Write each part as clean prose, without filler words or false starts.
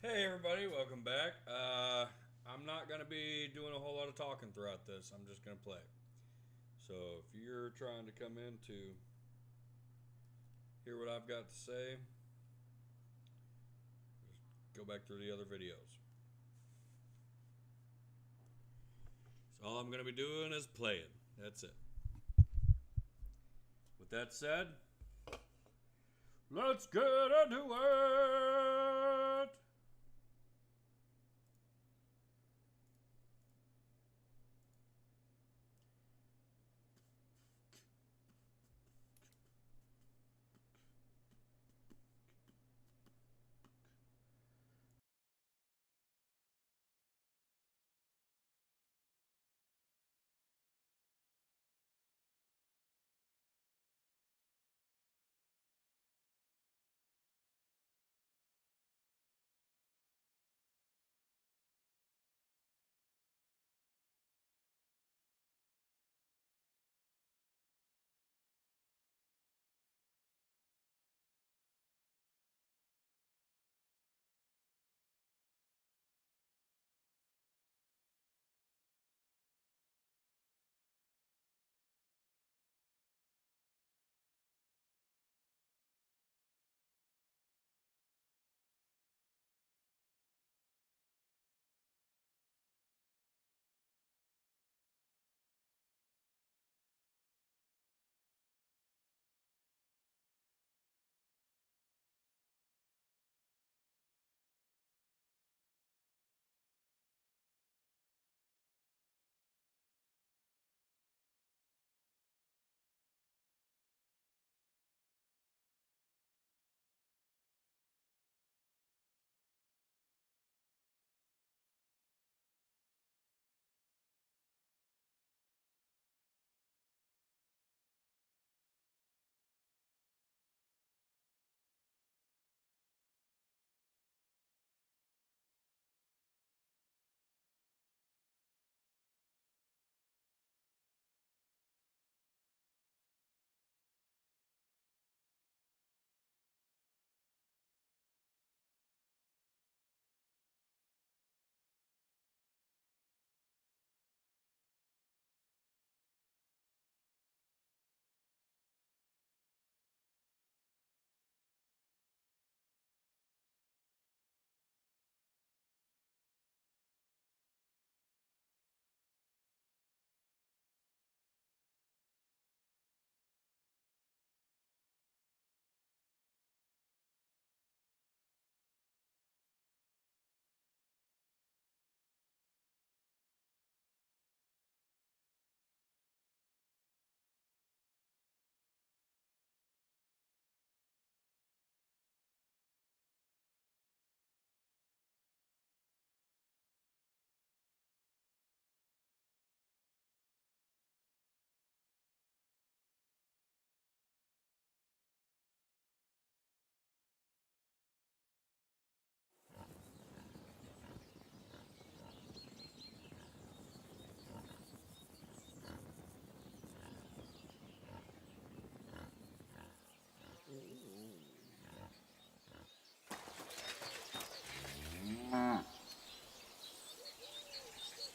Hey everybody, welcome back. I'm not going to be doing a whole lot of talking throughout this. I'm just going to play. So if you're trying to come in to hear what I've got to say, just go back through the other videos. So all I'm going to be doing is playing. That's it. With that said, let's get into it.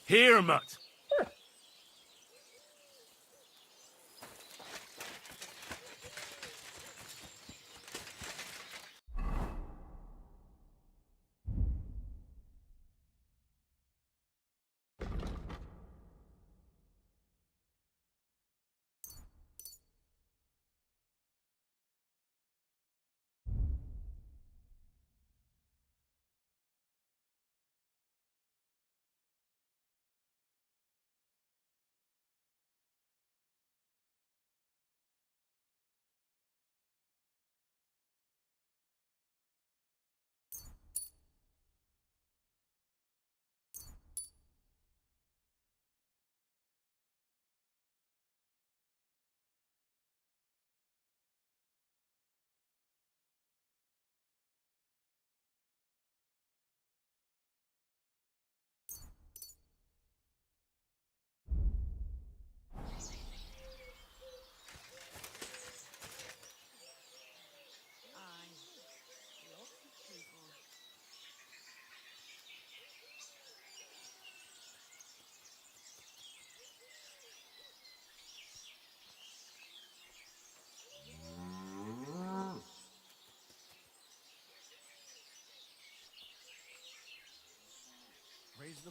Here, mutt.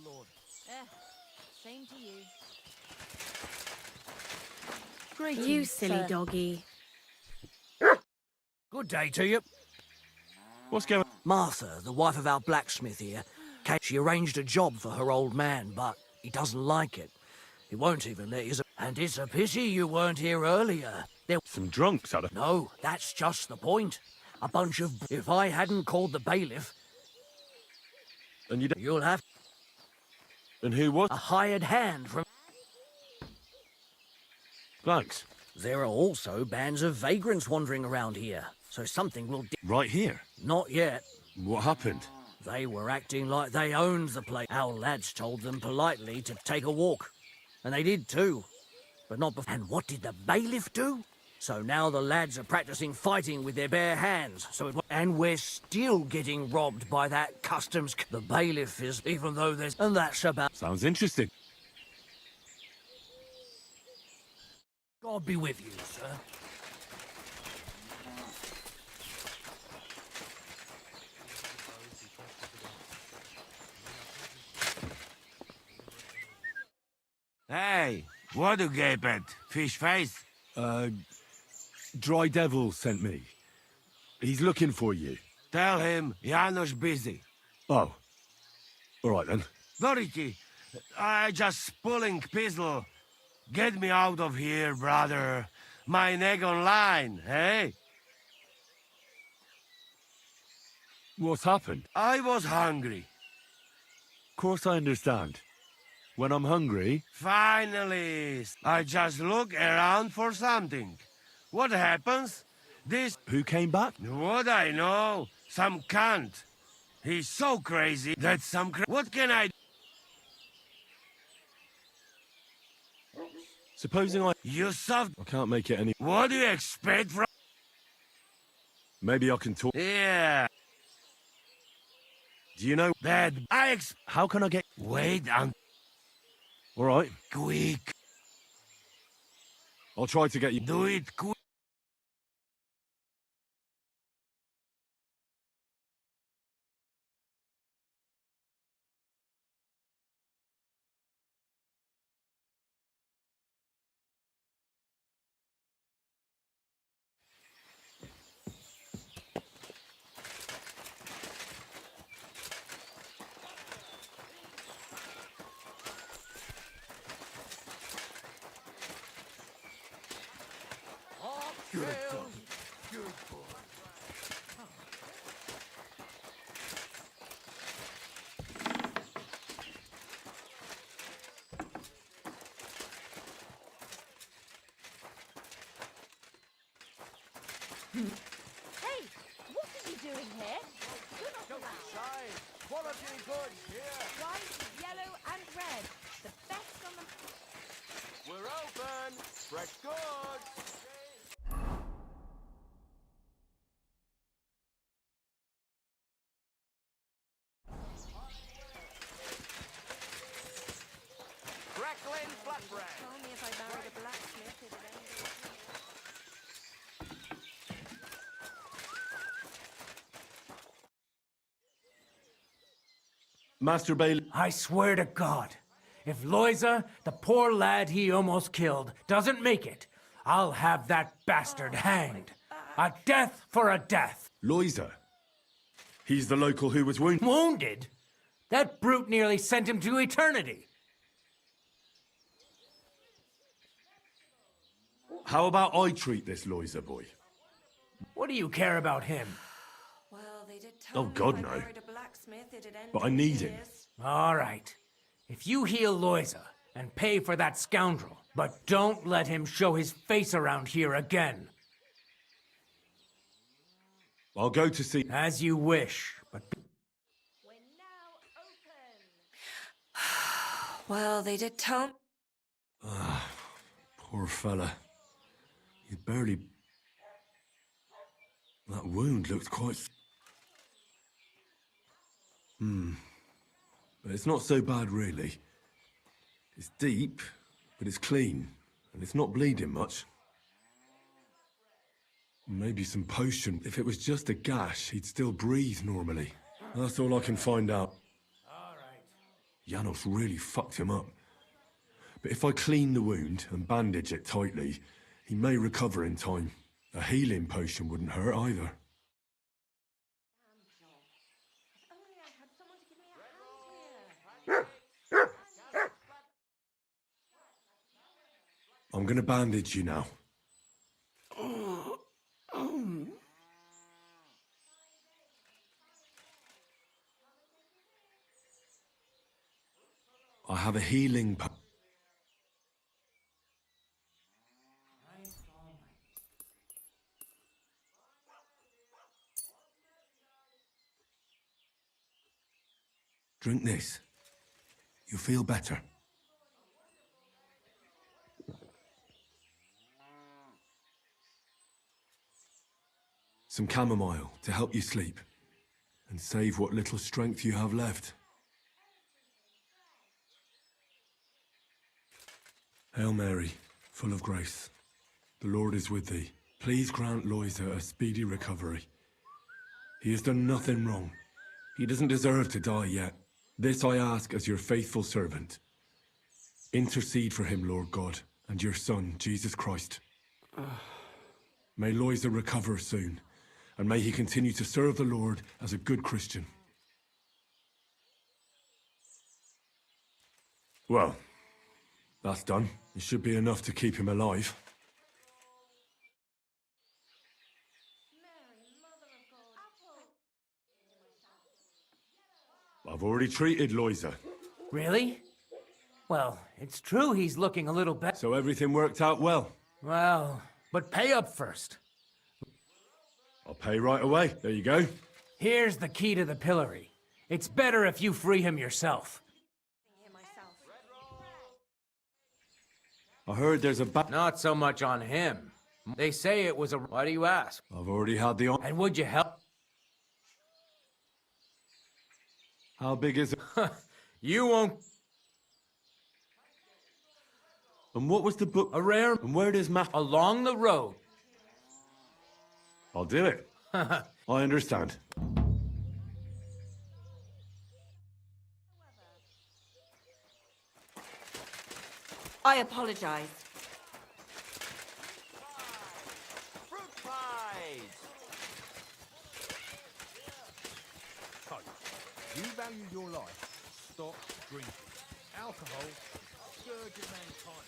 the Lord. Same to you. Greetings, You silly sir. doggy. Good day to you. What's going on? Martha, the wife of our blacksmith here, she arranged a job for her old man, but he doesn't like it. He won't even let you... And it's a pity you weren't here earlier. Some drunks out of... No, that's just the point. A bunch of... If I hadn't called the bailiff, And you... you'll have And who was... a hired hand from... Thanks. There are also bands of vagrants wandering around here, so something will... Right here. Not yet. What happened? They were acting like they owned the place. Our lads told them politely to take a walk. And they did too. But not before. And what did the bailiff do? So now the lads are practicing fighting with their bare hands. And we're still getting robbed by that customs... The bailiff is, even though there's... And that's about... Sounds interesting. God be with you, sir. Hey, what you gape at? Fish face? Dry Devil sent me. He's looking for you. Tell him Janos busy. Oh. All right, then. Dorothy, I just pulling pistol. Get me out of here, brother. My neck on line, hey? What's happened? I was hungry. Of course I understand. When I'm hungry... Finally, I just look around for something. What happens? This... Who came back? What I know? Some cunt. He's so crazy that some... What can I... Supposing I... You soft... I can't make it any... What do you expect from... Maybe I can talk... Yeah. Do you know... That... How can I get... Wait, I'm... All right. Quick. I'll try to get you... Do it quick. Good dog. Good boy. Hey, what are you doing here? You're not allowed. Quality goods here. White, yellow, and red. The best on the... We're open. Fresh goods. Crackling flatbread. Told me if I married a blacksmith, it'd end Master Bailey... I swear to God, if Loiza, the poor lad he almost killed, doesn't make it, I'll have that bastard hanged. A death for a death. Loiza. He's the local who was wounded. Wounded? That brute nearly sent him to eternity. How about I treat this Loiza boy? What do you care about him? Well, they did tell Oh, me God, if I no. married a blacksmith, it'd end But I in need him. tears. All right. If you heal Loiza and pay for that scoundrel, but don't let him show his face around here again. I'll go to see... As you wish, but... We're now open. Well, they did tell... Poor fella. He barely... That wound looked quite... But it's not so bad, really. It's deep, but it's clean, and it's not bleeding much. Maybe some potion. If it was just a gash, he'd still breathe normally. That's all I can find out. All right. Janos really fucked him up. But if I clean the wound and bandage it tightly, he may recover in time. A healing potion wouldn't hurt either. I'm gonna bandage you now. I have a healing Drink this. You'll feel better. Some chamomile to help you sleep and save what little strength you have left. Hail Mary, full of grace. The Lord is with thee. Please grant Loisa a speedy recovery. He has done nothing wrong. He doesn't deserve to die yet. This I ask as your faithful servant. Intercede for him, Lord God, and your Son, Jesus Christ. May Loisa recover soon, and may he continue to serve the Lord as a good Christian. Well, that's done. It should be enough to keep him alive. I've already treated Loisa. Really? Well, it's true he's looking a little better. So everything worked out well. Well, but pay up first. I'll pay right away. There you go. Here's the key to the pillory. It's better if you free him yourself. I heard there's a Not so much on him. They say it was a... Why do you ask? I've already had the... And would you help? How big is it? You won't... And what was the book? A rare... And where does Matt... Along the road. I'll do it. I understand. I apologize. Fruit pies! You value your life, stop drinking. Alcohol, scourge of mankind.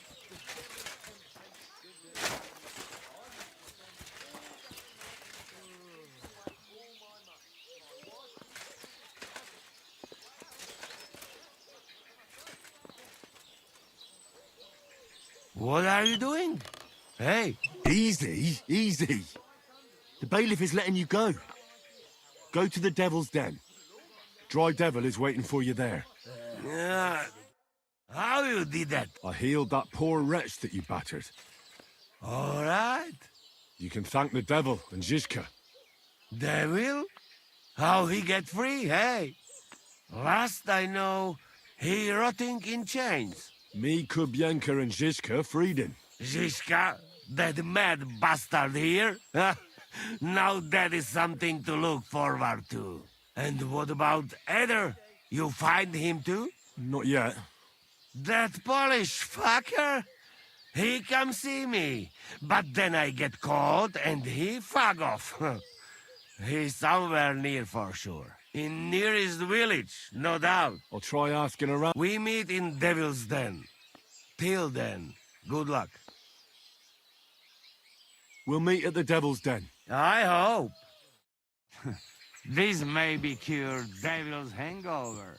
What are you doing? Hey, Easy, easy. The bailiff is letting you go. Go to the Devil's Den. Dry Devil is waiting for you there. how you did that? I healed that poor wretch that you battered. All right. You can thank the Devil and Zizka. Devil? How he get free, hey? Last I know, he rotting in chains. Me, Kubienka, and Zizka freed him. Zizka, that mad bastard here? Now that is something to look forward to. And what about Eder? You find him too? Not yet. That Polish fucker? He come see me, but then I get caught and he fuck off. He's somewhere near for sure. In nearest village, no doubt. I'll try asking around. We meet in Devil's Den. Till then, good luck. We'll meet at the Devil's Den. I hope. This may be cured Devil's hangover.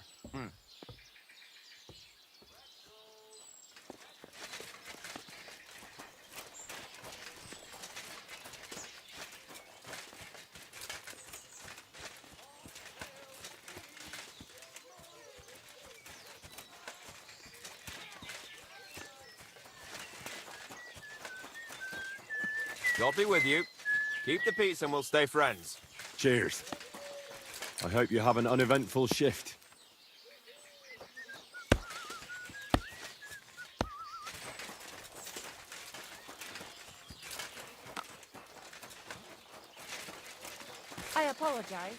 God be with you. Keep the peace and we'll stay friends. Cheers. I hope you have an uneventful shift. I apologize.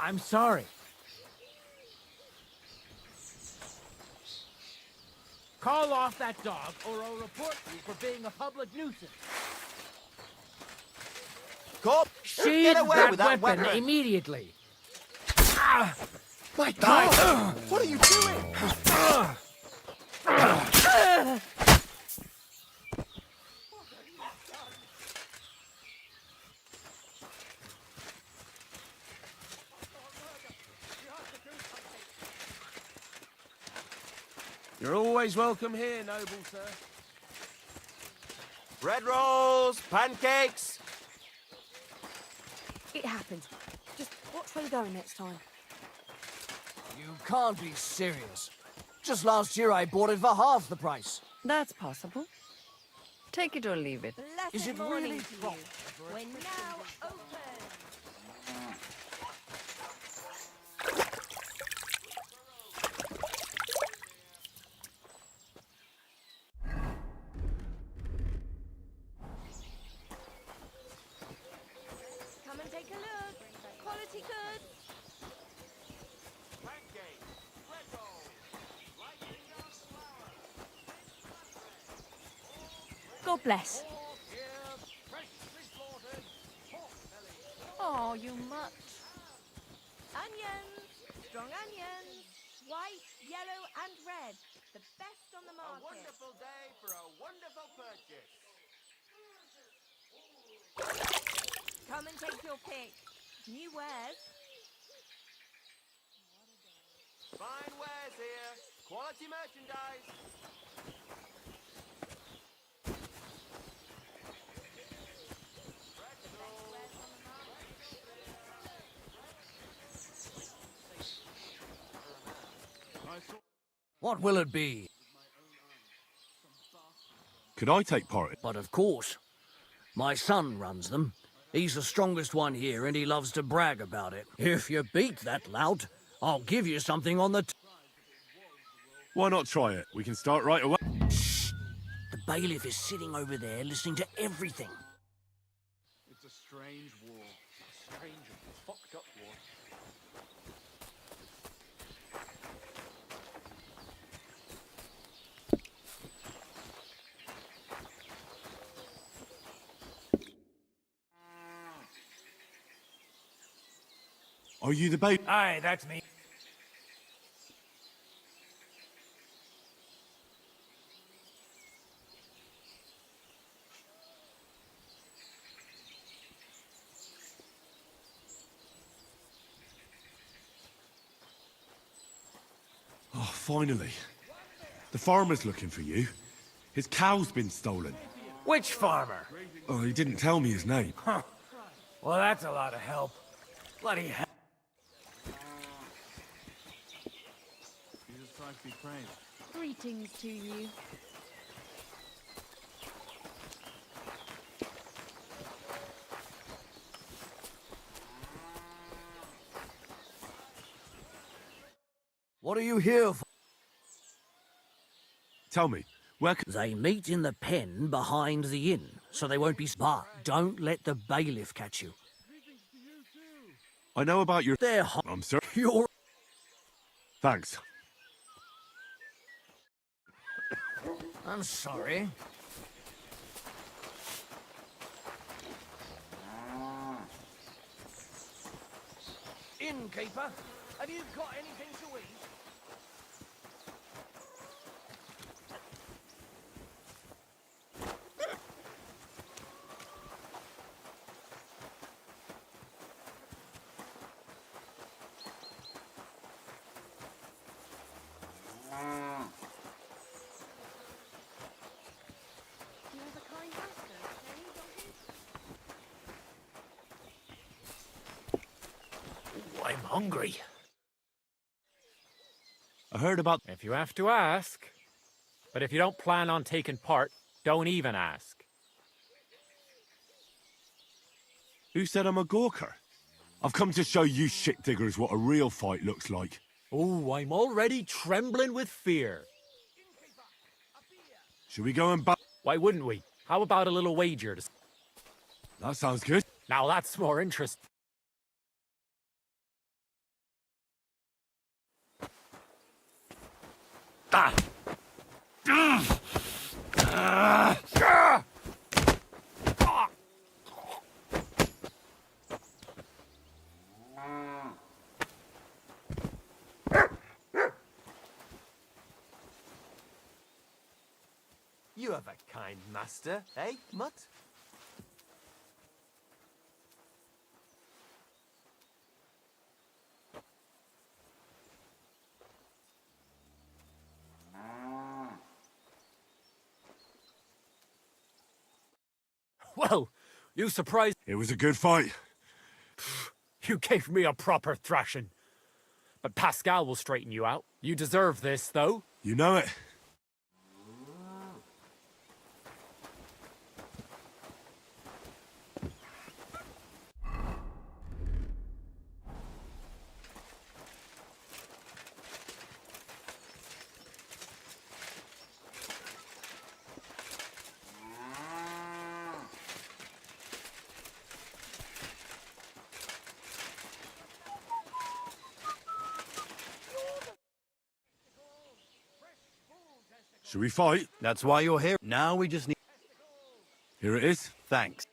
I'm sorry. Call off that dog, or I'll report you for being a public nuisance. Cop, Sheathe get away that with that weapon weapon. immediately. My God! What are you doing? You're always welcome here, noble sir. Bread rolls, pancakes. It happened. Just watch where you're going next time. You can't be serious. Just last year I bought it for half the price. That's possible. Take it or leave it. Is it morning really to you. proper? We're now open. Come and take a look. Quality goods. God bless. Oh, you mutt. Onions, strong onions, white, yellow and red. The best on the A market. wonderful day for a wonderful purchase. Come and take your pick. New wares. Fine wares here. Quality merchandise. What will it be? Could I take part? But of course. My son runs them. He's the strongest one here and he loves to brag about it. If you beat that lout, I'll give you something on the... Why not try it? We can start right away. The bailiff is sitting over there listening to everything. It's a strange war. A strange and fucked up war. Are you the baby? Aye, that's me. Oh, finally. The farmer's looking for you. His cow's been stolen. Which farmer? Oh, he didn't tell me his name. Well, that's a lot of help. Bloody hell. Jesus Christ be praised. Greetings to you. What are you here for? Tell me, where can... They meet in the pen behind the inn, so they won't be... But don't let the bailiff catch you. I know about your... They're hot. I'm sorry. You're... Thanks. I'm sorry. Innkeeper, have you got anything to eat? You have a kind master, eh, donkey? I'm hungry. I heard about... If you have to ask. But if you don't plan on taking part, don't even ask. Who said I'm a gawker? I've come to show you shit diggers what a real fight looks like. Oh, I'm already trembling with fear. Should we go and ba... Why wouldn't we? How about a little wager? That sounds good. Now that's more interesting. You have a kind master, eh, Mutt? Well, you surprised. It was a good fight. You gave me a proper thrashing. But Pascal will straighten you out. You deserve this, though. You know it. Should we fight? That's why you're here. Now we just need... Here it is. Thanks.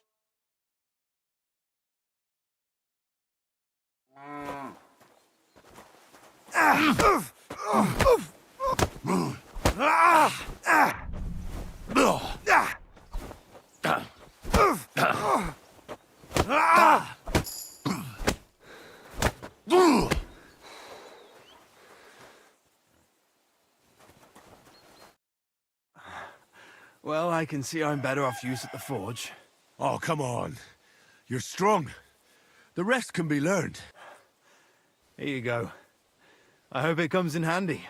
Well, I can see I'm better off use at the forge. Oh, come on. You're strong. The rest can be learned. Here you go. I hope it comes in handy.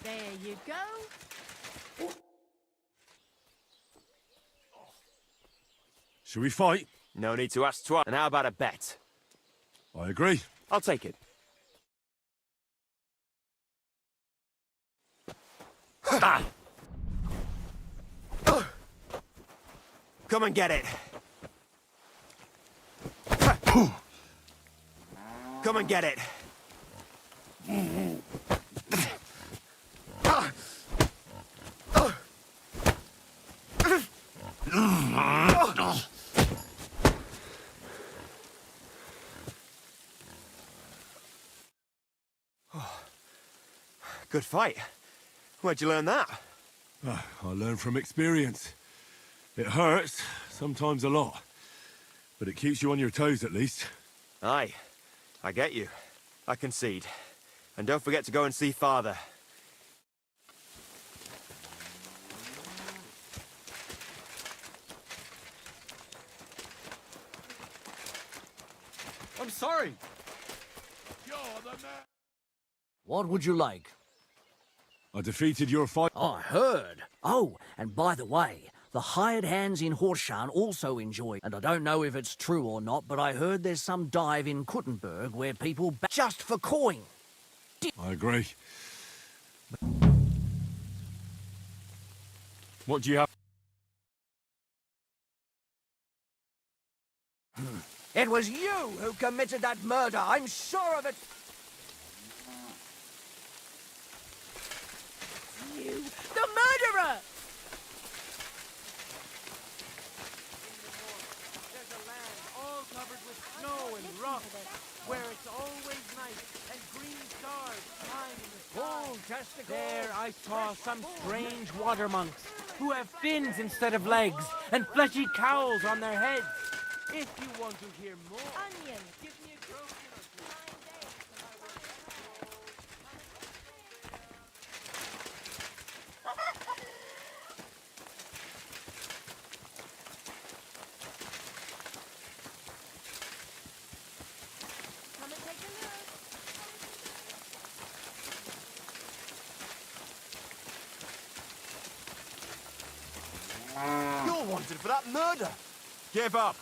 There you go. Should we fight? No need to ask twice. And how about a bet? I agree. I'll take it. Come and get it. Come and get it. Good fight. Where'd you learn that? I learn from experience. It hurts, sometimes a lot. But it keeps you on your toes at least. Aye, I get you. I concede. And don't forget to go and see Father. I'm sorry. What would you like? I defeated your fight. I heard. Oh, and by the way, the hired hands in Horshan also enjoy, and I don't know if it's true or not, but I heard there's some dive in Kuttenburg where people just for coin. I agree. What do you have? It was you who committed that murder, I'm sure of it. You, the murderer! There's a land all covered with snow and rock, where it's always night and green stars shine in the sky. Oh, testicle. There I saw some strange water monks who have fins instead of legs and fleshy cowls on their heads. If you want to hear more, Onion. give me a groschen or two. Come and take a look. You're wanted for that murder. Give up.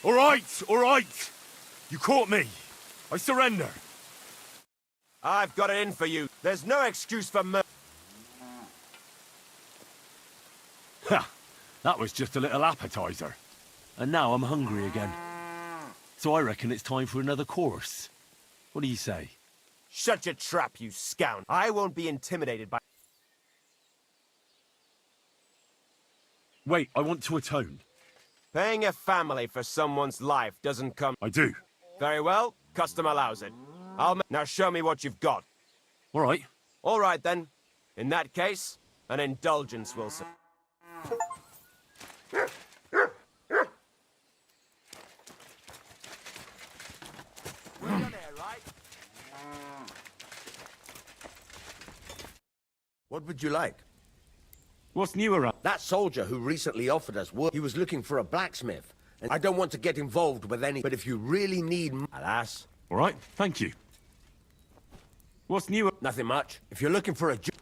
All right. You caught me. I surrender. I've got it in for you. There's no excuse for murder. Ha! That was just a little appetizer. and now I'm hungry again. So I reckon it's time for another course. What do you say? Shut your trap, you scoundrel. I won't be intimidated by... Wait, I want to atone. Paying a family for someone's life doesn't come... I do. Very well, custom allows it. Now show me what you've got. All right. All right, then. In that case, an indulgence will... What would you like? What's new around? That soldier who recently offered us work, he was looking for a blacksmith. And I don't want to get involved with any, but if you really need... Alas. All right, thank you. What's new? Nothing much. If you're looking for a job...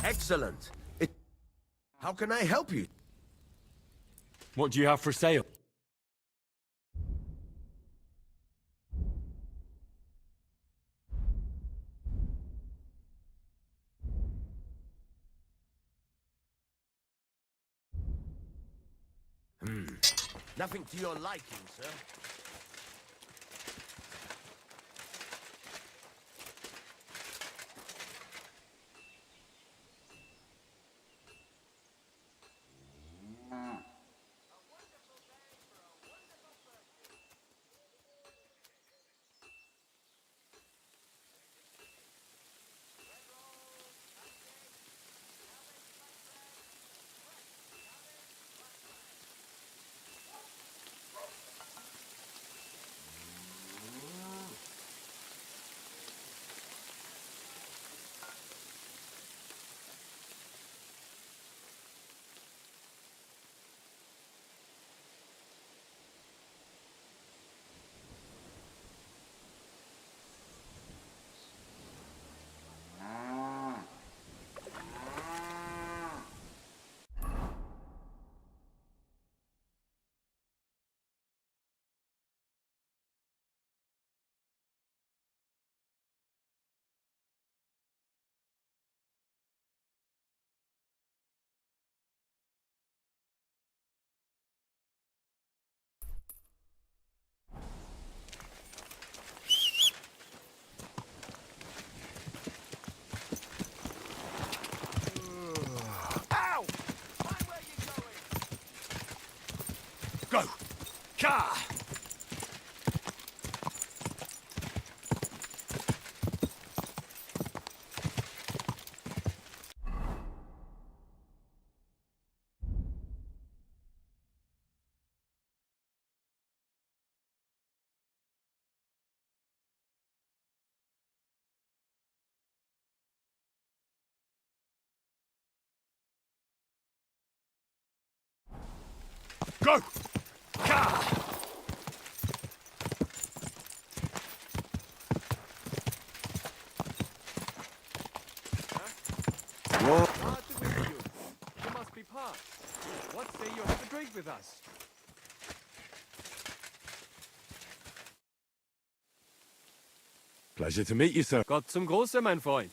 Excellent. How can I help you? What do you have for sale? Nothing to your liking, sir. Go! Ka! Go! Ka! Hard to meet you. You must be part. What say you have a drink with us? Pleasure to meet you, sir. Gott zum Gruße, mein Freund.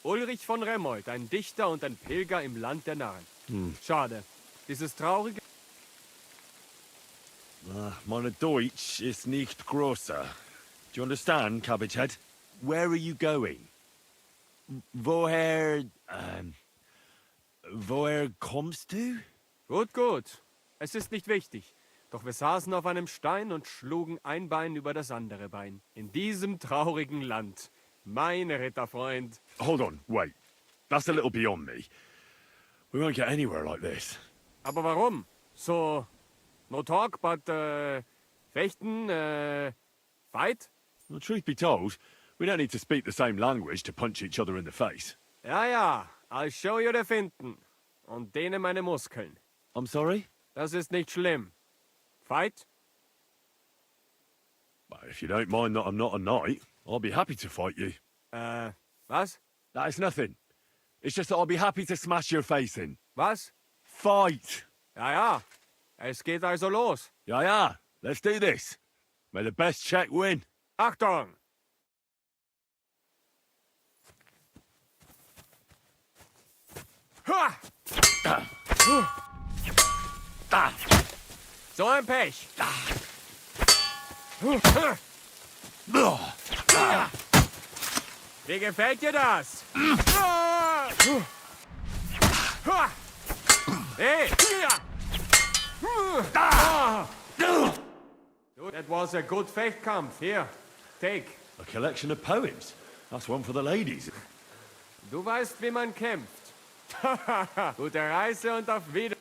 Ulrich von Remmold, ein Dichter und ein Pilger im Land der Narren. Schade. Dieses traurige... Meine Deutsch ist nicht grosser. Do you understand, Cabbage Head? Where are you going? Woher kommst du? Gut, gut. Es ist nicht wichtig. Doch wir saßen auf einem Stein und schlugen ein Bein über das andere Bein. In diesem traurigen Land. Mein Ritterfreund. Hold on, wait. That's a little beyond me. We won't get anywhere like this. Aber warum? So... No talk, but, fechten, fight? Well, truth be told, we don't need to speak the same language to punch each other in the face. Ja, ja. I'll show you the Finten. Und dehne meine Muskeln. I'm sorry? Das ist nicht schlimm. Fight? Well, if you don't mind that I'm not a knight, I'll be happy to fight you. Was? That is nothing. It's just that I'll be happy to smash your face in. Was? Fight! Ja, ja. Es geht also los. Ja, ja. Let's do this. May the best check win. Achtung! So ein Pech. Wie gefällt dir das? Hey! That was a good Fechtkampf. Here, take. A collection of poems. That's one for the ladies. Du weißt, wie man kämpft. Gute Reise und auf Wiedersehen.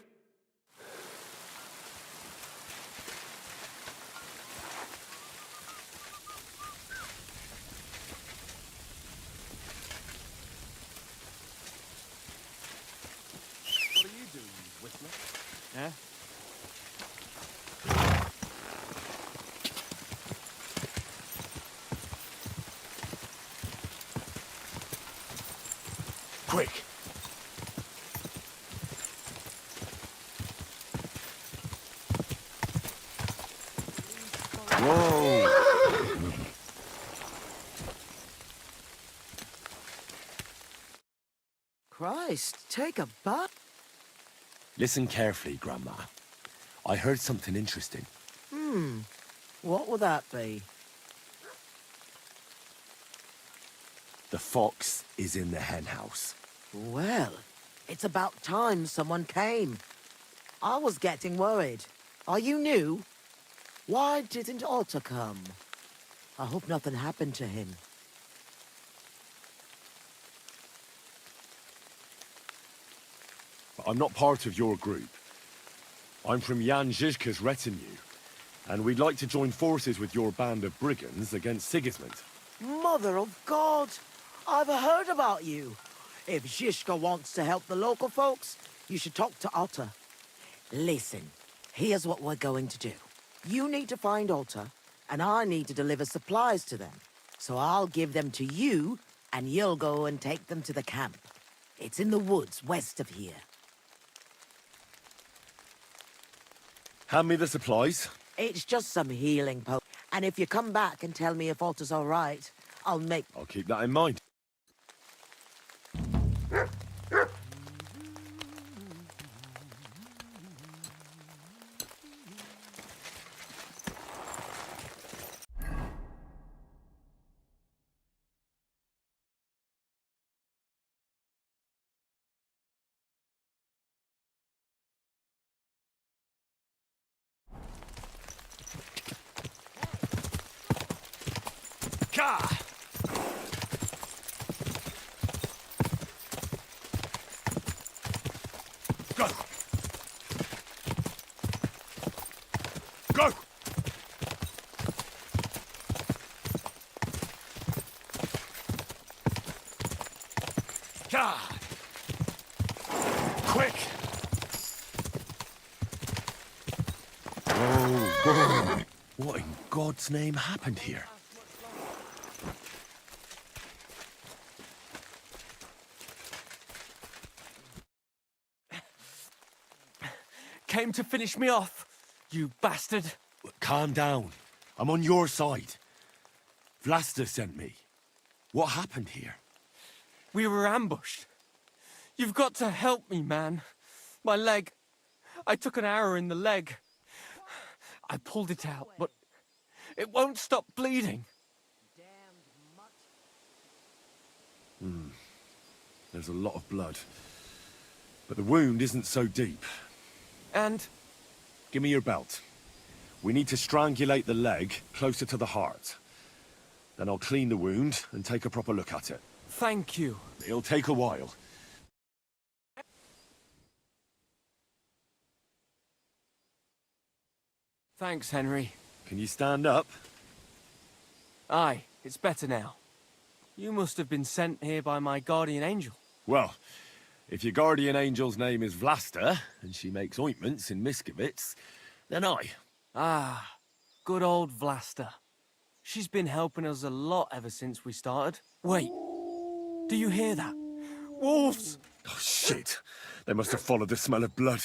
What are you doing, Whistler? Huh? Quick! Whoa! Christ, take a bath. Listen carefully, Grandma. I heard something interesting. What will that be? The fox is in the hen house. Well, it's about time someone came. I was getting worried. Are you new? Why didn't Otter come? I hope nothing happened to him. I'm not part of your group. I'm from Jan Žižka's retinue, and we'd like to join forces with your band of brigands against Sigismund. Mother of God! I've heard about you. If Žižka wants to help the local folks, you should talk to Otter. Listen, here's what we're going to do. You need to find Otter, and I need to deliver supplies to them. So I'll give them to you, and you'll go and take them to the camp. It's in the woods west of here. Hand me the supplies. It's just some healing potion. And if you come back and tell me if Otter's all right, I'll keep that in mind. Go! Go! God! Quick! Oh, what in God's name happened here? Came to finish me off, you bastard. Calm down. I'm on your side. Vlasta sent me. What happened here? We were ambushed. You've got to help me, man. My leg. I took an arrow in the leg. I pulled it out, but it won't stop bleeding. There's a lot of blood. But the wound isn't so deep. And? Give me your belt. We need to strangulate the leg closer to the heart. Then I'll clean the wound and take a proper look at it. Thank you. It'll take a while. Thanks, Henry. Can you stand up? Aye, it's better now. You must have been sent here by my guardian angel. Well, if your guardian angel's name is Vlasta, and she makes ointments in Miskovitz, then I. Ah, good old Vlasta. She's been helping us a lot ever since we started. Wait, do you hear that? Wolves! Oh, shit. They must have followed the smell of blood.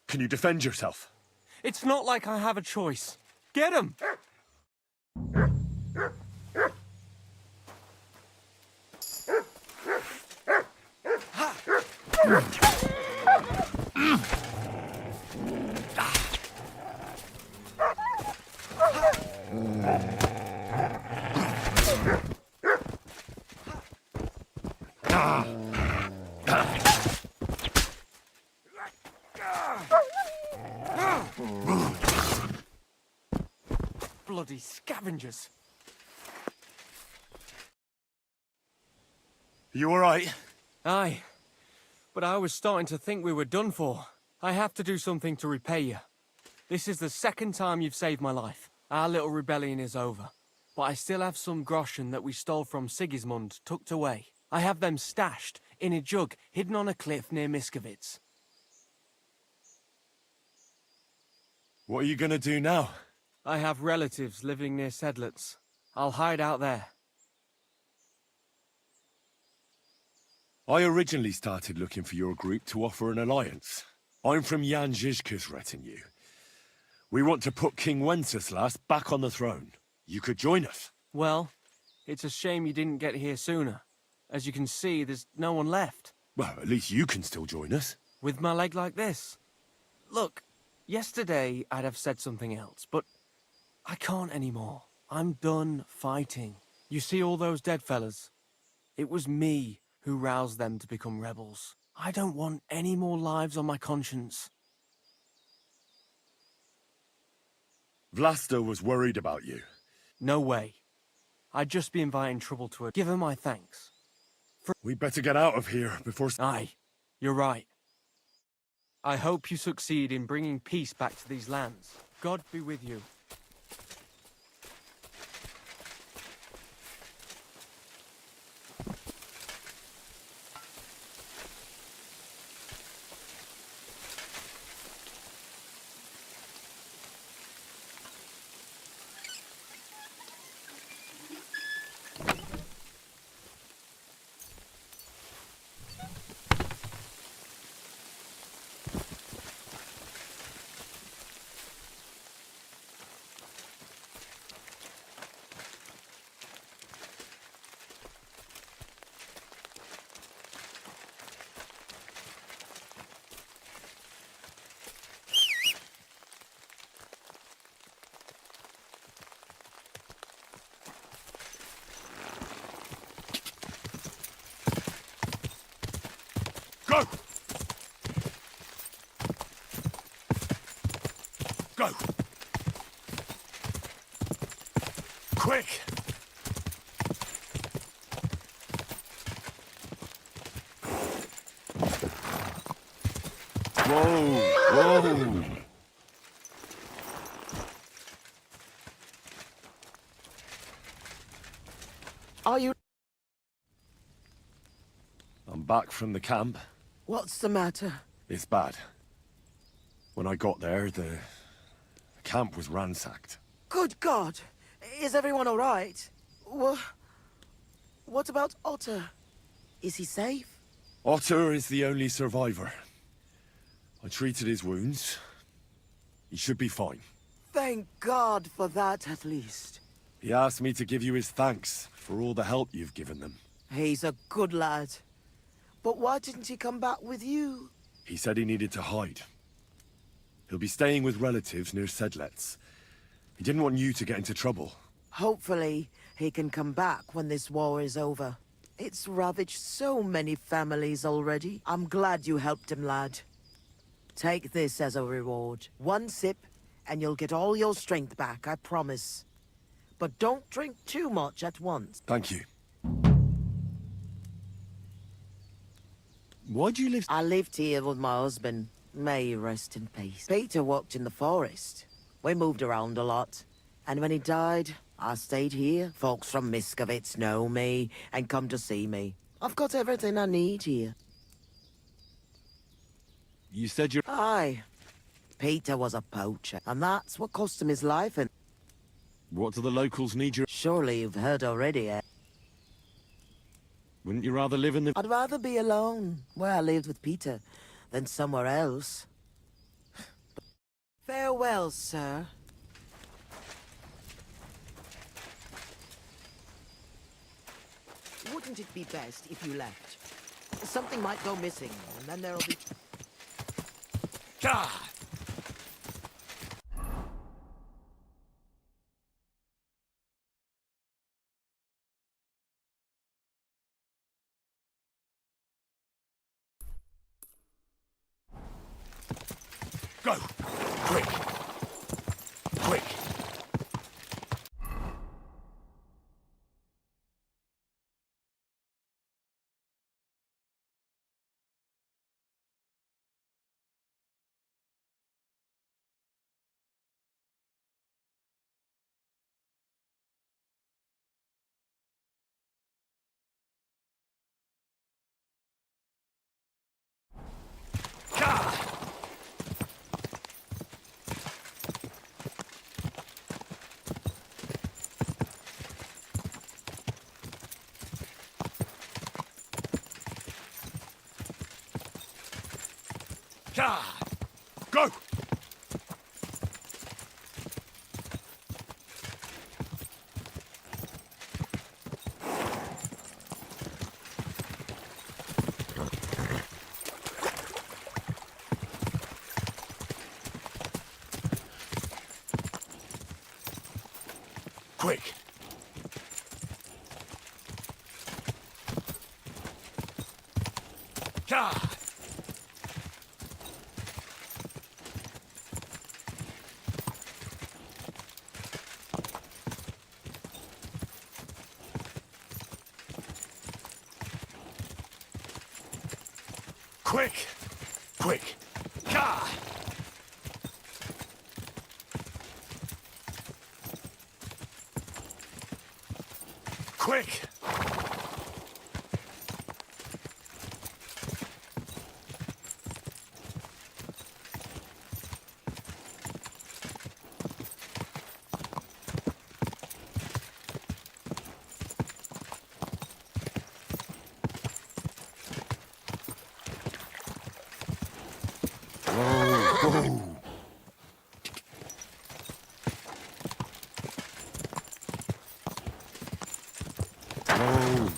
Can you defend yourself? It's not like I have a choice. Get him! Bloody scavengers. You alright? Aye. But I was starting to think we were done for. I have to do something to repay you. This is the second time you've saved my life. Our little rebellion is over. But I still have some groschen that we stole from Sigismund tucked away. I have them stashed in a jug hidden on a cliff near Miskovitz. What are you gonna do now? I have relatives living near Sedlitz. I'll hide out there. I originally started looking for your group to offer an alliance. I'm from Jan Žižka's retinue. We want to put King Wenceslas back on the throne. You could join us. Well, it's a shame you didn't get here sooner. As you can see, there's no one left. Well, at least you can still join us. With my leg like this. Look, yesterday I'd have said something else, but I can't anymore. I'm done fighting. You see all those dead fellas? It was me who roused them to become rebels. I don't want any more lives on my conscience. Vlasta was worried about you. No way. I'd just be inviting trouble to her. Give her my thanks. We better get out of here before... Aye, you're right. I hope you succeed in bringing peace back to these lands. God be with you. Go! Go! Quick! Whoa! Whoa! Are you... I'm back from the camp. What's the matter? It's bad. When I got there, the camp was ransacked. Good God! Is everyone all right? What about Otter? Is he safe? Otter is the only survivor. I treated his wounds. He should be fine. Thank God for that, at least. He asked me to give you his thanks for all the help you've given them. He's a good lad. But why didn't he come back with you? He said he needed to hide. He'll be staying with relatives near Sedlitz. He didn't want you to get into trouble. Hopefully, he can come back when this war is over. It's ravaged so many families already. I'm glad you helped him, lad. Take this as a reward. One sip, and you'll get all your strength back, I promise. But don't drink too much at once. Thank you. Why do you live... I lived here with my husband. May he rest in peace. Peter worked in the forest. We moved around a lot. And when he died, I stayed here. Folks from Miskovitz know me and come to see me. I've got everything I need here. You said you're... Aye. Peter was a poacher, and that's what cost him his life, and... What do the locals need your... Surely you've heard already, eh? Wouldn't you rather live in the... I'd rather be alone, where I lived with Peter, than somewhere else. Farewell, sir. Wouldn't it be best if you left? Something might go missing, and then there'll be... God! Go! Quick! Quick! Go! Quick! Quick! Quick! Ka! Quick!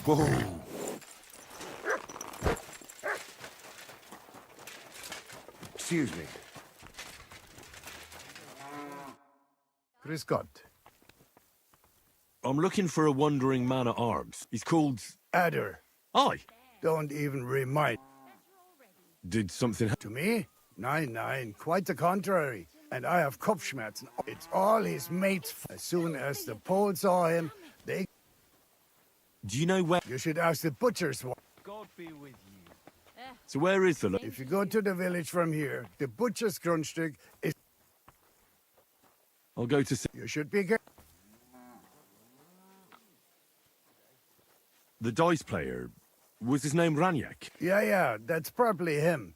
Whoa! Excuse me. Chris Scott. I'm looking for a wandering man at arms. He's called... Adder. Aye. Don't even remind. Did something To me? Nine, quite the contrary. And I have Kopfschmerzen. It's all his mates. As soon as the Poles saw him, they... Do you know where... You should ask the butchers. God be with you. So where is the... If you go to the village from here, the butcher's grundstück is... I'll go to... You should be careful. The dice player... Was his name Ranyak? Yeah, that's probably him.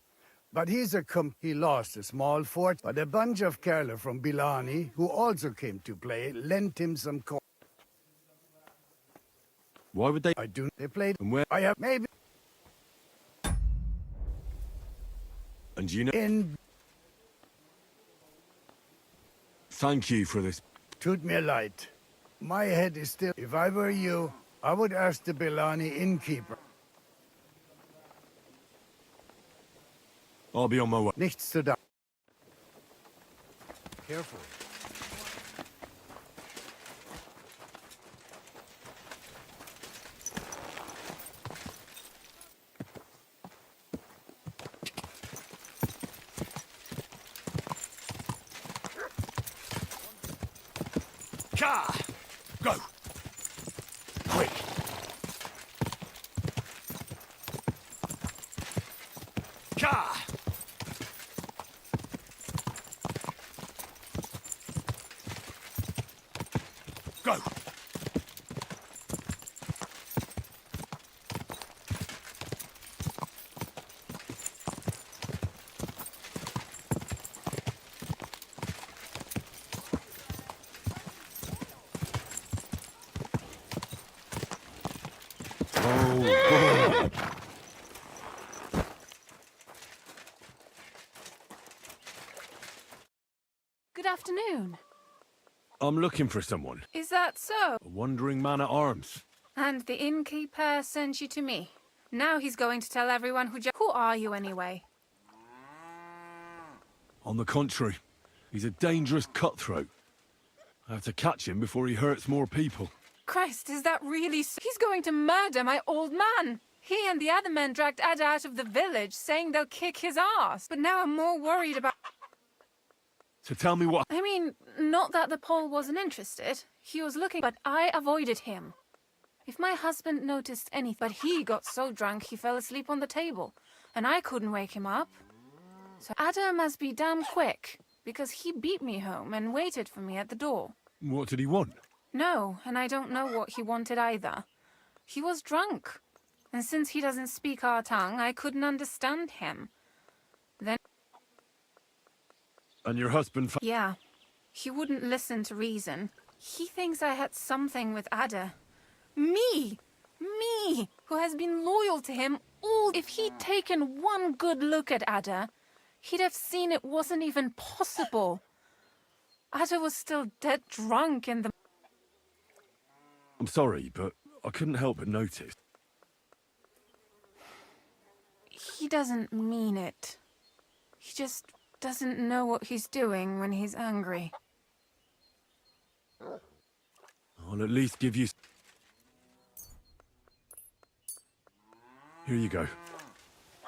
But he's he lost a small fort, but a bunch of Kerala from Bilani, who also came to play, lent him some coin. Why would they... They played... And where... I have maybe... And you know... In... Thank you for this. Tut mir leid. My head is still... If I were you, I would ask the Bilani innkeeper. I'll be on my way. Nichts zu danken. Careful. Ka! Go! Quick! Ka! Go! Good afternoon. I'm looking for someone. Is that so? A wandering man at arms. And the innkeeper sent you to me. Now he's going to tell everyone Who are you anyway? On the contrary, he's a dangerous cutthroat. I have to catch him before he hurts more people. Christ, is that really so? He's going to murder my old man. He and the other men dragged Ada out of the village, saying they'll kick his ass. But now I'm more worried about... So tell me what... I mean, not that the Pole wasn't interested. He was looking, but I avoided him. If my husband noticed anything, but he got so drunk he fell asleep on the table, and I couldn't wake him up. So Adam must be damn quick, because he beat me home and waited for me at the door. What did he want? No, and I don't know what he wanted either. He was drunk, and since he doesn't speak our tongue, I couldn't understand him. Then... And your husband... Yeah, he wouldn't listen to reason. He thinks I had something with Ada. Me! Me! Who has been loyal to him all... If he'd taken one good look at Ada, he'd have seen it wasn't even possible. Ada was still dead drunk in the... I'm sorry, but I couldn't help but notice. He doesn't mean it. He just doesn't know what he's doing when he's angry. I'll at least give you... Here you go.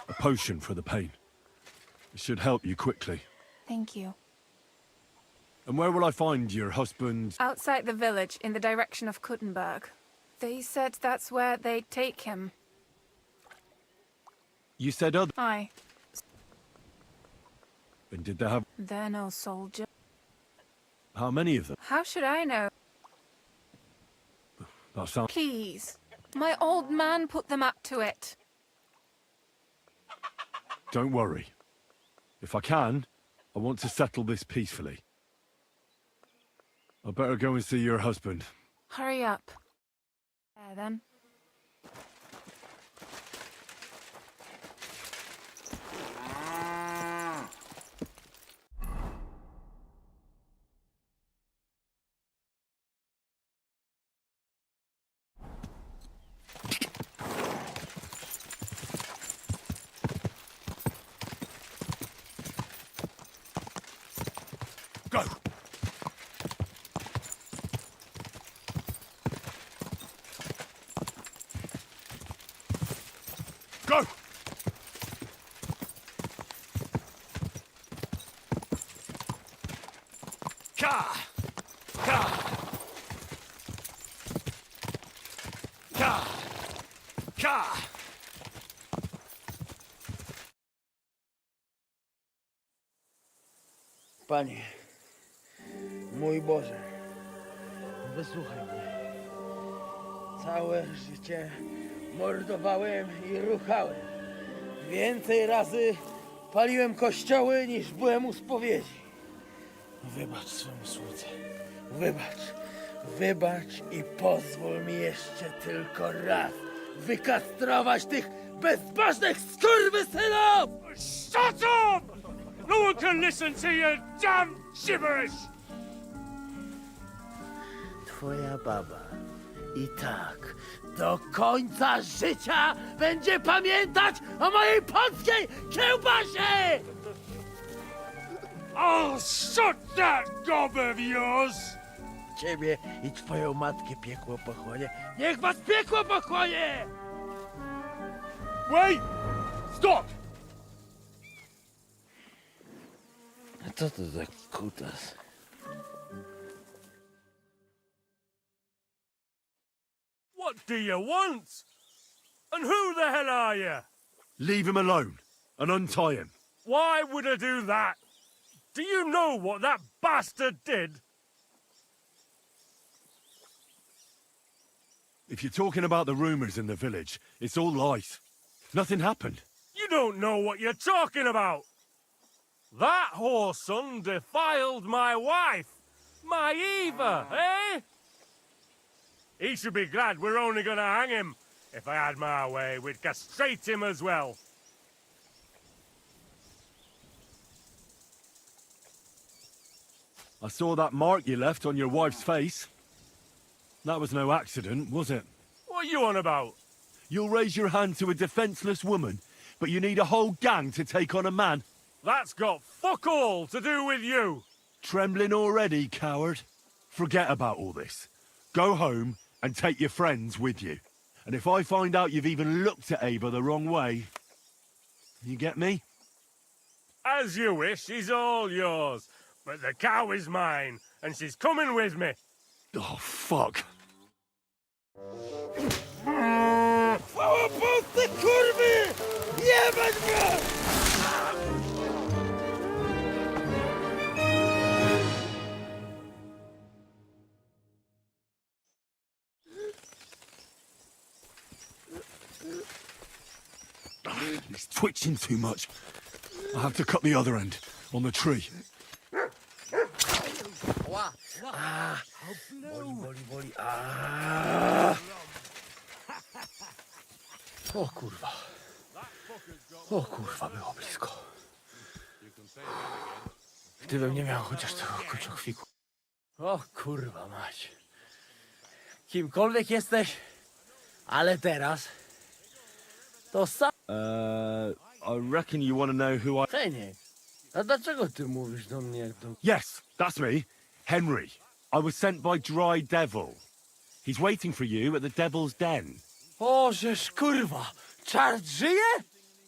A potion for the pain. It should help you quickly. Thank you. And where will I find your husband? Outside the village, in the direction of Kuttenburg. They said that's where they'd take him. You said other... Aye. And did they have... They're no soldier. How many of them? How should I know? That sounds... Please. My old man put them up to it. Don't worry. If I can, I want to settle this peacefully. I better go and see your husband. Hurry up. There then. Go! Go! Ka! Ka! Ka! Ka! Panie, mój Boże, wysłuchaj mnie. Całe życie mordowałem i ruchałem. Więcej razy paliłem kościoły, niż byłem u spowiedzi. Wybacz swemu słudze. Wybacz. Wybacz i pozwól mi jeszcze tylko raz wykastrować tych bezbożnych skurwysynów! Shut up! No one can listen to your damn gibberish! Twoja baba i tak do końca życia będzie pamiętać o mojej polskiej kiełbasie! I'll shut that gob of yours! Ciebie i twoją matkę piekło pochłonie. Niech was piekło pochłonie! Wait! Stop! A co to za kutas? What do you want? And who the hell are you? Leave him alone and untie him. Why would I do that? Do you know what that bastard did? If you're talking about the rumors in the village, it's all lies. Nothing happened. You don't know what you're talking about. That whoreson defiled my wife, my Eva, eh? He should be glad we're only gonna hang him. If I had my way, we'd castrate him as well. I saw that mark you left on your wife's face. That was no accident, was it? What are you on about? You'll raise your hand to a defenseless woman, but you need a whole gang to take on a man. That's got fuck all to do with you. Trembling already, coward? Forget about all this. Go home and take your friends with you. And if I find out you've even looked at Ava the wrong way... You get me? As you wish, he's all yours. But the cow is mine, and she's coming with me. Oh, fuck. Chwała Polsce, kurwy! Jebać mnie! He's twitching too much. I'll have to cut the other end, on the tree. Boli. O kurwa. O kurwa, było blisko. Gdybym nie miał chociaż tego koczochwiku. O kurwa mać. Kimkolwiek jesteś, ale teraz to sam... I reckon you want to know who I... Heniek, a dlaczego ty mówisz do mnie jak do... Yes, that's me. Henry. I was sent by Dry Devil. He's waiting for you at the Devil's Den. O, żeż kurwa, czart żyje?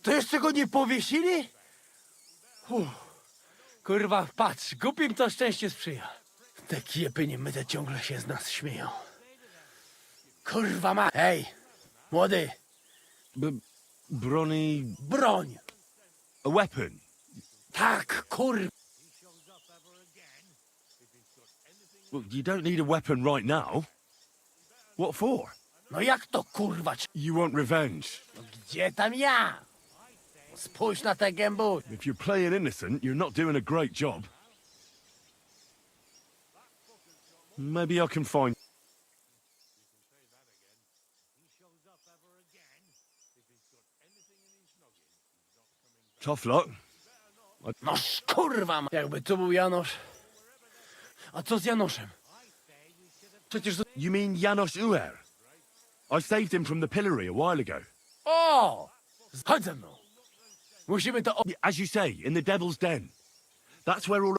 To jeszcze go nie powiesili? Kurwa, patrz, głupim to szczęście sprzyja. Te kiepy niemyte ciągle się z nas śmieją. Kurwa ma... Hej, młody. Brony... Broń. A weapon? Tak, kurwa. Well, you don't need a weapon right now. What for? No jak to kurwa? You want revenge? No gdzie tam ja? Spójrz na tę gębu. If you're playing innocent, you're not doing a great job. Maybe I can find... Tough luck. No kurwa, jakby tu był Janosz. A co z Janoszem? Przecież... You mean Janos Uer? I saved him from the pillory a while ago. O! Chodź ze mną. Musimy to... As you say, in the Devil's Den. That's where all...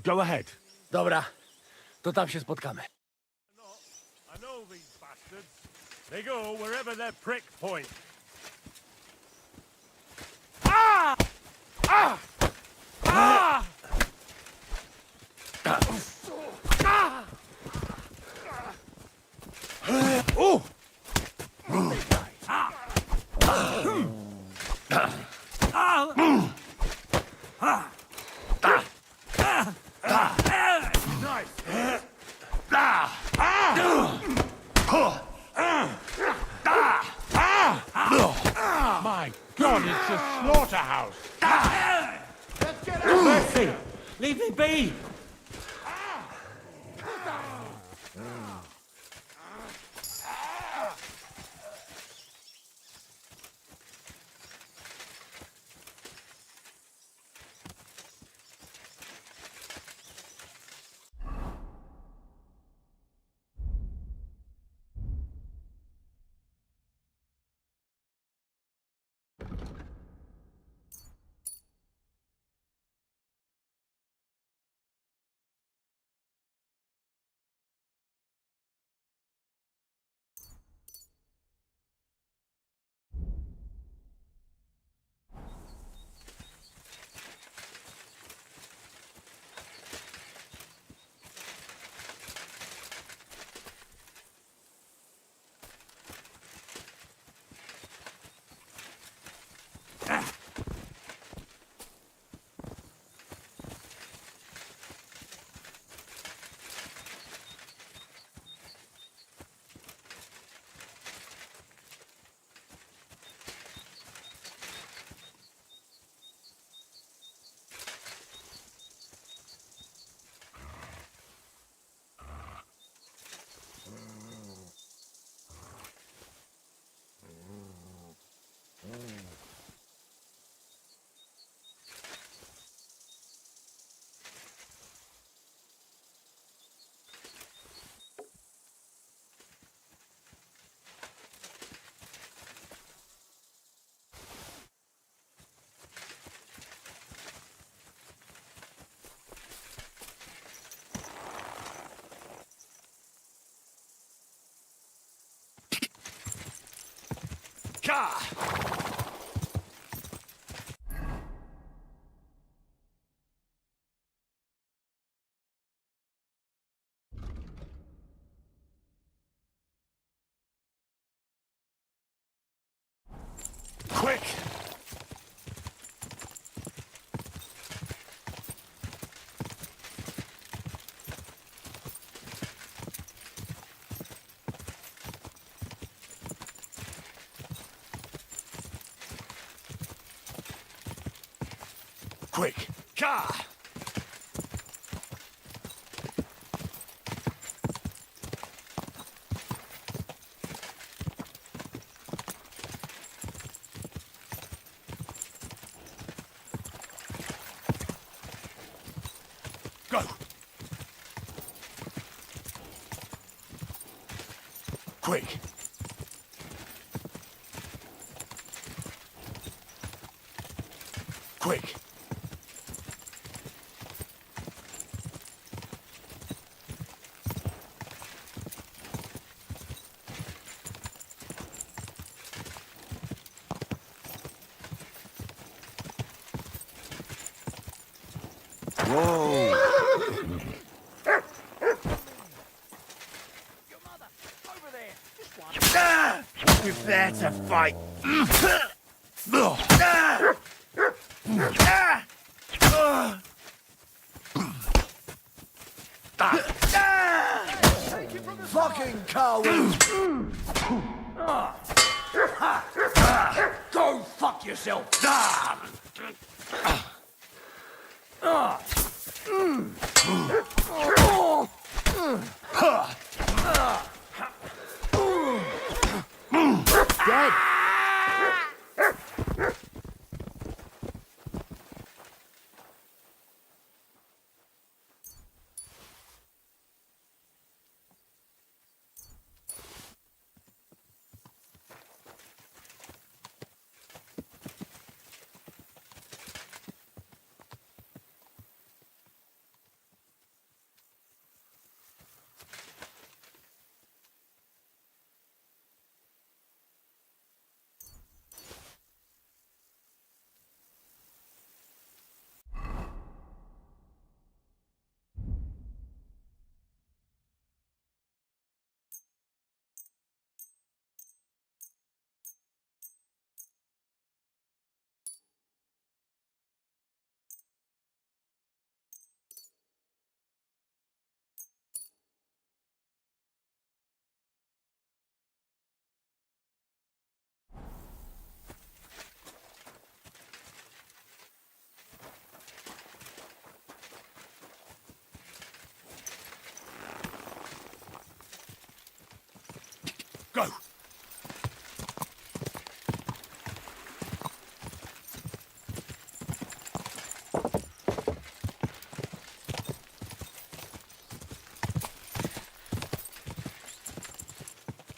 Go ahead. Dobra, to tam się spotkamy. I know these bastards. They go wherever their prick point. Ah! Ah! Ah! Oh! My God, it's a slaughterhouse. Mercy! Leave me be! Quick! Ka! Go! Quick! Quick! Whoa! Prepare to fight. Fucking coward! Go fuck yourself! Dead. Go!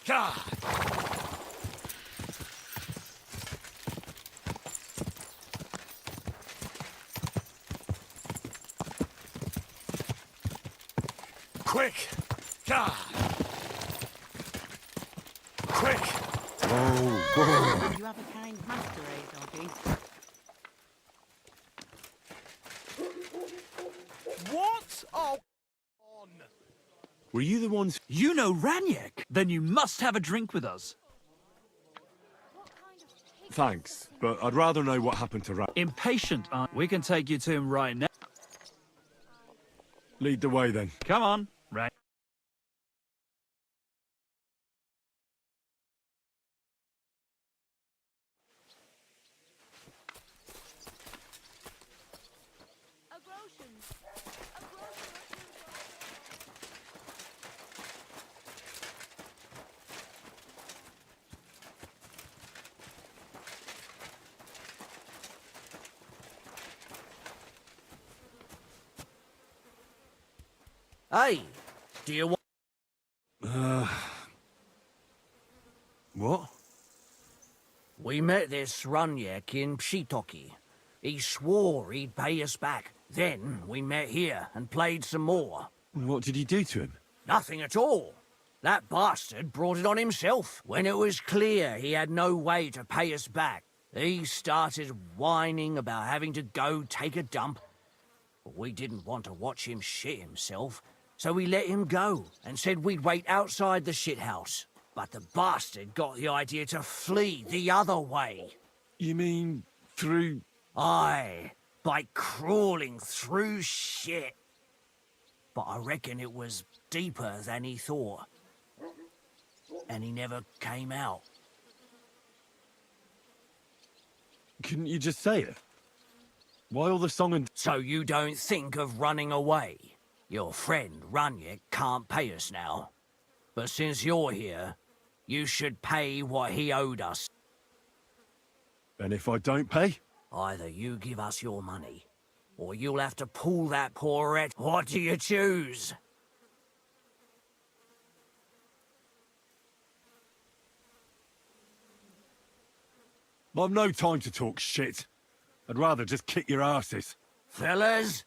Ka! Quick! Ka! Quick! Whoa! You have a kind master, doggy? What? Oh, on. Were you the ones... You know Ranyek? Then you must have a drink with us. Thanks, but I'd rather know what happened to Rat. Impatient, we can take you to him right now. Lead the way then. Come on, right. Hey, do you want... What? We met this Ranyek in Pshitoki. He swore he'd pay us back. Then we met here and played some more. What did he do to him? Nothing at all. That bastard brought it on himself. When it was clear he had no way to pay us back, he started whining about having to go take a dump. But we didn't want to watch him shit himself, so we let him go and said we'd wait outside the shithouse. But the bastard got the idea to flee the other way. You mean through... Aye, by crawling through shit. But I reckon it was deeper than he thought. And he never came out. Couldn't you just say it? Why all the song and... So you don't think of running away? Your friend, Runyak, can't pay us now. But since you're here, you should pay what he owed us. And if I don't pay? Either you give us your money, or you'll have to pull that poor wretch. What do you choose? I've no time to talk shit. I'd rather just kick your asses. Fellas,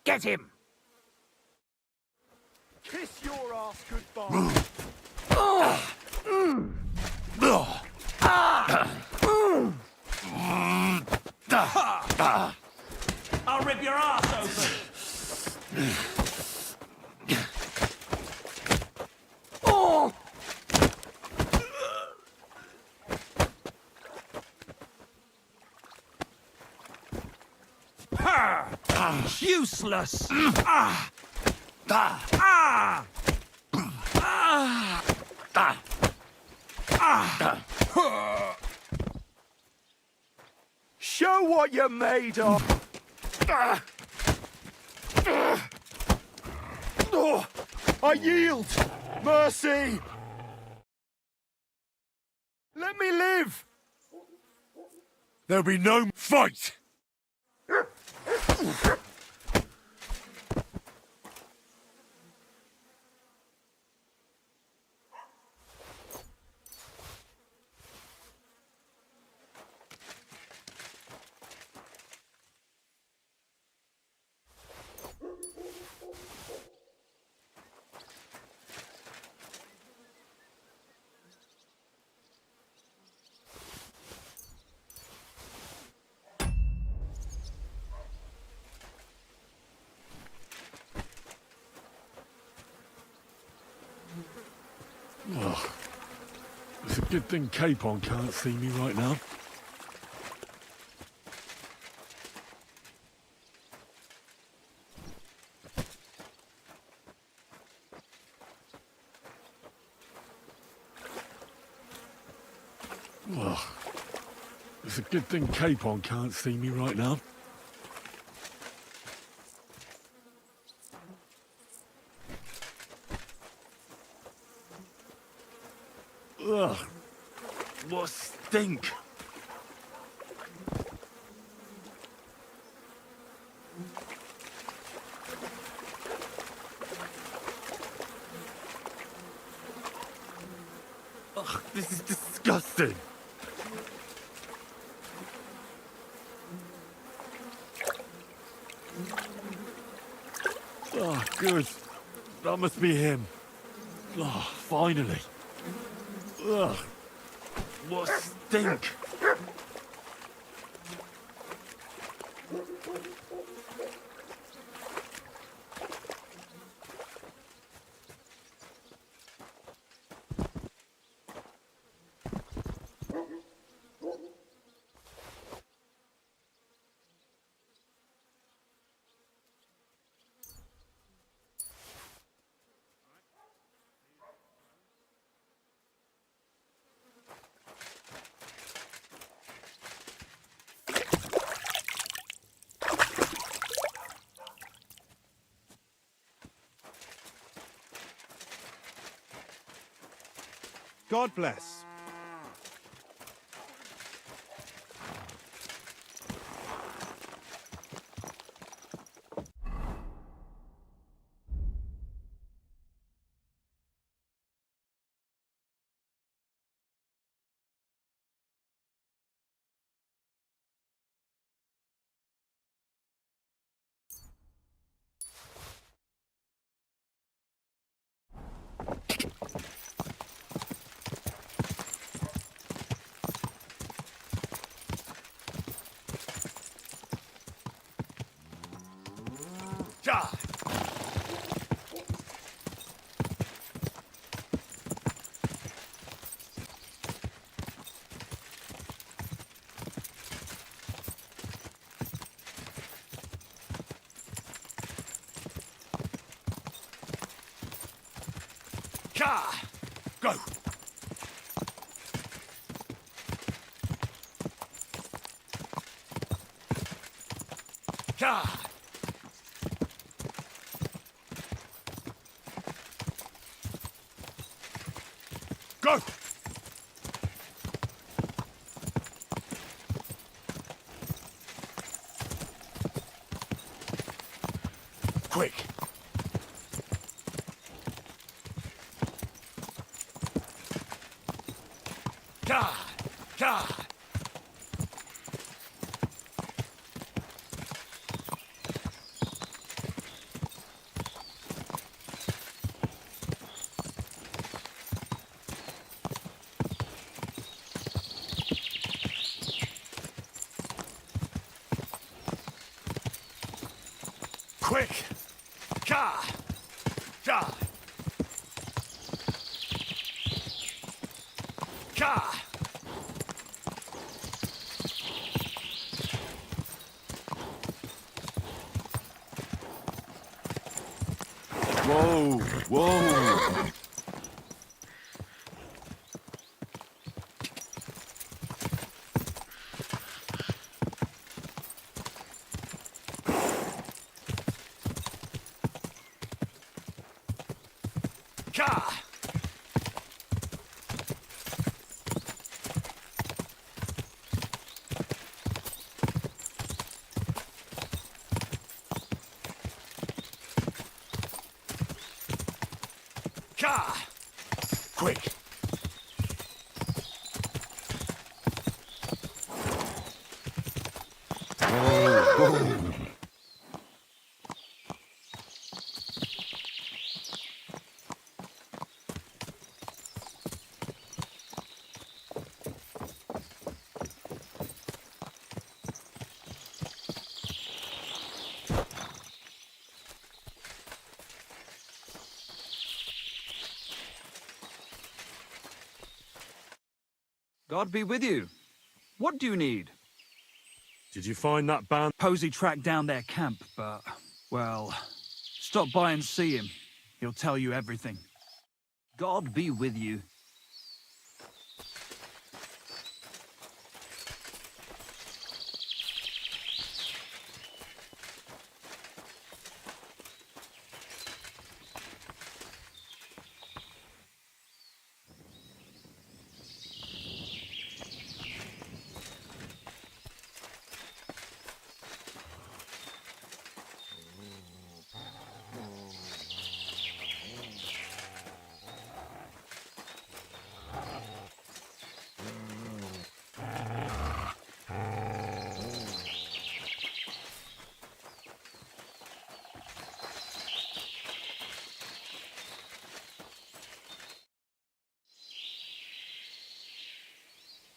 get him! Kiss your ass goodbye. I'll rip your ass open! Useless! Show what you're made of. I yield. Mercy. Let me live. There'll be no fight! Ugh. It's a good thing Capon can't see me right now. Ugh. It's a good thing Capon can't see me right now. Ugh. What stink! Ugh, this is disgusting! Oh, good. That must be him. Oh, finally. Ugh. What stink! God bless. Go! God! Go! Quick! God! God! Quick! God! God! God! Whoa! Whoa! God! God! Quick! Whoa! God be with you. What do you need? Did you find that band? Posey tracked down their camp, but, well, stop by and see him. He'll tell you everything. God be with you.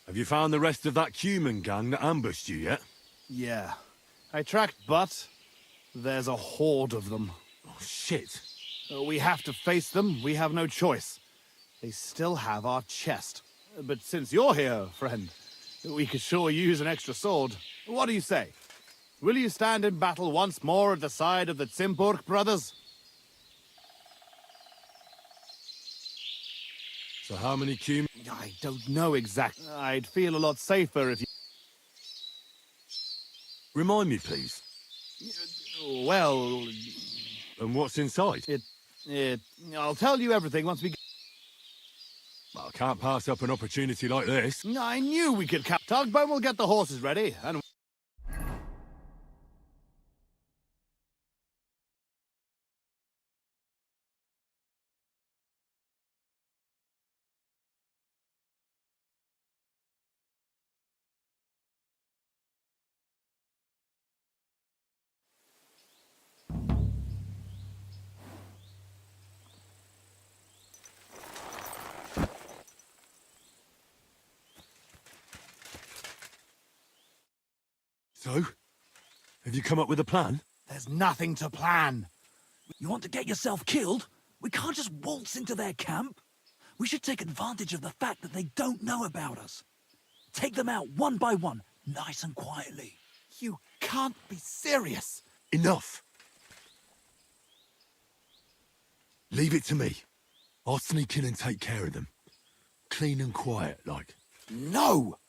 Have you found the rest of that human gang that ambushed you yet? Yeah. I tracked Butt. There's a horde of them. Oh, shit. We have to face them. We have no choice. They still have our chest. But since you're here, friend, we could sure use an extra sword. What do you say? Will you stand in battle once more at the side of the Kuttenburg brothers? So how many human... I don't know exactly. I'd feel a lot safer if you... Remind me, please. Well... And what's inside? I'll tell you everything once we... I can't pass up an opportunity like this. I knew we could cap. Tugboat will get the horses ready, and... So? Have you come up with a plan? There's nothing to plan. You want to get yourself killed? We can't just waltz into their camp. We should take advantage of the fact that they don't know about us. Take them out one by one, nice and quietly. You can't be serious. Enough. Leave it to me. I'll sneak in and take care of them. Clean and quiet, like. No!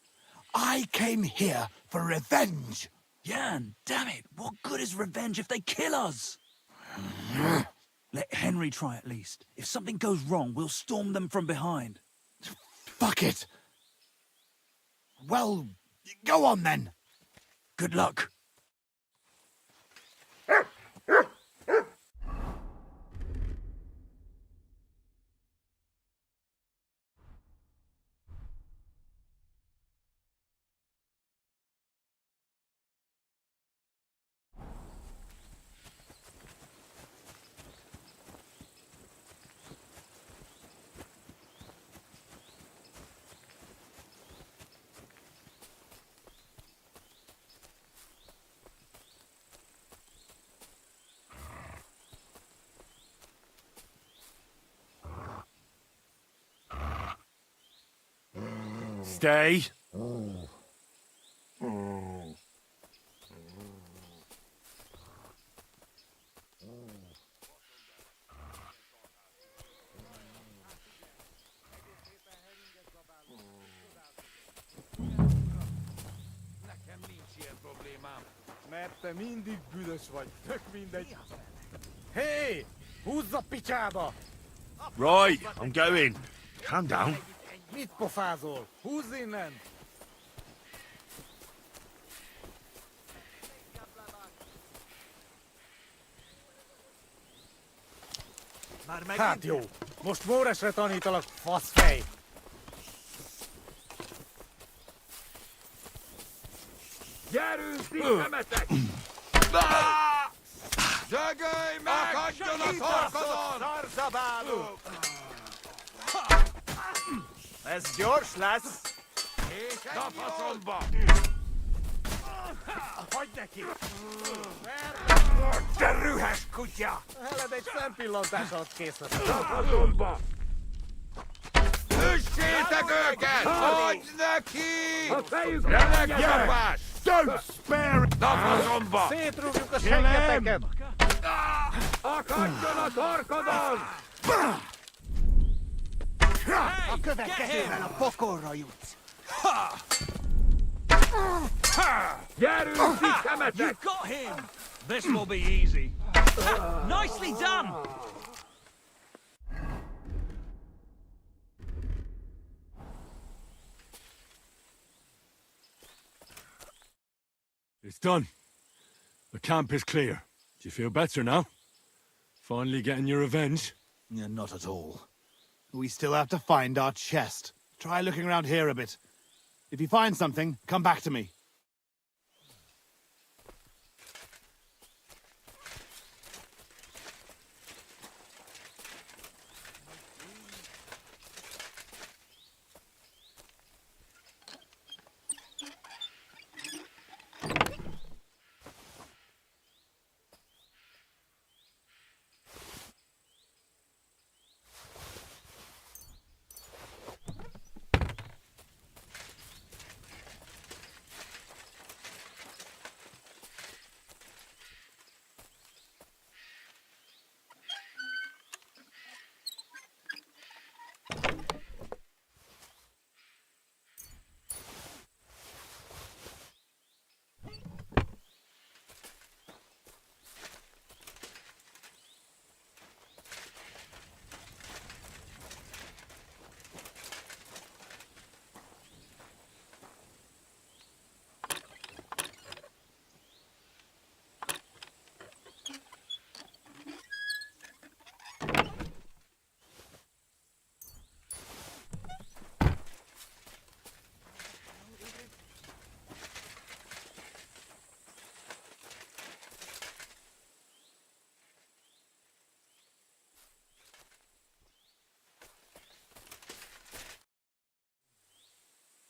I came here for revenge. Jan, damn it! What good is revenge if they kill us? Let Henry try at least. If something goes wrong, we'll storm them from behind. Fuck it! Well, go on then! Good luck. Stay. Mert te mindig büdös vagy, tök mindegy. Hey! Húzz a picsába! Right, I'm going. Calm down. Mit pofázol? Húzz innen! Hát jó, most Móresre tanítalak, faszfej! Gyerünk, ti szemetek! Dögölj meg! Akadjon a torkodon! Szarzabálók! Ez gyors lesz! A faszomba! Hagyd neki! Te rühes kutya! Heled egy szempillantás alatt kész lesz. A faszomba! Üssétek őket! Hagyd neki! A fejükre megcsapás! Don't spare! A faszomba! Szétrúgjuk a seggeteket! Akadjon a torkodon! A következővel a pokolra jutsz! Gyerünk, ti szemetek! You got him! This will be easy. Nicely done! It's done. The camp is clear. Do you feel better now? Finally getting your revenge? Yeah, not at all. We still have to find our chest. Try looking around here a bit. If you find something, come back to me.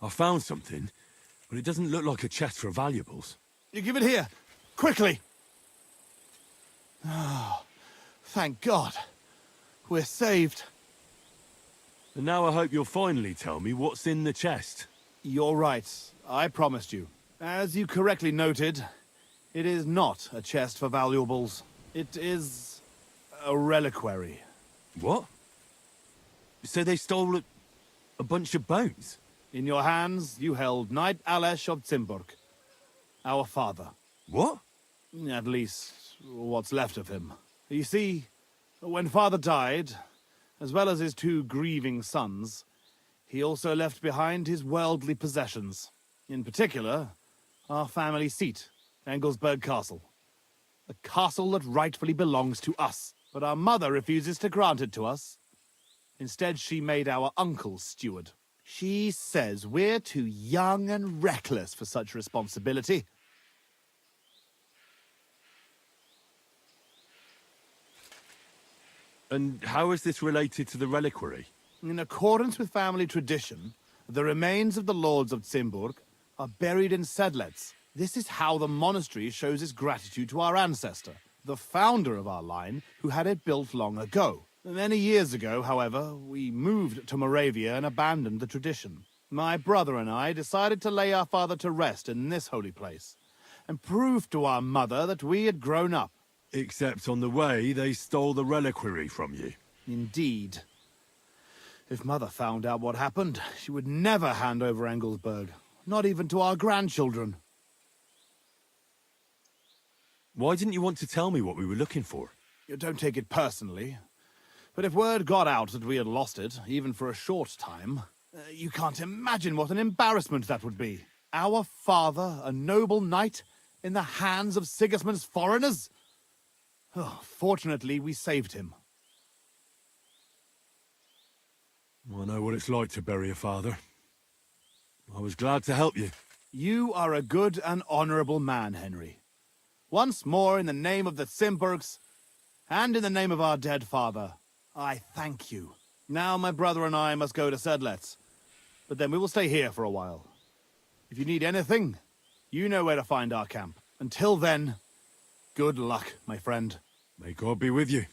I found something, but it doesn't look like a chest for valuables. You give it here, quickly! Oh, thank God. We're saved. And now I hope you'll finally tell me what's in the chest. You're right. I promised you. As you correctly noted, it is not a chest for valuables. It is a reliquary. What? So they stole a bunch of bones? In your hands, you held Knight Alesh of Kuttenburg, our father. What? At least, what's left of him. You see, when Father died, as well as his 2 grieving sons, he also left behind his worldly possessions. In particular, our family seat, Engelsberg Castle. A castle that rightfully belongs to us. But our mother refuses to grant it to us. Instead, she made our uncle steward. She says we're too young and reckless for such responsibility. And how is this related to the reliquary? In accordance with family tradition, the remains of the lords of Kuttenburg are buried in Sedlets. This is how the monastery shows its gratitude to our ancestor, the founder of our line, who had it built long ago. Many years ago, however, we moved to Moravia and abandoned the tradition. My brother and I decided to lay our father to rest in this holy place, and prove to our mother that we had grown up. Except on the way, they stole the reliquary from you. Indeed. If Mother found out what happened, she would never hand over Engelsberg, not even to our grandchildren. Why didn't you want to tell me what we were looking for? You don't take it personally, but if word got out that we had lost it, even for a short time, you can't imagine what an embarrassment that would be. Our father, a noble knight, in the hands of Sigismund's foreigners? Oh, fortunately, we saved him. I know what it's like to bury a father. I was glad to help you. You are a good and honorable man, Henry. Once more, in the name of the Simburgs, and in the name of our dead father, I thank you. Now my brother and I must go to Sedlets, but then we will stay here for a while. If you need anything, you know where to find our camp. Until then, good luck, my friend. May God be with you.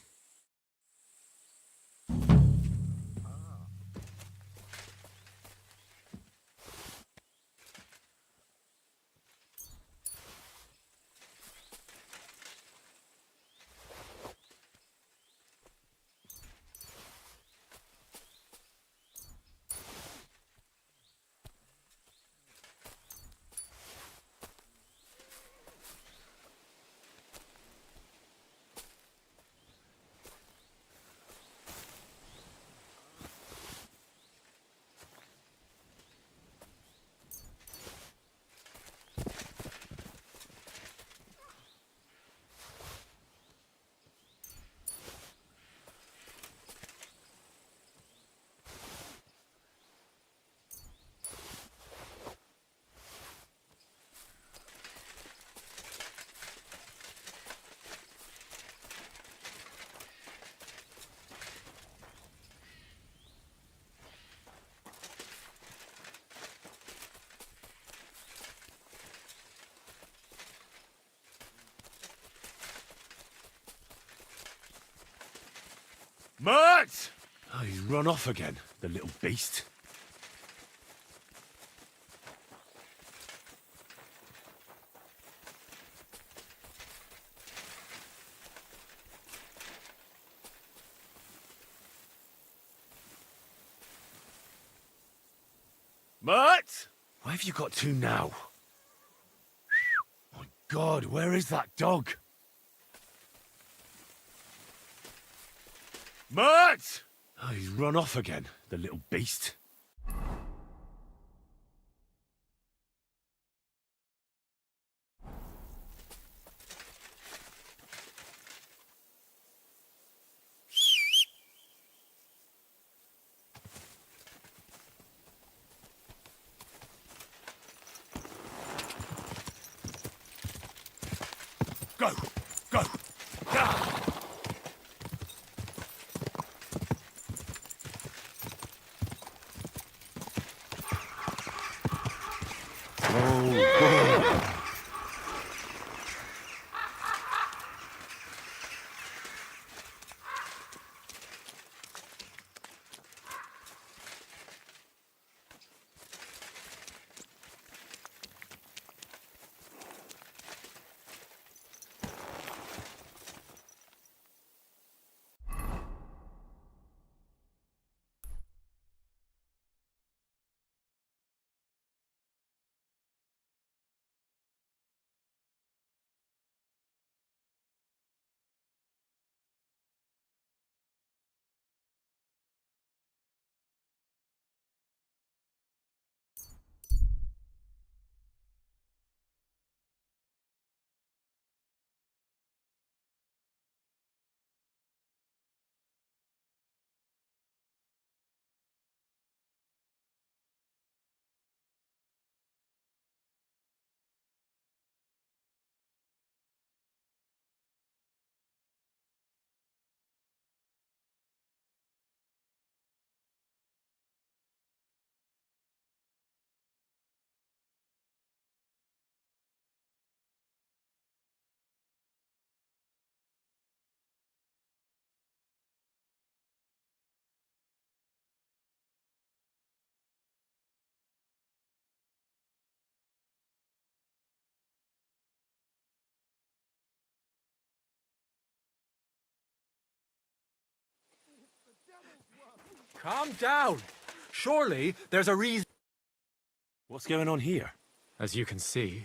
Mert! Oh, he's run off again, the little beast. Mert! Where have you got to now? My God, where is that dog? Mert! Oh, he's run off again, the little beast. Go! Go! Ah! Calm down. Surely there's a reason. What's going on here? As you can see,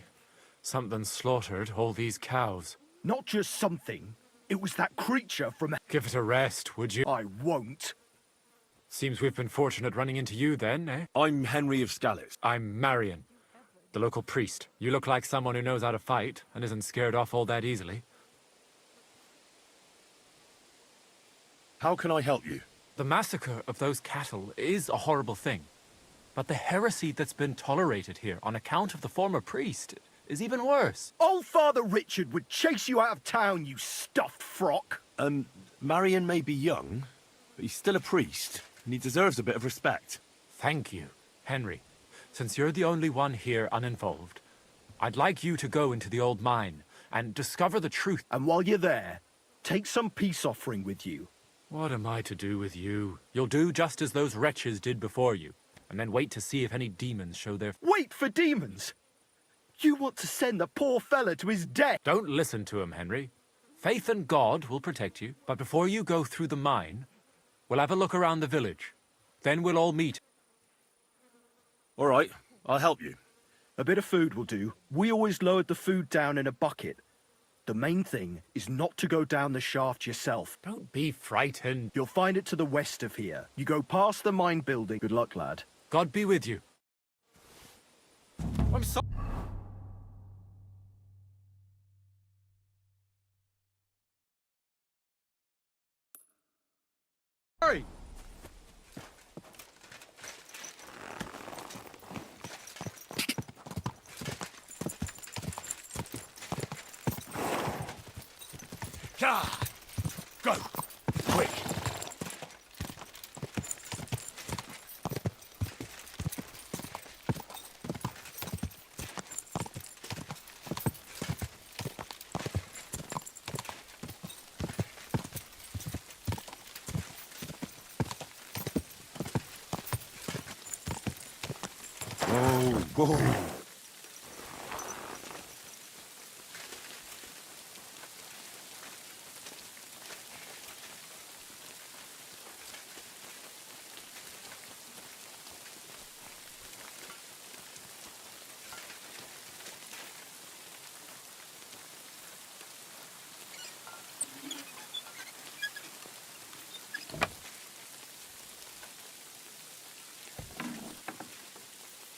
something slaughtered all these cows. Not just something. It was that creature from... Give it a rest, would you? I won't. Seems we've been fortunate running into you then, eh? I'm Henry of Scalitz. I'm Marion, the local priest. You look like someone who knows how to fight and isn't scared off all that easily. How can I help you? The massacre of those cattle is a horrible thing. But the heresy that's been tolerated here on account of the former priest is even worse. Old Father Richard would chase you out of town, you stuffed frock. Marion may be young, but he's still a priest, and he deserves a bit of respect. Thank you, Henry. Since you're the only one here uninvolved, I'd like you to go into the old mine and discover the truth. And while you're there, take some peace offering with you. What am I to do with you? You'll do just as those wretches did before you, and then wait to see if any demons show their... Wait for demons? You want to send the poor fella to his death? Don't listen to him, Henry. Faith in God will protect you, but before you go through the mine, we'll have a look around the village. Then we'll all meet. All right, I'll help you. A bit of food will do. We always lowered the food down in a bucket. The main thing is not to go down the shaft yourself. Don't be frightened. You'll find it to the west of here. You go past the mine building. Good luck, lad. God be with you. I'm sorry. Hurry! Go! Quick! Whoa!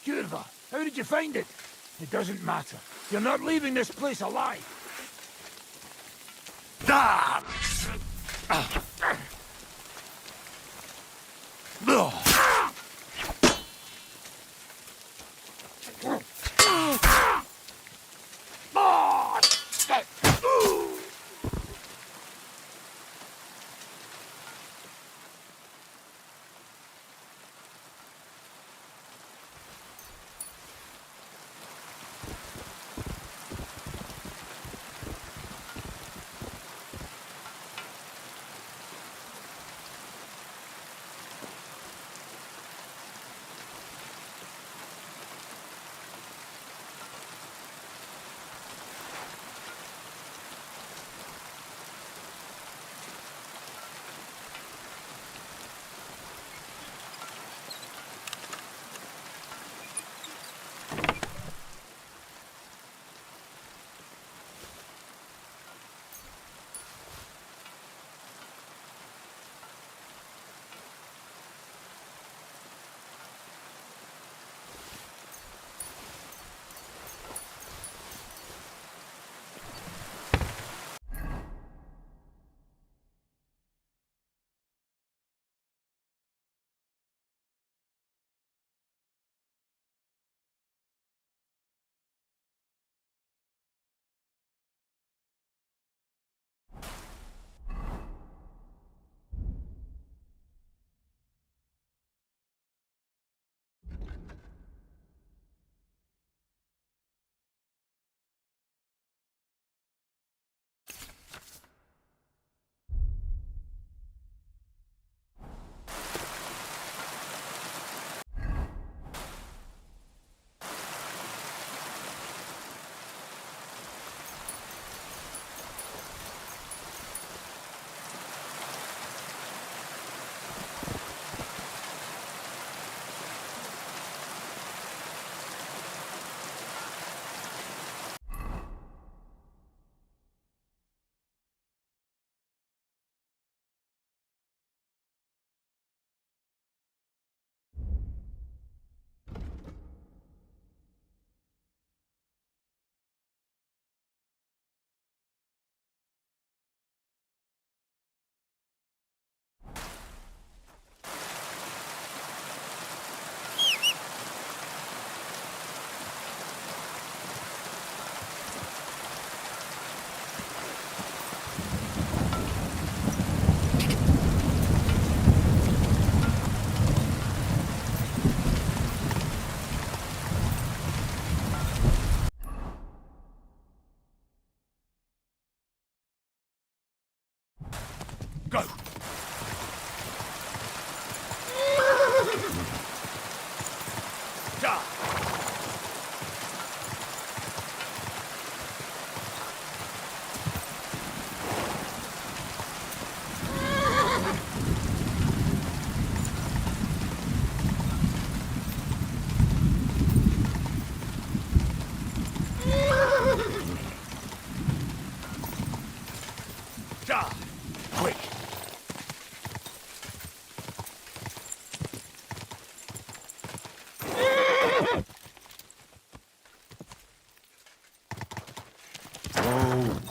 Curva, how did you find it? It doesn't matter. You're not leaving this place alive. Ah!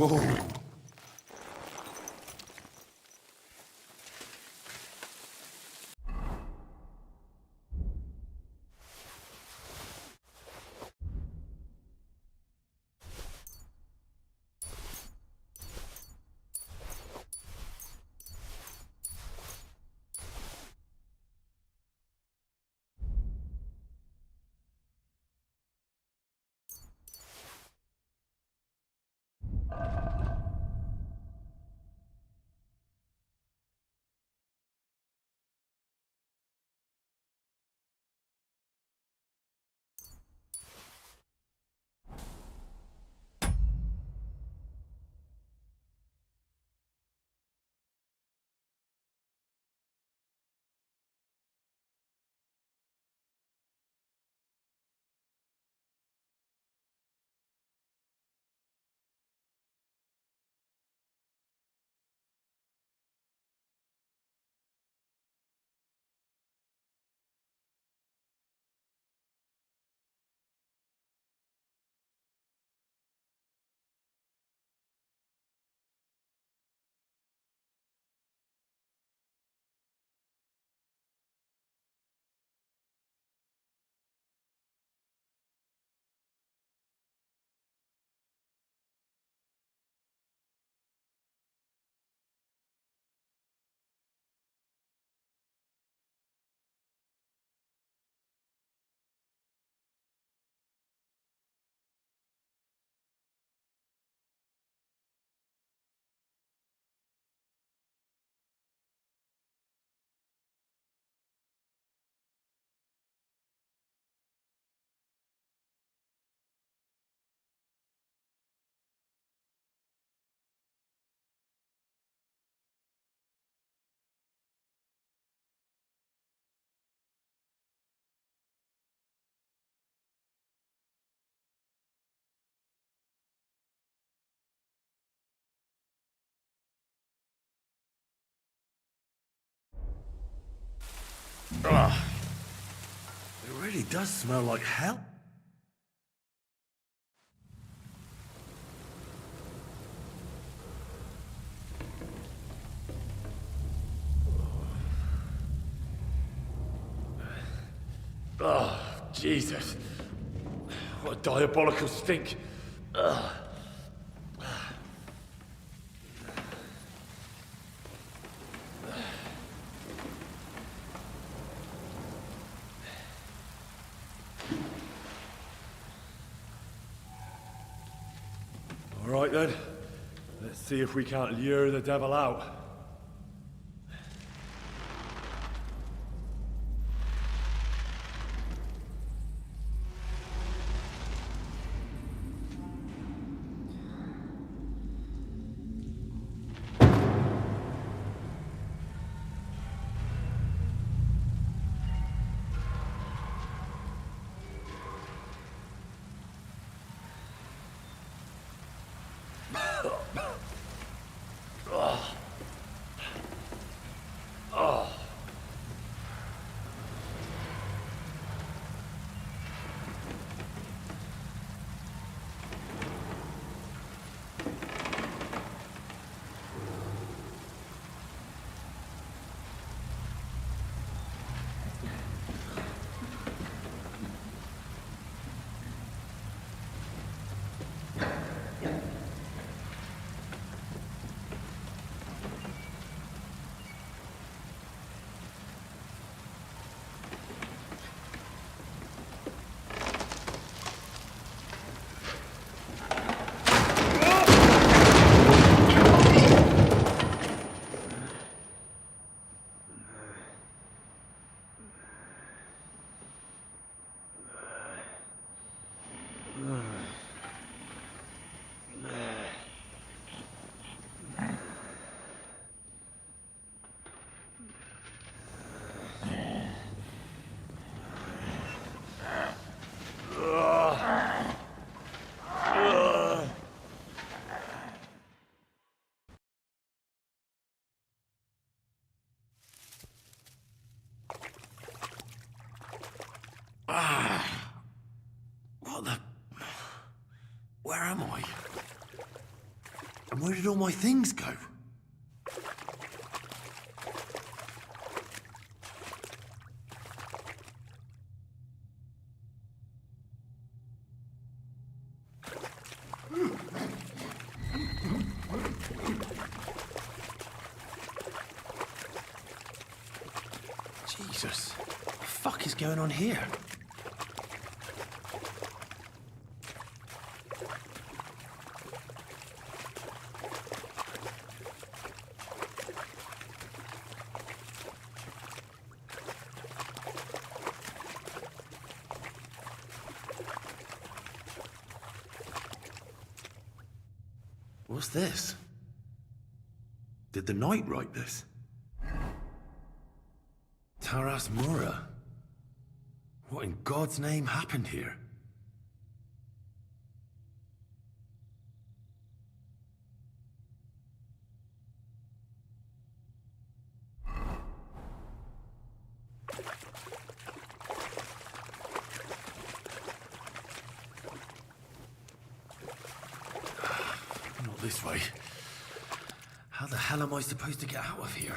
Whoa. Ugh. It really does smell like hell. Oh, Jesus. What a diabolical stink. Ugh. All right then. Let's see if we can't lure the devil out. What the... Where am I? And where did all my things go? Jesus, what the fuck is going on here? What's this? Did the knight write this? Taras Mura. What in God's name happened here? Not this way. How the hell am I supposed to get out of here?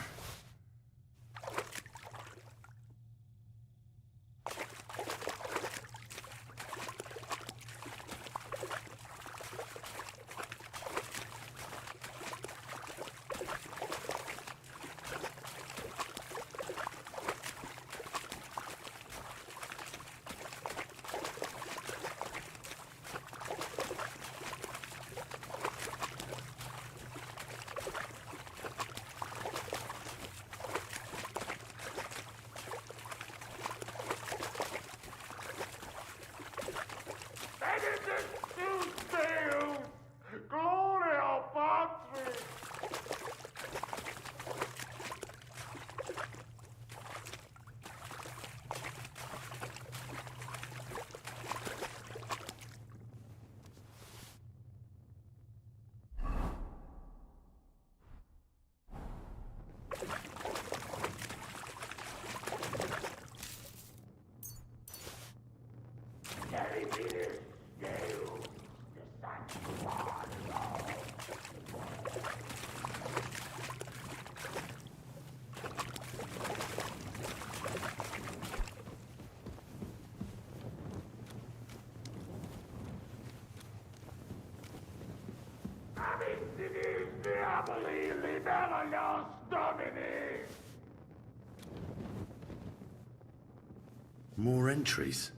More entries.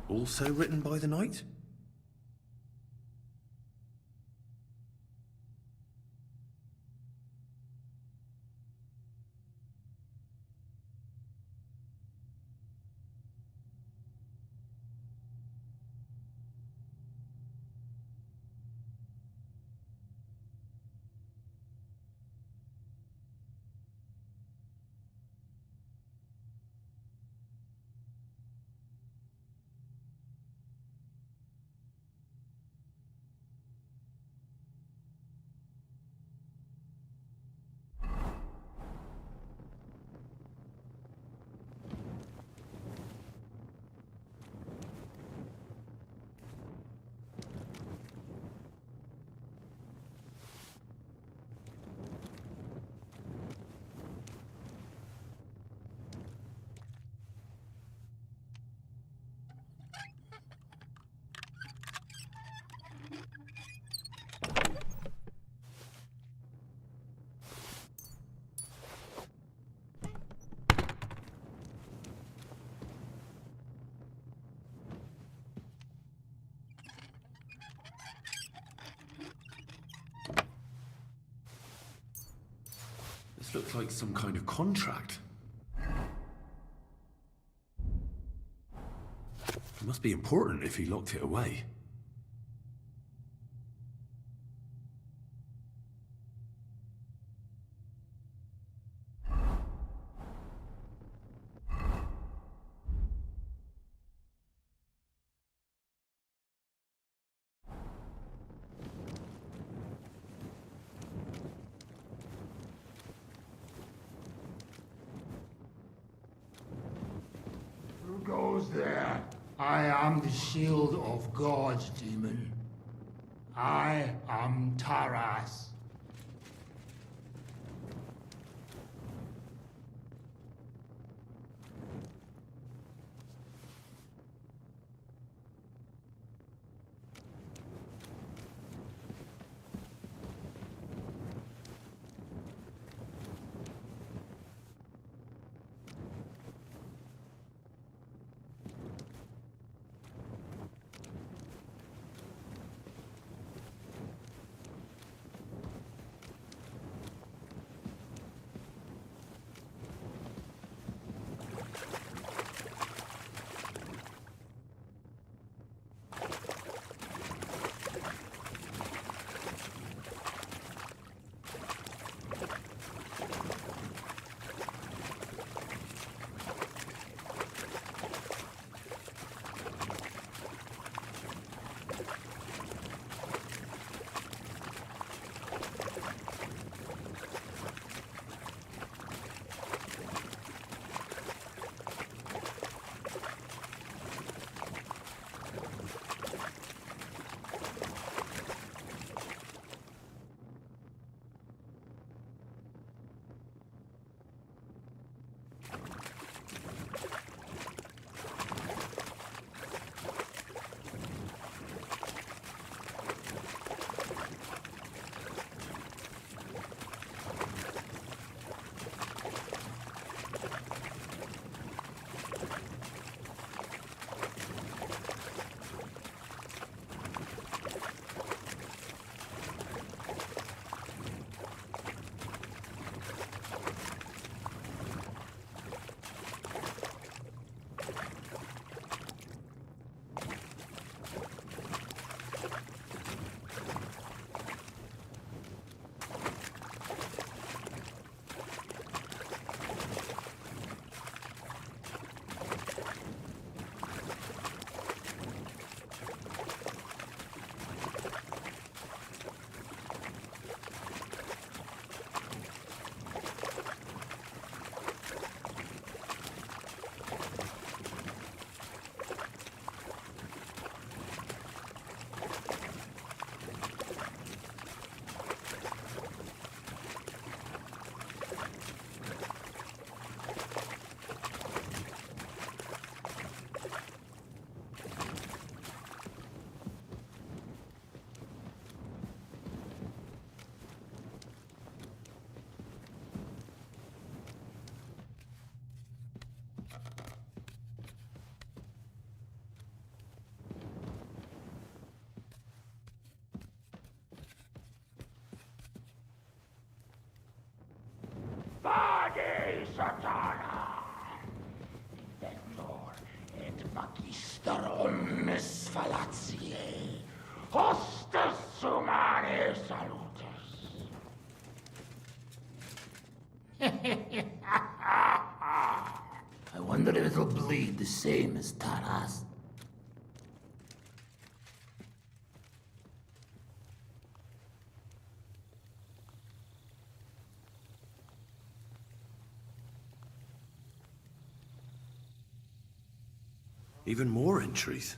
Also written by the knight? This looks like some kind of contract. It must be important if he locked it away. Who goes there? I am the shield of God, demon. I am Taras. Vade Satana! Inventor et magister omnes fallatiae, hostes humanae salutis. I wonder if it'll bleed the same as Taras. Even more entries.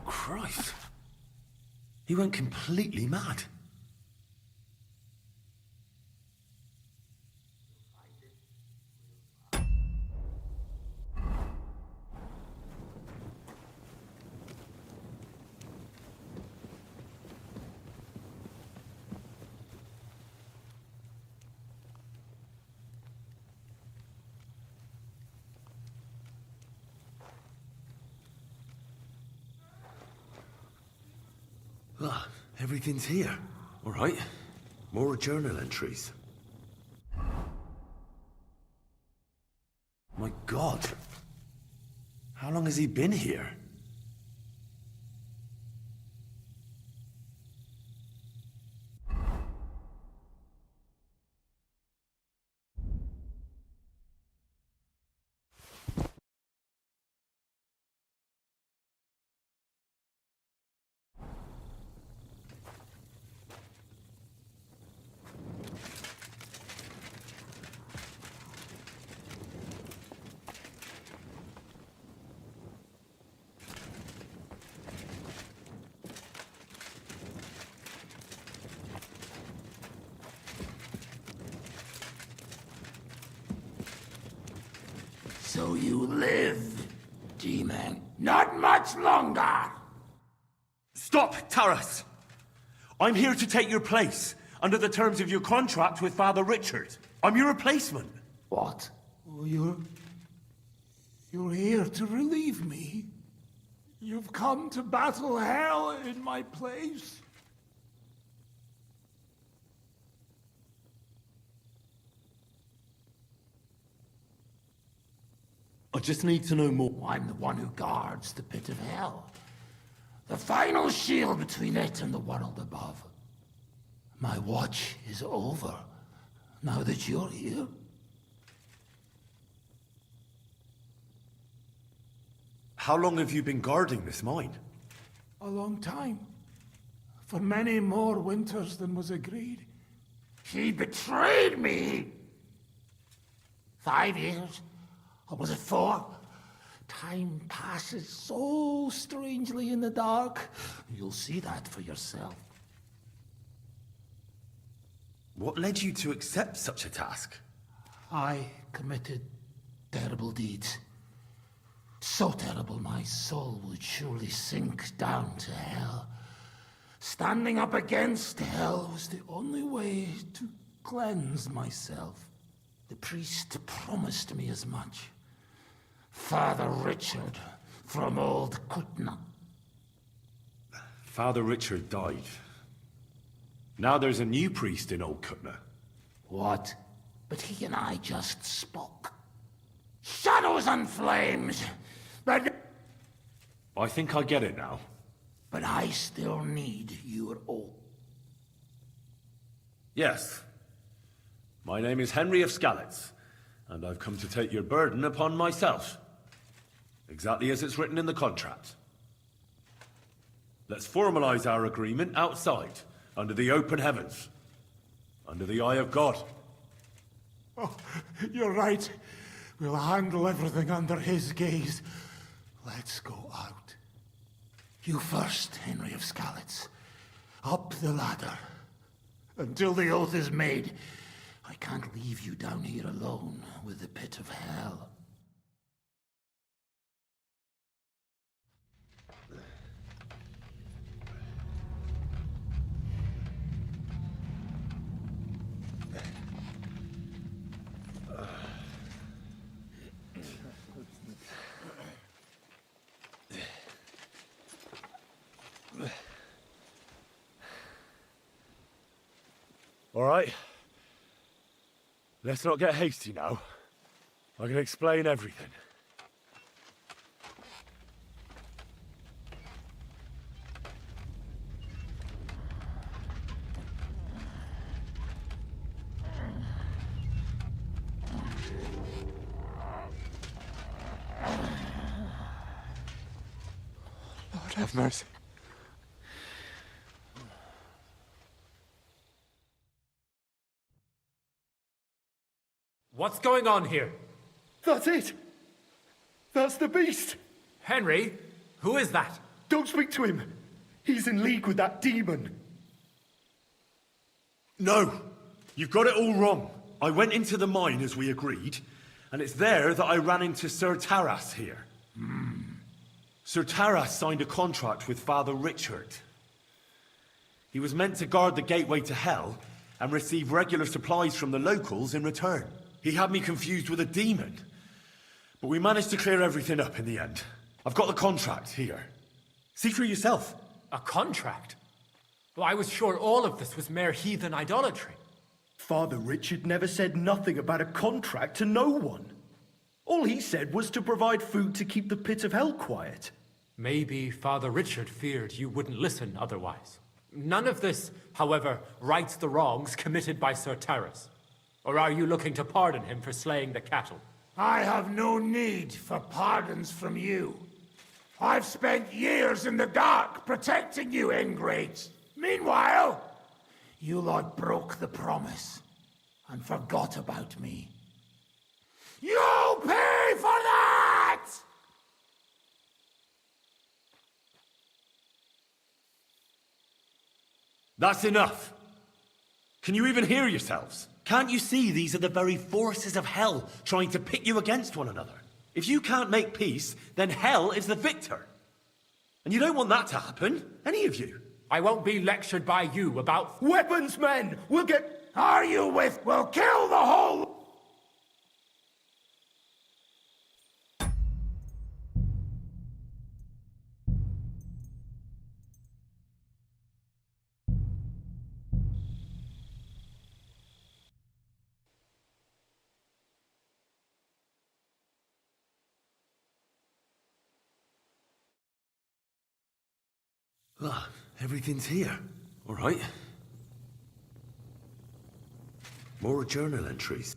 Christ. He went completely mad. Ah, everything's here. All right. More journal entries. My God. How long has he been here? So you live, demon. Not much longer. Stop, Taras! I'm here to take your place, under the terms of your contract with Father Richard. I'm your replacement. What? Oh, you're here to relieve me. You've come to battle hell in my place. I just need to know more. I'm the one who guards the pit of hell. The final shield between it and the world above. My watch is over, now that you're here. How long have you been guarding this mine? A long time. For many more winters than was agreed. He betrayed me! 5 years? Or was it 4? Time passes so strangely in the dark. You'll see that for yourself. What led you to accept such a task? I committed terrible deeds. So terrible my soul would surely sink down to hell. Standing up against hell was the only way to cleanse myself. The priest promised me as much. Father Richard from old Kutna. Father Richard died. Now there's a new priest in Old Kutna. What? But he and I just spoke. Shadows and flames! I think I get it now. But I still need your oath. Yes. My name is Henry of Skalitz, and I've come to take your burden upon myself. Exactly as it's written in the contract. Let's formalize our agreement outside, under the open heavens, under the eye of God. Oh, you're right. We'll handle everything under his gaze. Let's go out. You first, Henry of Skalitz. Up the ladder. Until the oath is made. I can't leave you down here alone with the pit of hell. All right. Let's not get hasty now. I can explain everything. Lord have mercy. What's going on here? That's it! That's the beast! Henry, who is that? Don't speak to him! He's in league with that demon! No! You've got it all wrong. I went into the mine as we agreed, and it's there that I ran into Sir Taras here. Sir Taras signed a contract with Father Richard. He was meant to guard the gateway to hell and receive regular supplies from the locals in return. He had me confused with a demon. But we managed to clear everything up in the end. I've got the contract here. See for yourself. A contract? Well, I was sure all of this was mere heathen idolatry. Father Richard never said nothing about a contract to no one. All he said was to provide food to keep the pit of hell quiet. Maybe Father Richard feared you wouldn't listen otherwise. None of this, however, rights the wrongs committed by Sir Taras. Or are you looking to pardon him for slaying the cattle? I have no need for pardons from you. I've spent years in the dark protecting you, ingrates. Meanwhile, You lot broke the promise and forgot about me. you'll pay for that! That's enough. Can you even hear yourselves? Can't you see these are the very forces of hell trying to pit you against one another? If you can't make peace, then hell is the victor. And you don't want that to happen, any of you. I won't be lectured by you about... Weapons, men! We'll get... Are you with? We'll kill the whole... Ah, everything's here. All right. More journal entries.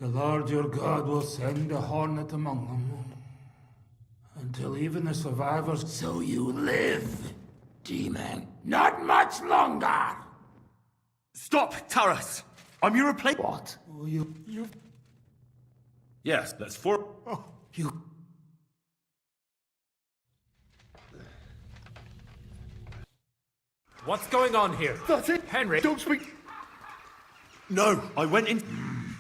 The Lord your God will send a hornet among them, until even the survivors... So you live, demon. Not much longer! Stop, Taras! I'm your replacement. What? Oh, you... Yes, that's for... Oh, you... What's going on here? That's it! Henry! Don't speak... No, I went in...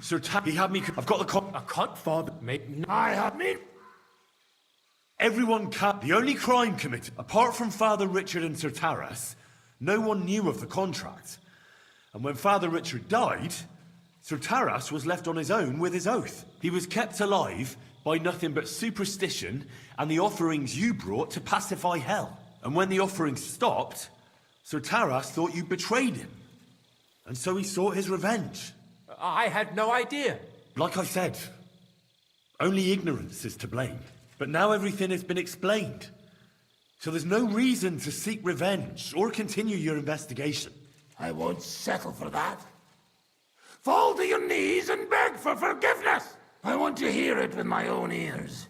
Sir he had me... I've got the A cut? Father... I have me. Everyone can't... The only crime committed, apart from Father Richard and Sir Taras, no one knew of the contract. And when Father Richard died, Sir Taras was left on his own with his oath. He was kept alive by nothing but superstition and the offerings you brought to pacify hell. And when the offerings stopped, Sir Taras thought you betrayed him. And so he sought his revenge. I had no idea. Like I said, only ignorance is to blame. But now everything has been explained. So there's no reason to seek revenge or continue your investigation. I won't settle for that. Fall to your knees and beg for forgiveness. I want to hear it with my own ears.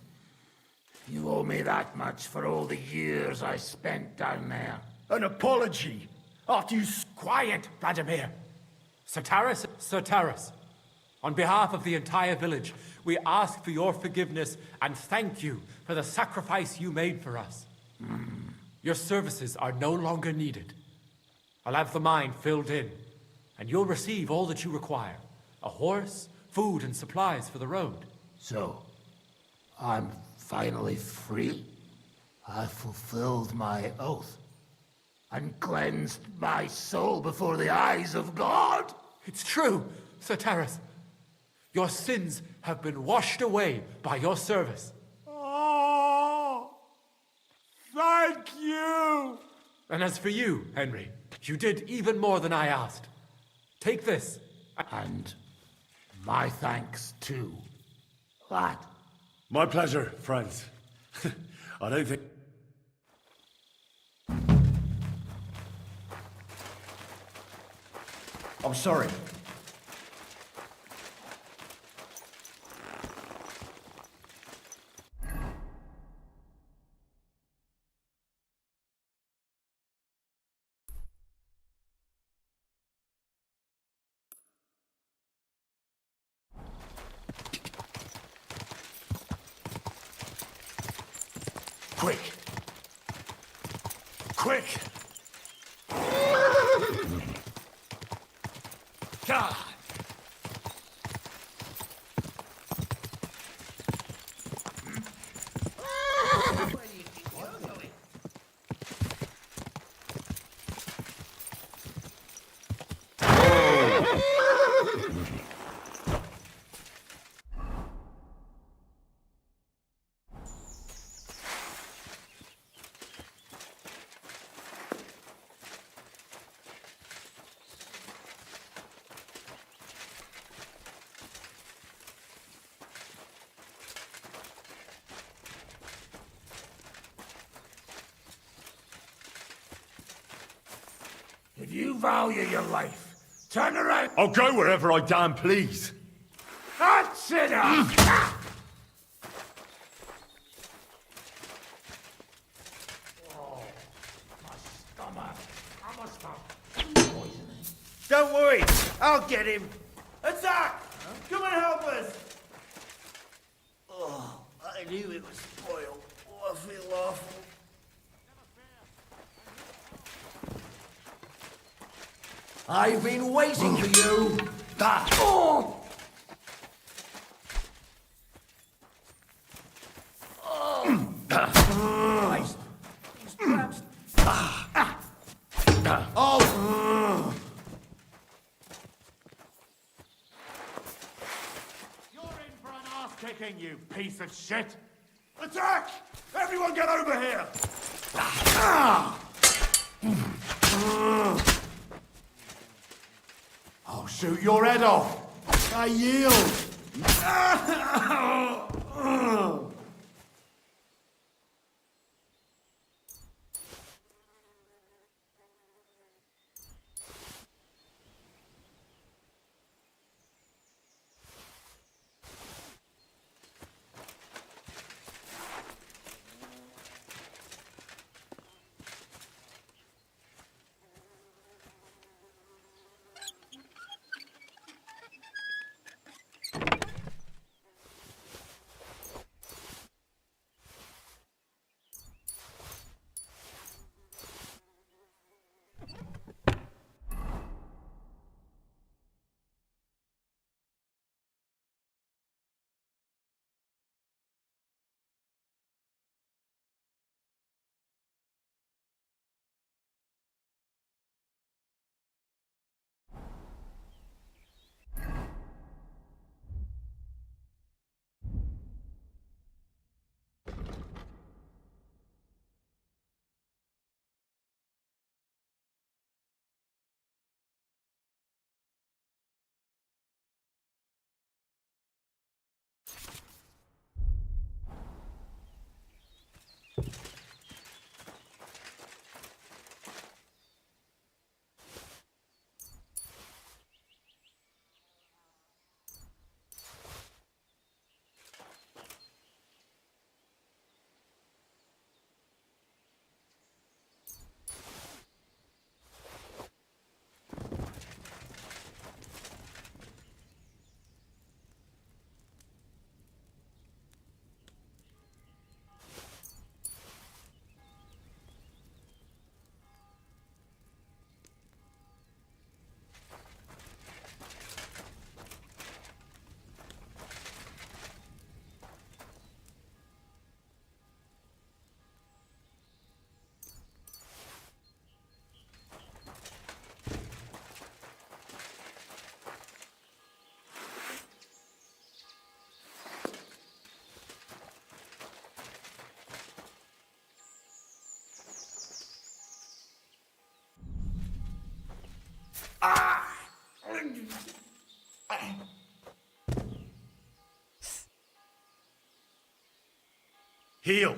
You owe me that much for all the years I spent down there. An apology? After you... Quiet, Vladimir. Sir Taras, on behalf of the entire village, we ask for your forgiveness and thank you for the sacrifice you made for us. Your services are no longer needed. I'll have the mine filled in, and you'll receive all that you require. A horse, food, and supplies for the road. So, I'm finally free. I fulfilled my oath and cleansed my soul before the eyes of God. It's true, Sir Taras. Your sins have been washed away by your service. Oh, thank you. And as for you, Henry, you did even more than I asked. Take this. And my thanks too, lad. My pleasure, friends. I don't think... I'm sorry. Quick! Quick! God! If you value your life, turn around. I'll go wherever I damn please. That's it! Oh, my stomach. I must have poisoning. Don't worry, I'll get him. Attack! Come and help us! Oh, I knew it was spoiled. Oh, I feel awful. I've been waiting for you. Oh! Christ. These traps. Oh! You're in for an ass-kicking, you piece of shit! Attack! Everyone get over here! I'll shoot your head off! I yield! Heal!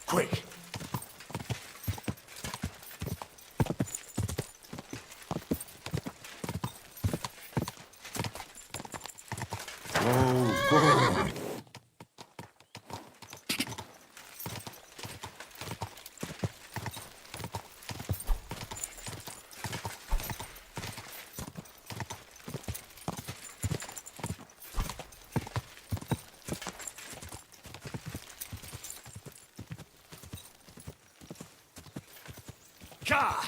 Quick! Whoa! Ka!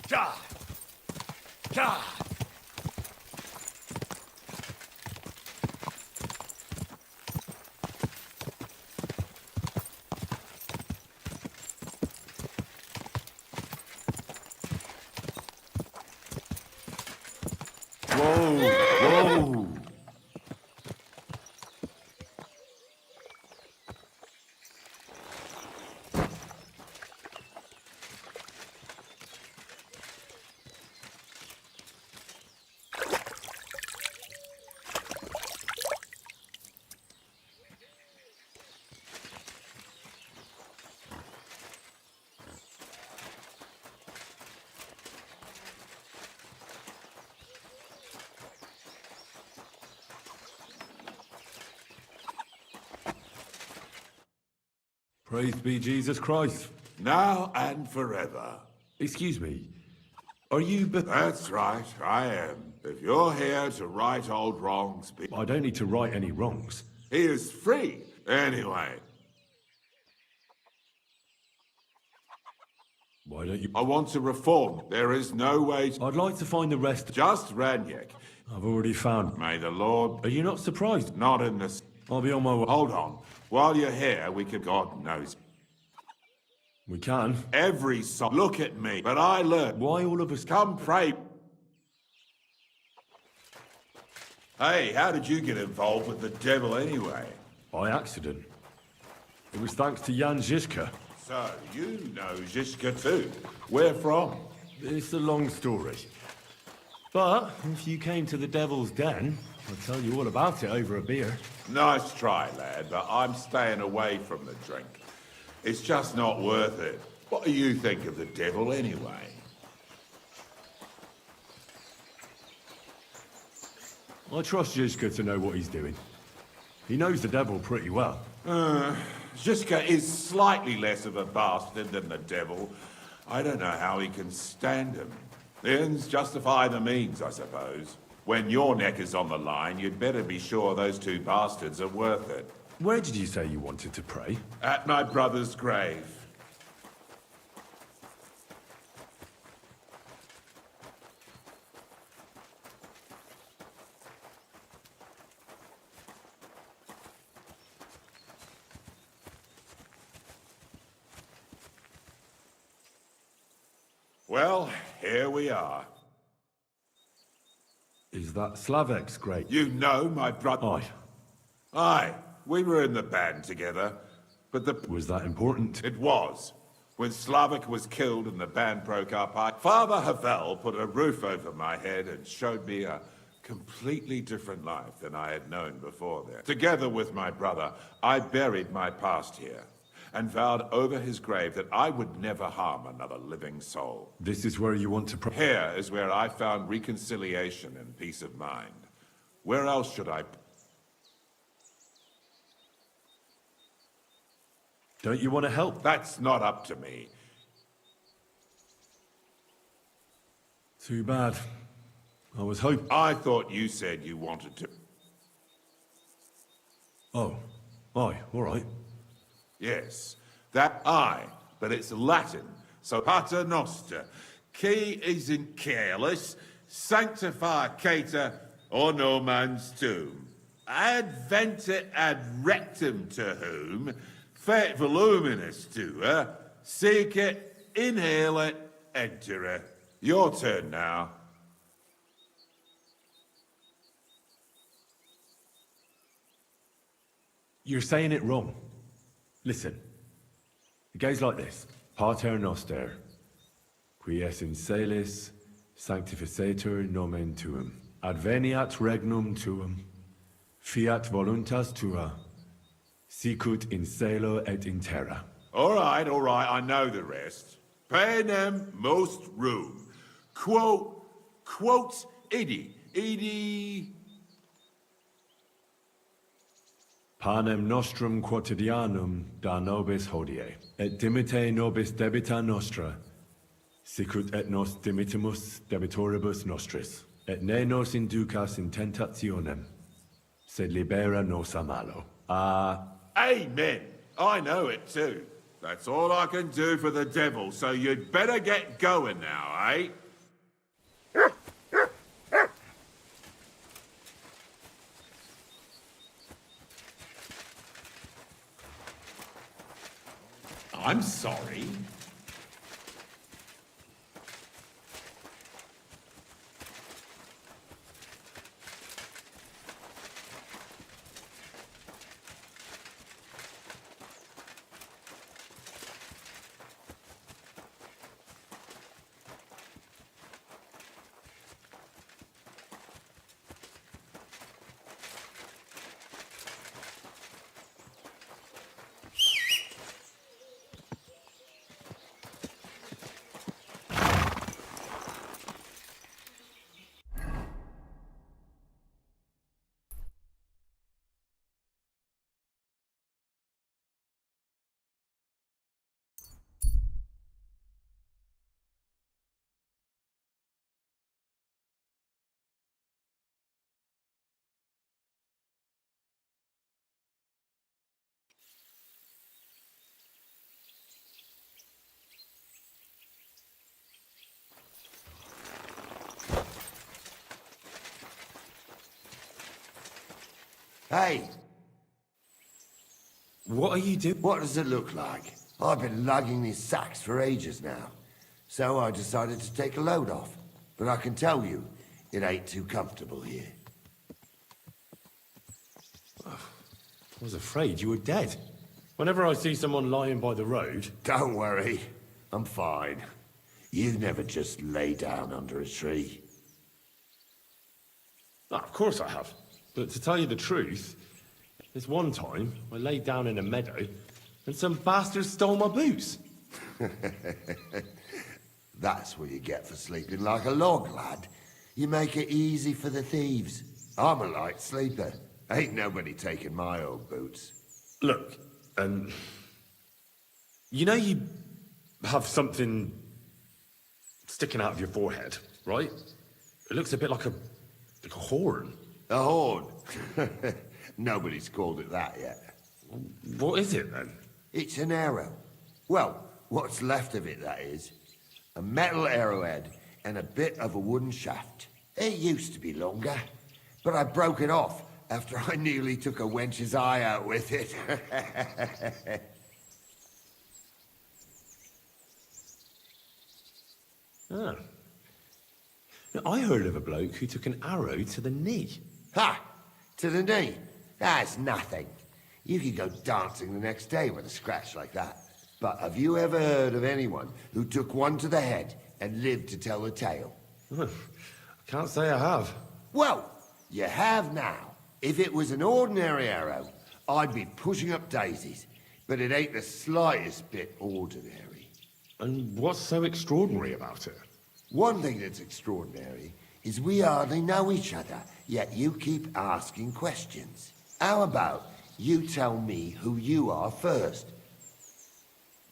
Ka! Ka! Whoa! Whoa! Praise be Jesus Christ. Now and forever. Excuse me. Are you That's right, I am. If you're here to right old wrongs... I don't need to right any wrongs. He is free, anyway. Why don't you... I want to reform. There is no way to... I'd like to find the rest... Just Ranyek. I've already found... May the Lord... Are you not surprised? Not in this... I'll be on my way. Hold on. While you're here, we can... God knows... We can. Every song... Look at me. But I learned... Why all of us... Come pray... Hey, how did you get involved with the devil anyway? By accident. It was thanks to Jan Žižka. So, you know Žižka too. Where from? It's a long story. But, if you came to the Devil's Den, I'll tell you all about it over a beer. Nice try, lad, but I'm staying away from the drink. It's just not worth it. What do you think of the devil anyway? I trust Žižka to know what he's doing. He knows the devil pretty well. Žižka is slightly less of a bastard than the devil. I don't know how he can stand him. The ends justify the means, I suppose. When your neck is on the line, you'd better be sure those two bastards are worth it. Where did you say you wanted to pray? At my brother's grave. Well, here we are. Is that Slavek's grave? You know my brother... Aye. Aye, we were in the band together, but the... Was that important? It was. When Slavek was killed and the band broke up, Father Havel put a roof over my head and showed me a completely different life than I had known before then. Together with my brother, I buried my past here and vowed over his grave that I would never harm another living soul. This is where you want to pray? Here is where I found reconciliation and peace of mind. Where else should I... Don't you want to help? That's not up to me. Too bad. I was hoping... I thought you said you wanted to... Oh. Aye, all right. Yes, that aye, but it's Latin, so pater noster. Qui is in careless, sanctify cater, or no man's tomb. Adventet ad rectum to whom, fet voluminous to her, seek it, inhale it, enter her. Your turn now. You're saying it wrong. Listen. It goes like this. Pater noster, qui es in celis, sanctificetur nomen tuum. Adveniat regnum tuum. Fiat voluntas tua. Sicut in celo et in terra. All right, I know the rest. Panem most room. Quote, idi. Panem nostrum quotidianum da nobis hodie, et dimite nobis debita nostra, sicut et nos dimitimus debitoribus nostris, et ne nos inducas in tentationem, sed libera nos a malo. Amen. I know it too. That's all I can do for the devil, so you'd better get going now, eh? I'm sorry. Hey! What are you doing? What does it look like? I've been lugging these sacks for ages now. So I decided to take a load off. But I can tell you, it ain't too comfortable here. I was afraid you were dead. Whenever I see someone lying by the road... Don't worry. I'm fine. You never just lay down under a tree. Of course I have. But to tell you the truth, there's one time I laid down in a meadow and some bastards stole my boots. That's what you get for sleeping like a log, lad. You make it easy for the thieves. I'm a light sleeper. Ain't nobody taking my old boots. Look, you know you have something sticking out of your forehead, right? It looks a bit like a horn. A horn? Nobody's called it that yet. What is it, then? It's an arrow. Well, what's left of it, that is. A metal arrowhead and a bit of a wooden shaft. It used to be longer, but I broke it off after I nearly took a wench's eye out with it. Ah. Now, I heard of a bloke who took an arrow to the knee. Ha! To the knee? That's nothing. You could go dancing the next day with a scratch like that. But have you ever heard of anyone who took one to the head and lived to tell the tale? I can't say I have. Well, you have now. If it was an ordinary arrow, I'd be pushing up daisies. But it ain't the slightest bit ordinary. And what's so extraordinary about it? One thing that's extraordinary is we hardly know each other, yet you keep asking questions. How about you tell me who you are first?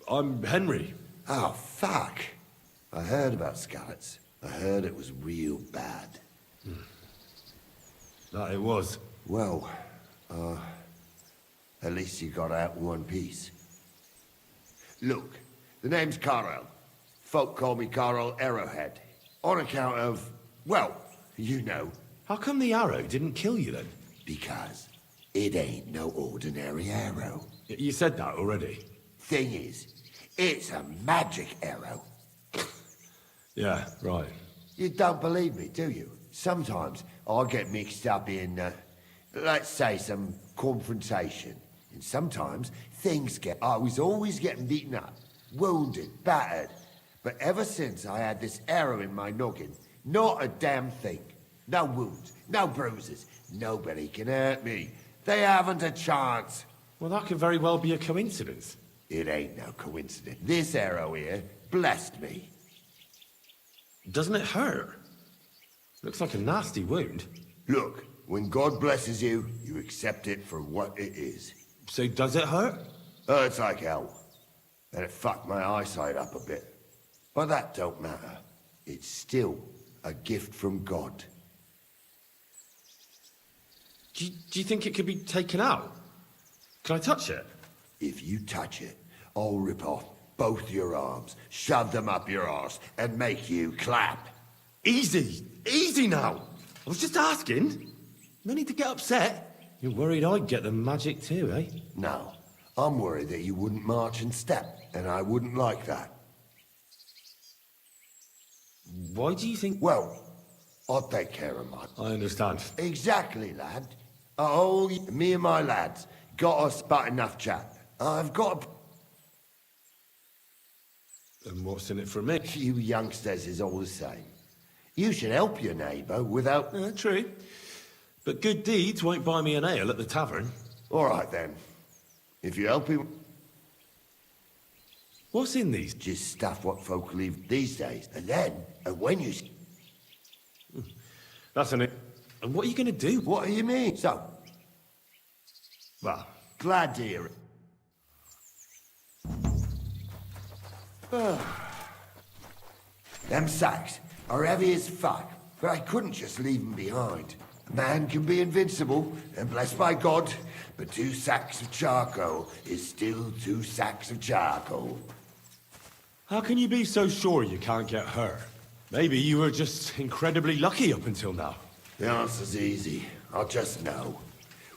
I'm Henry. Oh, fuck. I heard about Scarlets. I heard it was real bad. That it was. Well, at least you got out in one piece. Look, the name's Carl. Folk call me Carl Arrowhead. On account of, well, you know. How come the arrow didn't kill you then? Because it ain't no ordinary arrow. You said that already. Thing is, it's a magic arrow. Yeah, right. You don't believe me, do you? Sometimes I get mixed up in, let's say, some confrontation. And sometimes I was always getting beaten up, wounded, battered. But ever since I had this arrow in my noggin, not a damn thing. No wounds, no bruises. Nobody can hurt me. They haven't a chance. Well, that could very well be a coincidence. It ain't no coincidence. This arrow here blessed me. Doesn't it hurt? Looks like a nasty wound. Look, when God blesses you, you accept it for what it is. So does it hurt? Hurts like hell. And it fucked my eyesight up a bit. But that don't matter. It's still a gift from God. Do you think it could be taken out? Can I touch it? If you touch it, I'll rip off both your arms, shove them up your arse, and make you clap. Easy! Easy now! I was just asking. No need to get upset. You're worried I'd get the magic too, eh? No. I'm worried that you wouldn't march and step, and I wouldn't like that. Why do you think... Well, I'll take care of mine. I understand. Exactly, lad. Oh, me and my lads got us but enough chat. I've got... And what's in it for me? You youngsters is all the same. You should help your neighbour without... True. But good deeds won't buy me an ale at the tavern. All right, then. If you help him... What's in these? Just stuff what folk leave these days. And then, and when you... That's an... And what are you going to do? What do you mean? So... Well... Glad to hear it. Them sacks are heavy as fuck, but I couldn't just leave them behind. A man can be invincible, and blessed by God, but 2 sacks of charcoal is still 2 sacks of charcoal. How can you be so sure you can't get hurt? Maybe you were just incredibly lucky up until now. The answer's easy. I just know.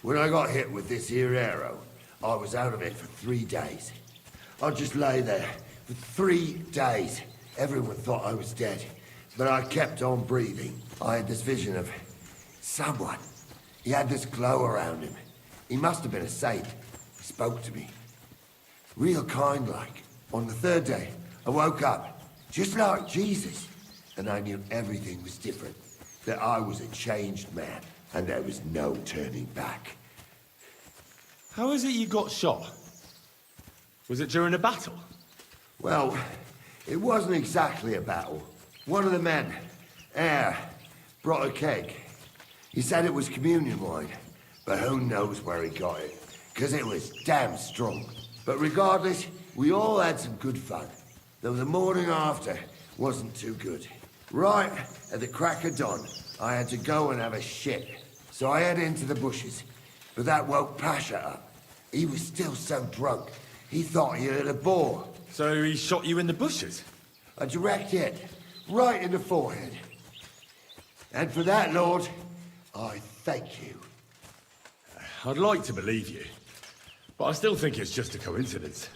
When I got hit with this here arrow, I was out of it for 3 days. I just lay there for 3 days. Everyone thought I was dead, but I kept on breathing. I had this vision of someone. He had this glow around him. He must have been a saint. He spoke to me. Real kind-like. On the 3rd day, I woke up, just like Jesus, and I knew everything was different. That I was a changed man, and there was no turning back. How is it you got shot? Was it during a battle? Well, it wasn't exactly a battle. One of the men, Wehre, brought a keg. He said it was communion wine, but who knows where he got it, because it was damn strong. But regardless, we all had some good fun, though the morning after wasn't too good. Right at the crack of dawn, I had to go and have a shit, so I headed into the bushes, but that woke Pasha up. He was still so drunk, he thought he heard a boar. So he shot you in the bushes? A direct hit, right in the forehead. And for that, Lord, I thank you. I'd like to believe you, but I still think it's just a coincidence.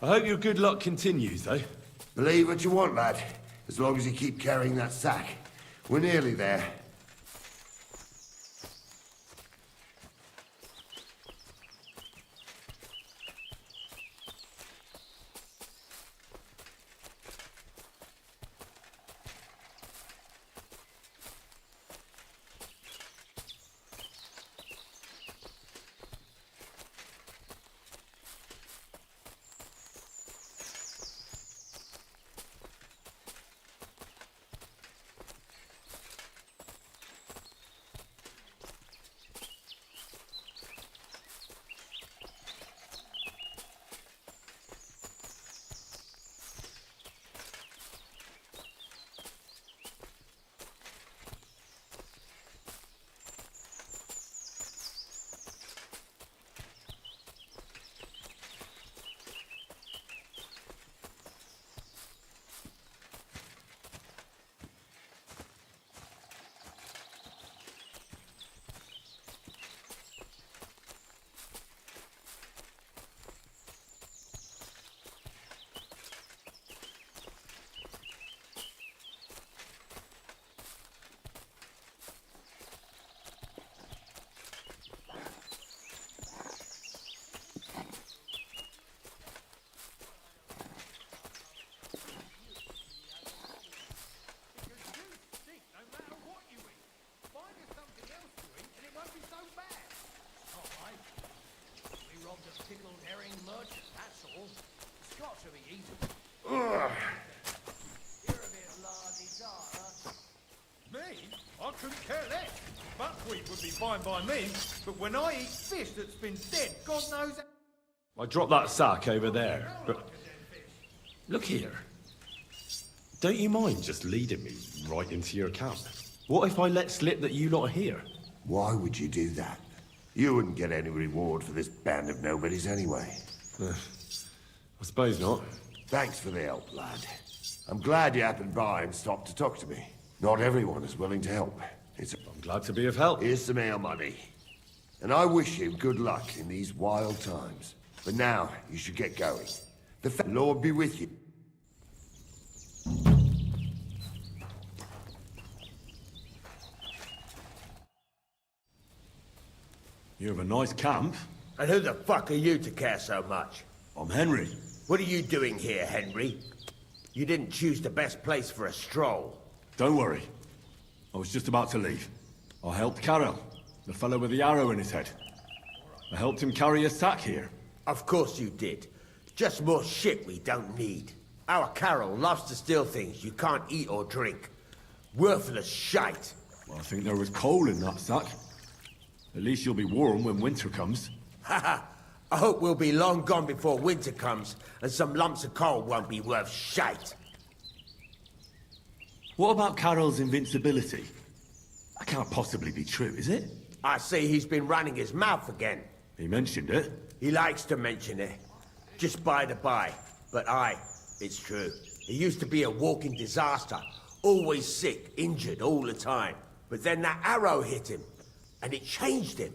I hope your good luck continues, though. Believe what you want, lad, as long as you keep carrying that sack. We're nearly there. I couldn't care less. Buckwheat would be fine by me, but when I eat fish that's been dead, God knows... I dropped that sack over there, but... Look here. Don't you mind just leading me right into your camp? What if I let slip that you lot are here? Why would you do that? You wouldn't get any reward for this band of nobodies anyway. I suppose not. Thanks for the help, lad. I'm glad you happened by and stopped to talk to me. Not everyone is willing to help. I'm glad to be of help. Here's some ale money. And I wish you good luck in these wild times. But now, you should get going. The Lord be with you. You have a nice camp. And who the fuck are you to care so much? I'm Henry. What are you doing here, Henry? You didn't choose the best place for a stroll. Don't worry. I was just about to leave. I helped Carol, the fellow with the arrow in his head. I helped him carry a sack here. Of course you did. Just more shit we don't need. Our Carol loves to steal things you can't eat or drink. Worthless shite. Well, I think there was coal in that sack. At least you'll be warm when winter comes. Haha. I hope we'll be long gone before winter comes, and some lumps of coal won't be worth shite. What about Carol's invincibility? That can't possibly be true, is it? I see he's been running his mouth again. He mentioned it. He likes to mention it. Just by the by. But it's true. He used to be a walking disaster. Always sick, injured all the time. But then that arrow hit him, and it changed him.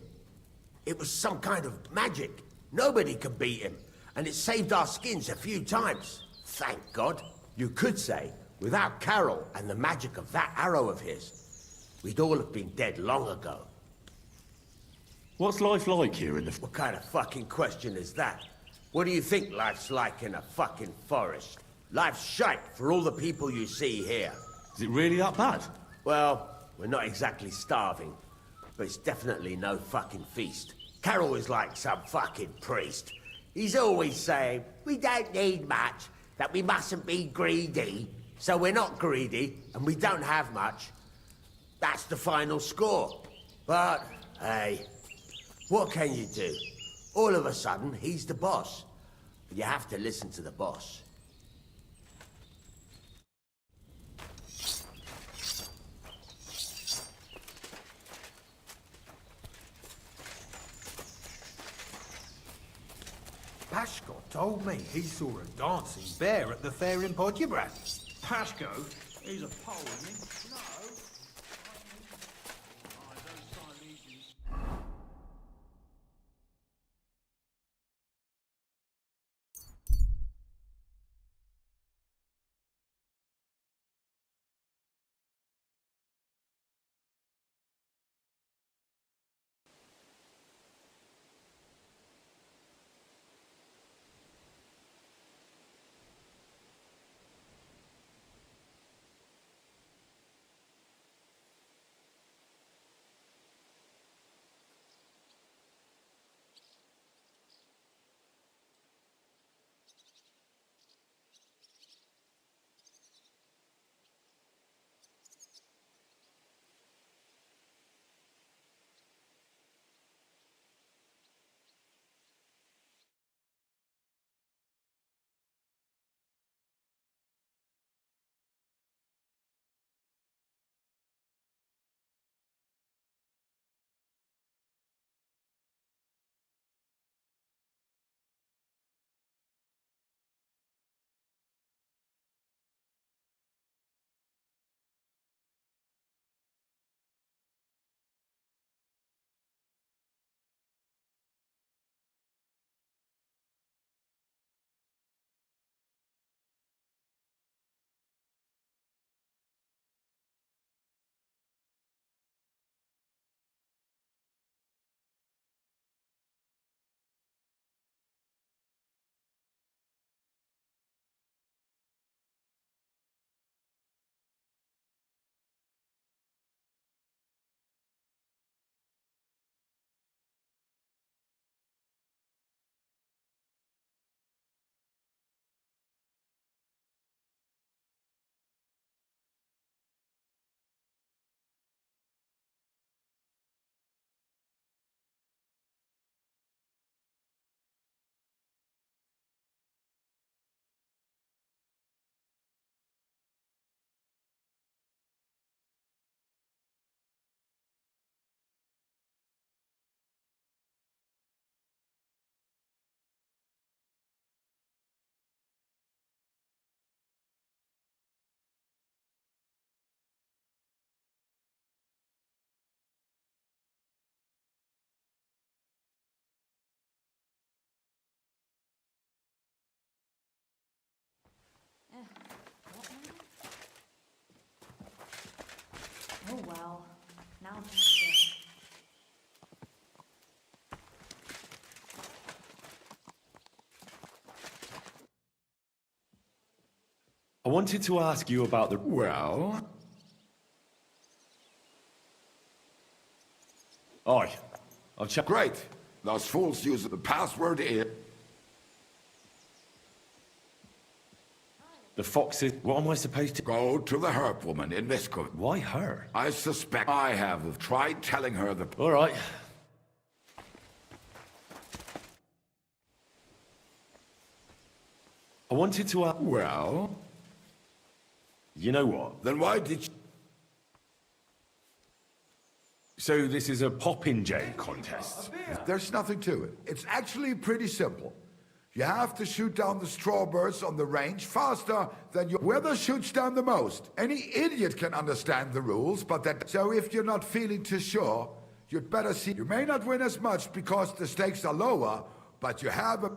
It was some kind of magic. Nobody could beat him, and it saved our skins a few times. Thank God. You could say, without Carol and the magic of that arrow of his, we'd all have been dead long ago. What's life like here in the... What kind of fucking question is that? What do you think life's like in a fucking forest? Life's shite for all the people you see here. Is it really that bad? Well, we're not exactly starving, but it's definitely no fucking feast. Carol is like some fucking priest. He's always saying, we don't need much, that we mustn't be greedy. So we're not greedy, and we don't have much. That's the final score. But, hey, what can you do? All of a sudden, he's the boss. You have to listen to the boss. Pashko told me he saw a dancing bear at the fair in Podjabrat. Pashko? He's a Pole, isn't he? No. well. Now just I wanted to ask you about the... Well? Aye. I've checked... Great. Those fools use the password is... The foxes... What am I supposed to... Go to the herb woman in this court. Why her? I suspect I have tried telling her the... All right. I wanted to ask... Well? You know what? Then why did you... So this is a popinjay contest? There's nothing to it. It's actually pretty simple. You have to shoot down the strawbirds on the range faster than your... Whoever shoots down the most. Any idiot can understand the rules, but that... So if you're not feeling too sure, you'd better see... You may not win as much because the stakes are lower, but you have a...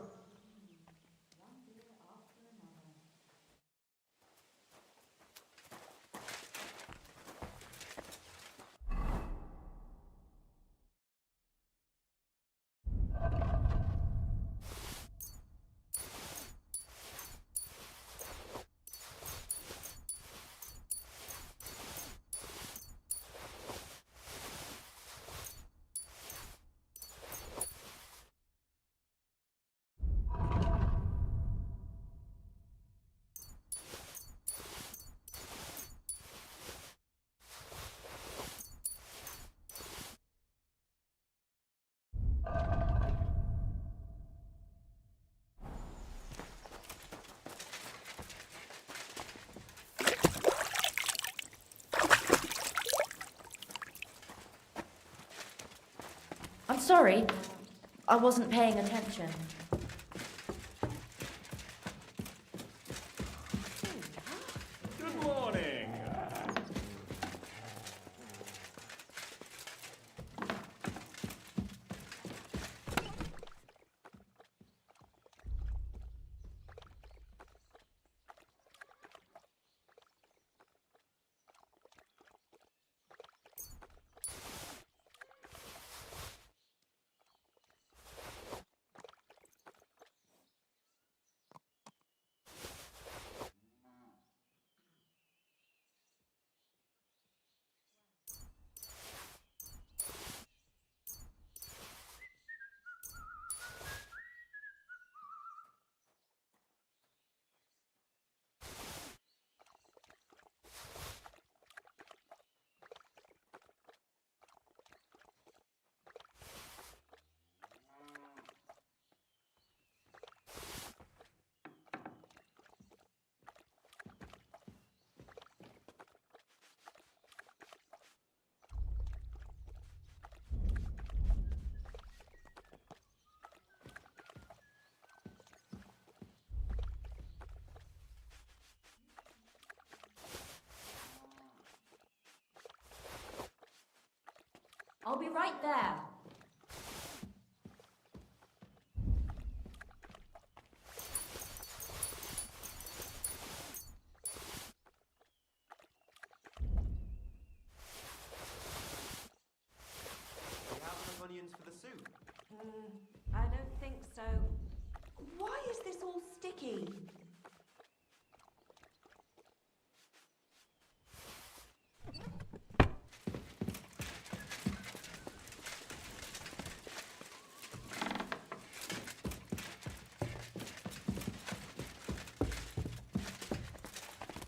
I'm sorry. I wasn't paying attention. Good morning. I'll be right there. Onions for the soup? I don't think so. Why is this all sticky?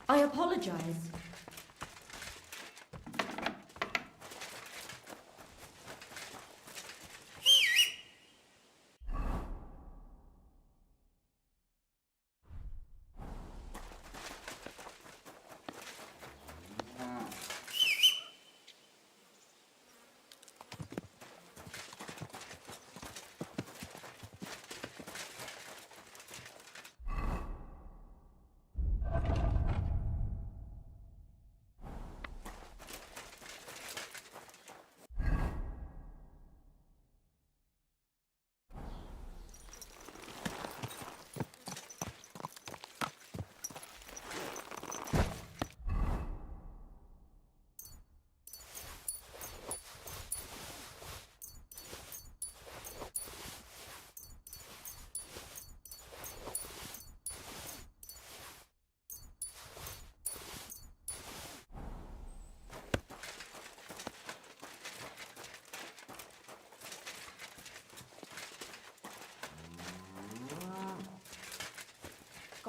I apologize.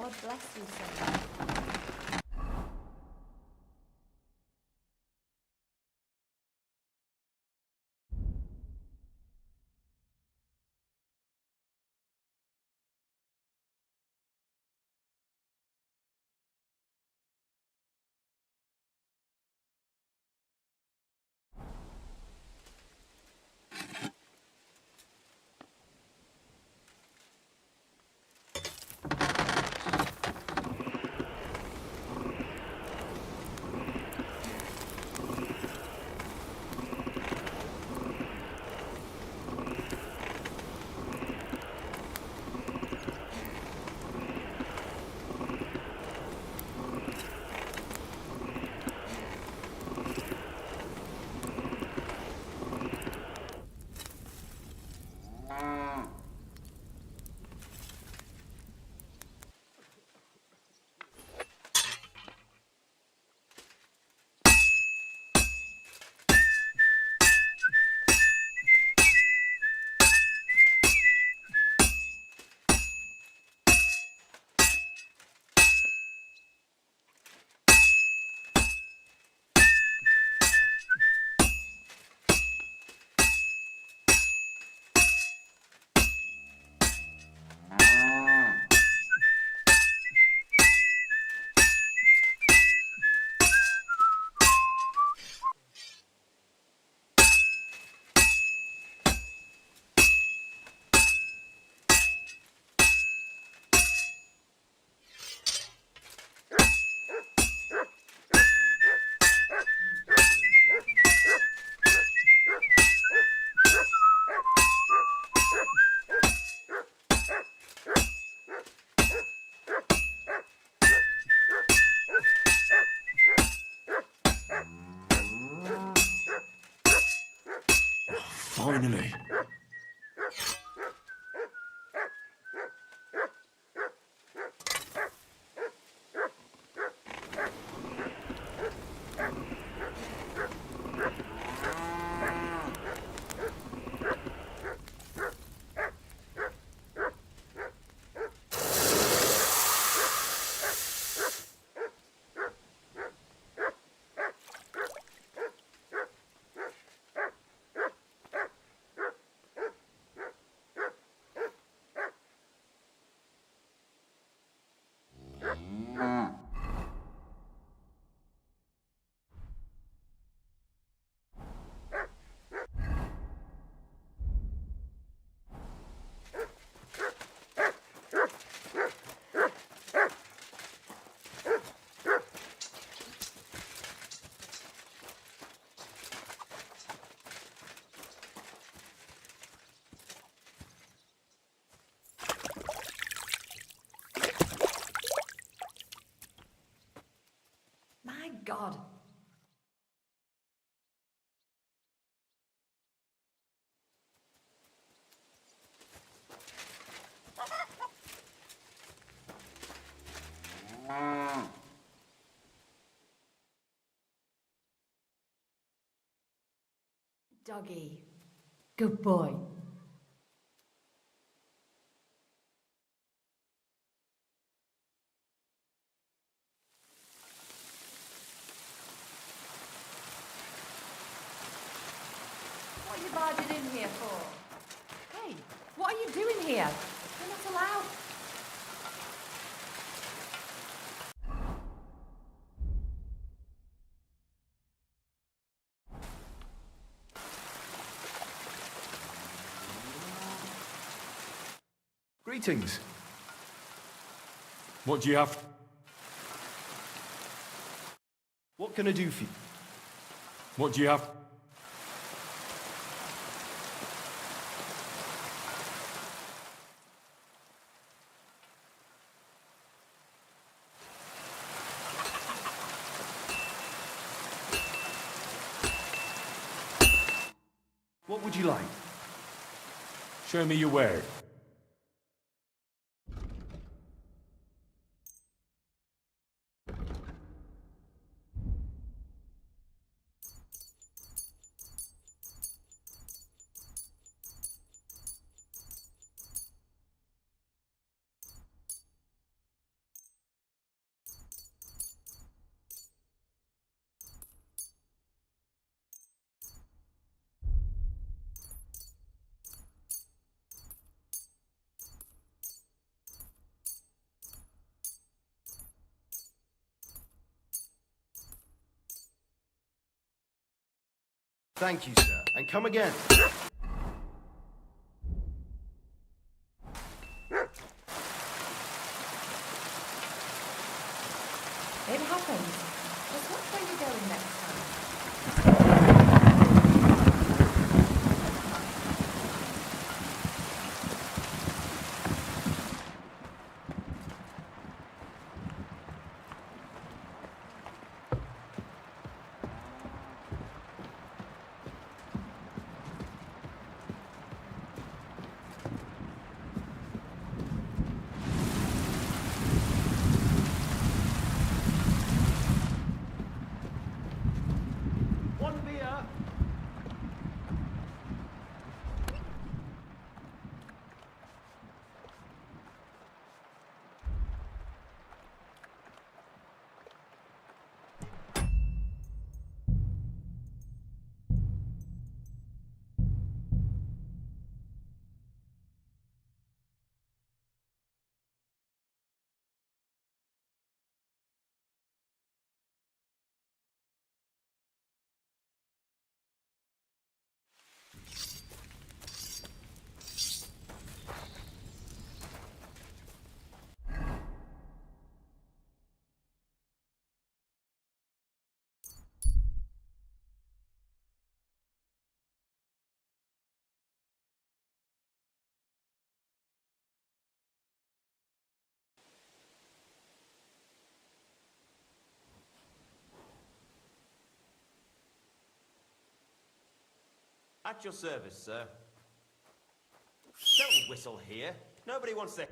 God bless you, sir. Finally. My God. Doggy. Good boy. What are you barging in here for? Hey, what are you doing here? You're not allowed. Greetings. What do you have? What can I do for you? What do you have? What would you like? Show me your wehre. Thank you, sir. And come again. It happens. Just watch where you're going next time. One beer. At your service, sir. Don't whistle here. Nobody wants to...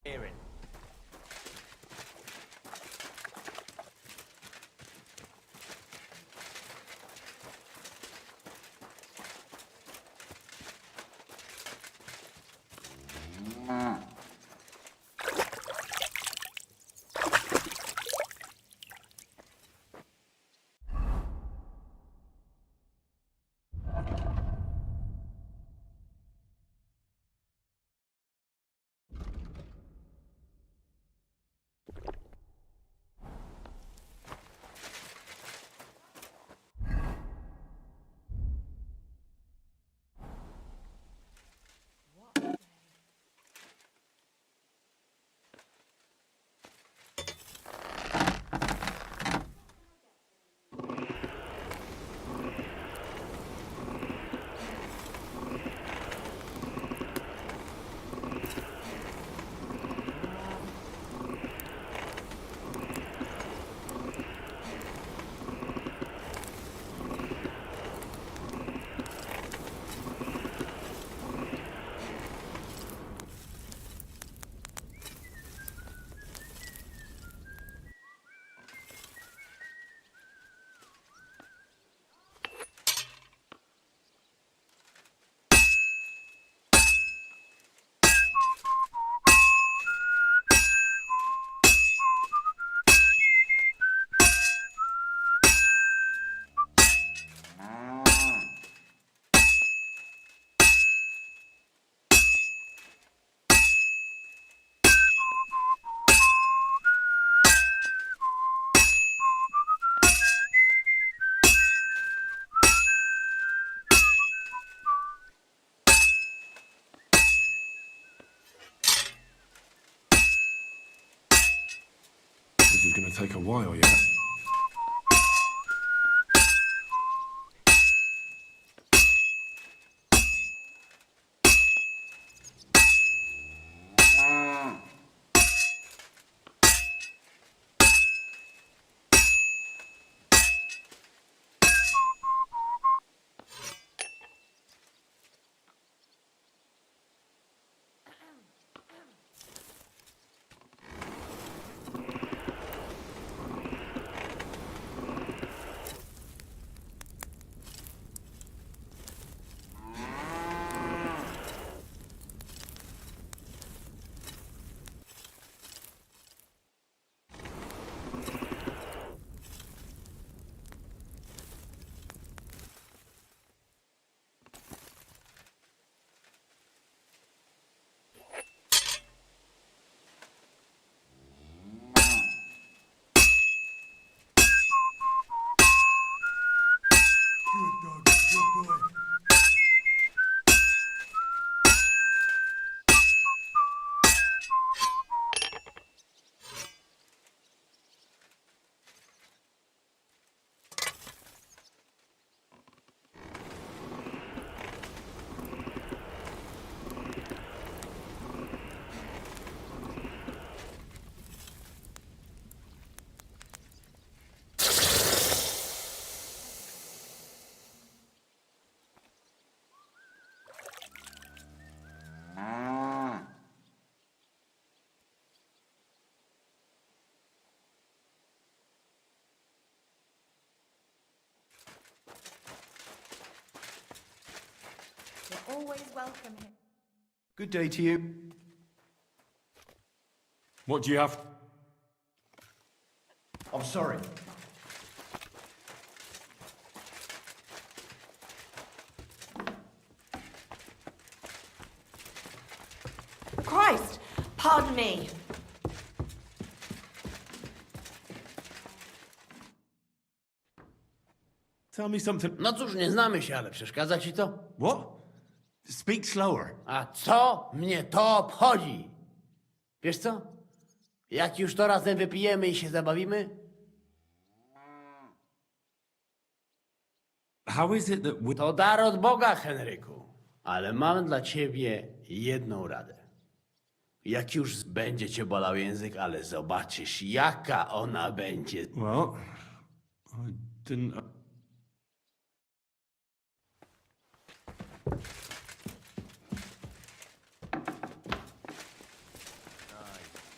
Hearing. This is gonna take a while yet. always welcome here. Good day to you. What do you have? I'm sorry. Christ! Pardon me. Tell me something. No cóż, nie znamy się, ale przeszkadza ci to? What? Speak slower. A co mnie to obchodzi? Wiesz co? Jak już to razem wypijemy i się zabawimy? How is it that we... To dar od Boga, Henryku. Ale mam dla ciebie jedną radę. Jak już będzie cię bolał język, ale zobaczysz, jaka ona będzie. Well, I didn't...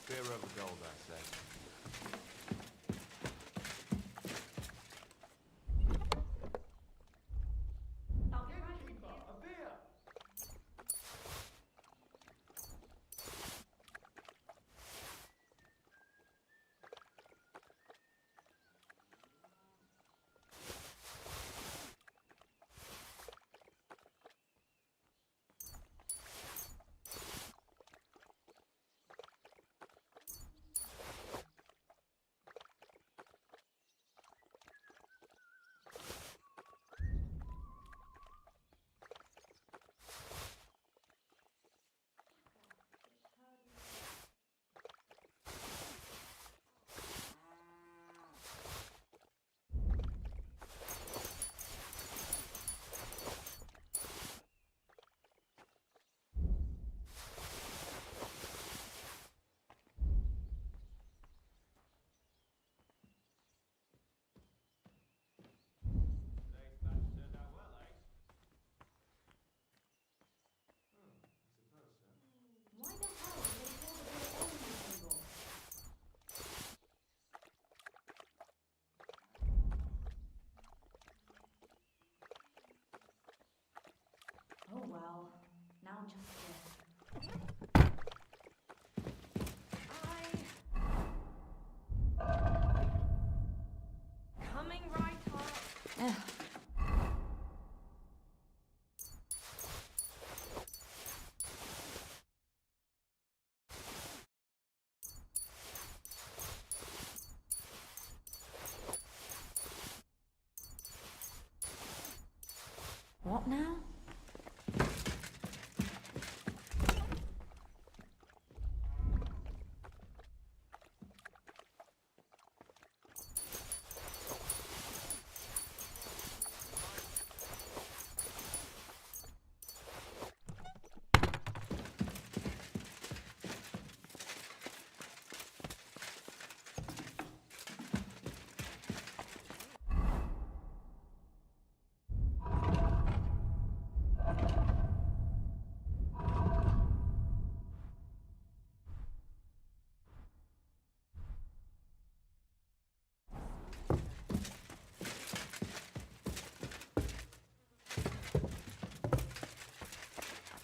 Beer over gold, I say. Oh well, now just this. Coming right up. What now?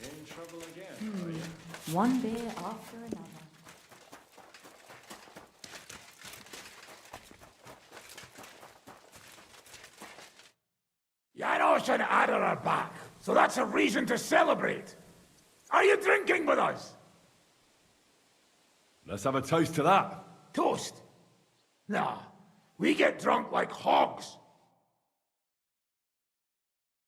In trouble again, One beer after another. Janos and Adder are back, so that's a reason to celebrate. Are you drinking with us? Let's have a toast to that. Toast? Nah, we get drunk like hogs.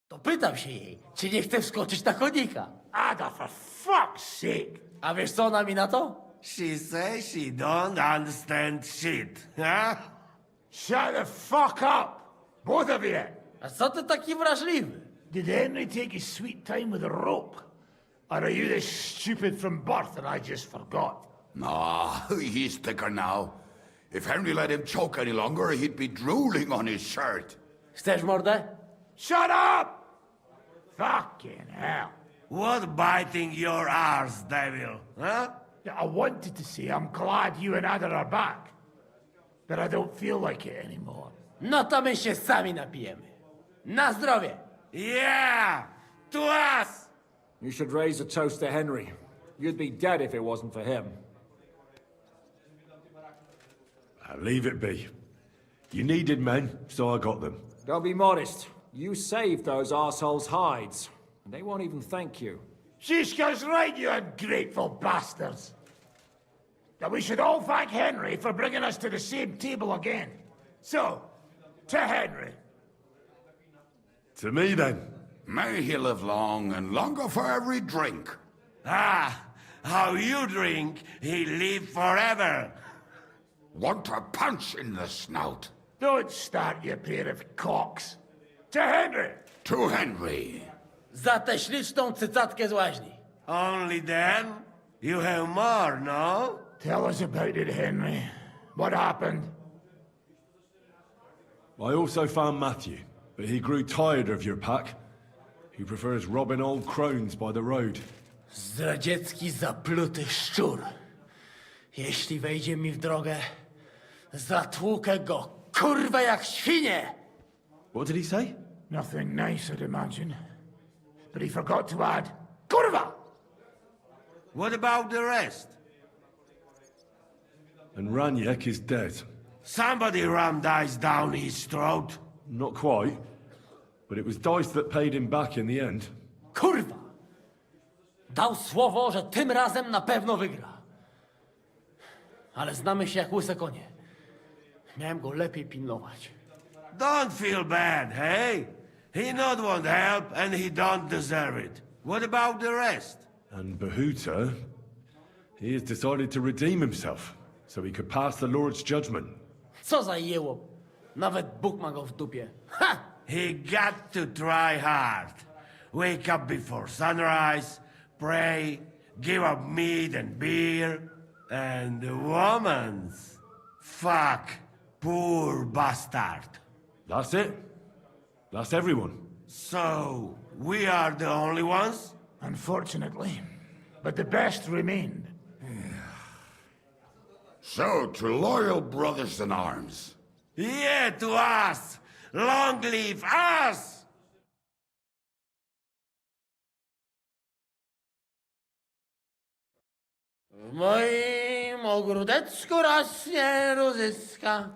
To pytam się jej, czy nie chce wskoczyć na konika. Ada, for fuck's sake. A wiesz co ona mi na to? She says she don't understand shit, huh? Shut the fuck up, both of you. A co ty taki wrażliwy? Did Henry take his sweet time with a rope? Or are you this stupid from birth and I just forgot? Nah, he's thicker now. If Henry let him choke any longer, he'd be drooling on his shirt. Chcesz mordę? Shut up! Fucking hell. What biting your arse, devil, huh? Yeah, I wanted to say I'm glad you and Ada are back. But I don't feel like it anymore. No to my się sami napijemy. Na zdrowie! Yeah! To us! You should raise a toast to Henry. You'd be dead if it wasn't for him. Leave it be. You needed men, so I got them. Don't be modest. You saved those arseholes' hides. And they won't even thank you. Shishka's right, you ungrateful bastards. That we should all thank Henry for bringing us to the same table again. So, to Henry. To me, then. May he live long and longer for every drink. Ah, how you drink, he live forever. Want a punch in the snout? Don't start, you pair of cocks. To Henry. To Henry. Za tę śliczną cycatkę z łaźni. Only then? You have more, no? Tell us about it, Henry. What happened? I also found Matthew, but he grew tired of your pack. He prefers robbing old crones by the road. Zdradziecki, zapluty szczur. Jeśli wejdzie mi w drogę, zatłukę go, kurwa, jak świnie! What did he say? Nothing nice, I'd imagine. But he forgot to add, kurwa! What about the rest? And Raniek is dead. Somebody rammed dice down his throat. Not quite. But it was dice that paid him back in the end. Kurwa! Dał słowo, że tym razem na pewno wygra. Ale znamy się jak łyse konie. Miałem go lepiej pilnować. Don't feel bad, hey? He not want help, and he don't deserve it. What about the rest? And Bahuta, he has decided to redeem himself, so he could pass the Lord's judgment. Co za jełop. Nawet Bóg ma go w dupie. Ha! He got to try hard. Wake up before sunrise, pray, give up meat and beer, and the womans. Fuck, poor bastard. That's it. That's everyone. So, we are the only ones? Unfortunately. But the best remained. So, to loyal brothers in arms. Yeah, to us! Long live us! W moim ogródeczku rośnie różyska.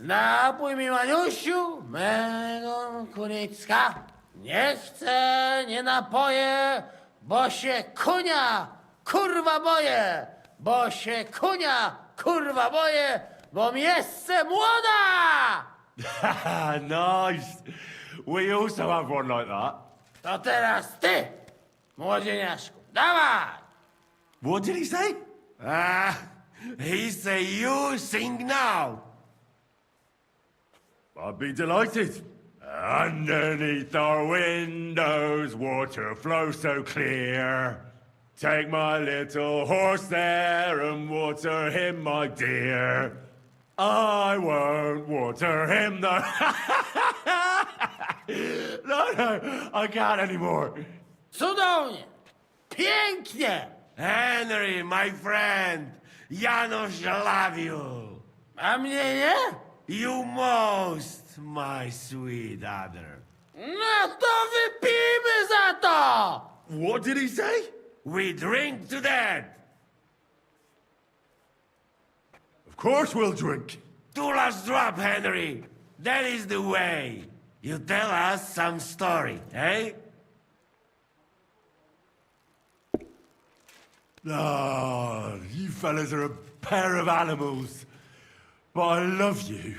Napój mi, Maniusiu, mego kunicka. Nie chcę, nie napoję, bo się kunia, kurwa boję. Bo się kunia, kurwa boję, bo mi jeszcze młoda! Nice. We also have one like that. To teraz ty, młodzieniaszku, dawaj! What did he say? He say you sing now. I'd be delighted. Underneath our windows, water flows so clear. Take my little horse there and water him, my dear. I won't water him, though. No, I can't anymore. Cudownie! Pięknie! Henry, my friend, Janusz love you. A mnie nie? You most, my sweet other. No to wypijmy za to! What did he say? We drink to that. Of course we'll drink. Two last drop, Henry. That is the way. You tell us some story, eh? Ah, you fellas are a pair of animals. But I love you.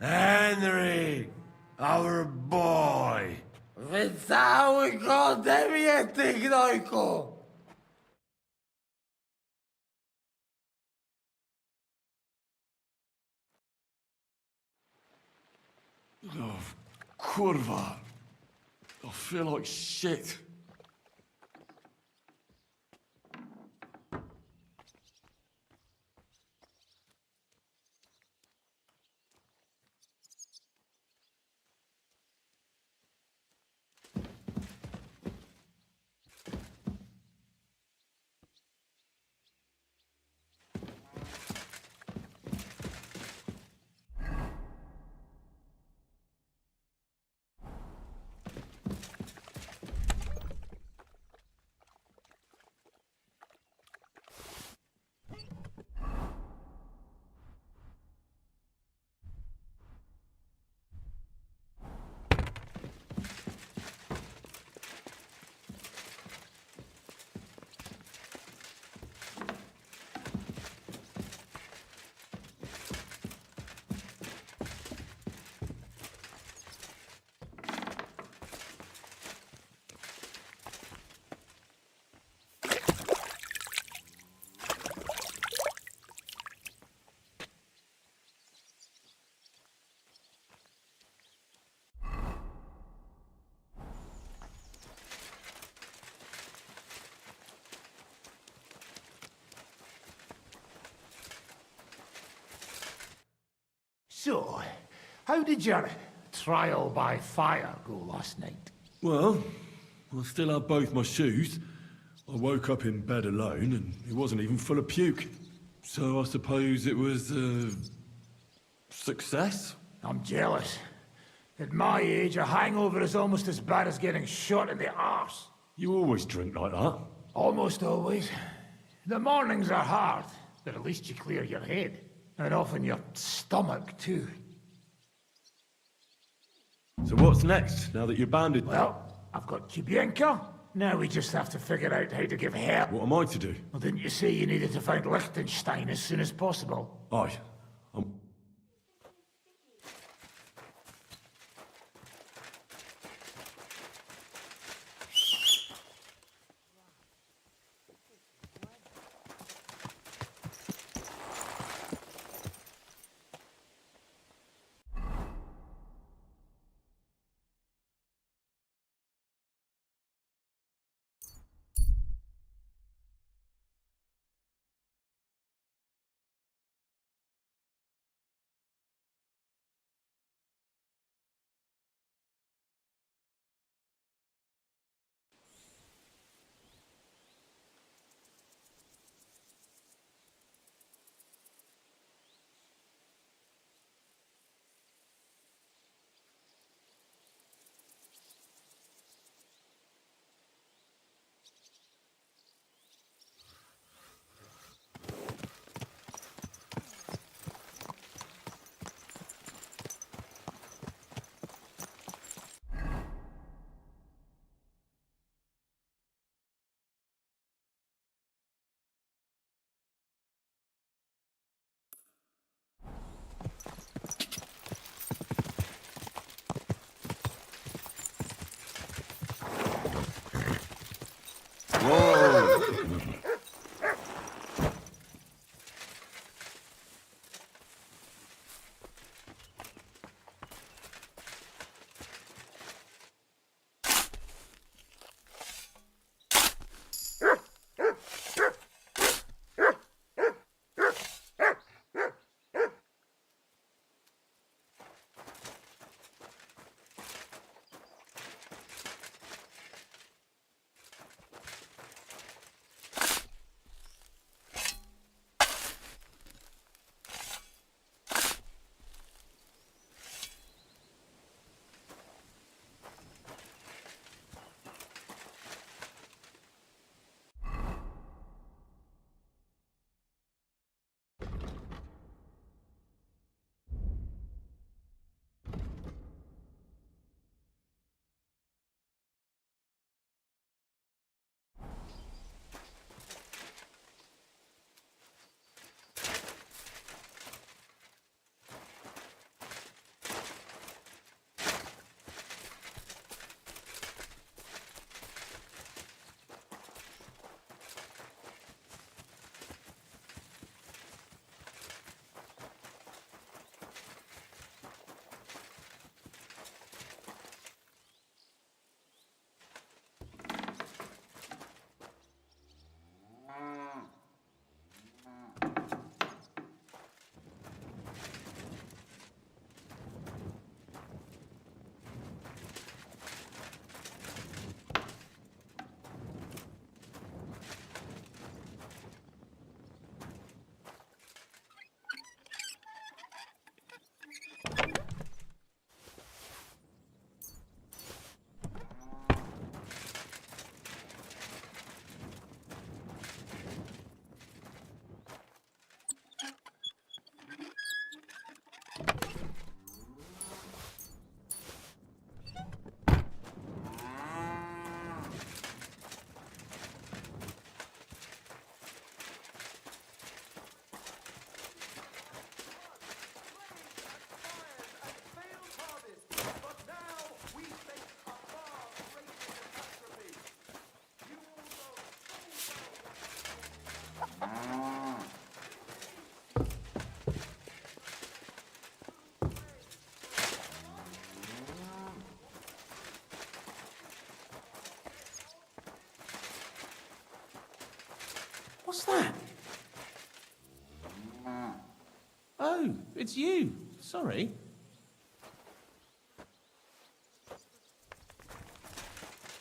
Henry, our boy. Wycałuj go ode mnie, ty gnojku! Oh, kurwa. I feel like shit. So, how did your trial by fire go last night? Well, I still have both my shoes. I woke up in bed alone, and it wasn't even full of puke. So I suppose it was a success? I'm jealous. At my age, a hangover is almost as bad as getting shot in the arse. You always drink like that? Almost always. The mornings are hard, but at least you clear your head. And often your stomach, too. So what's next, now that you're banded? Well, I've got Chibienka. Now we just have to figure out how to give help. What am I to do? Well, didn't you say you needed to find Liechtenstein as soon as possible? Aye. What's that? Oh, it's you. Sorry.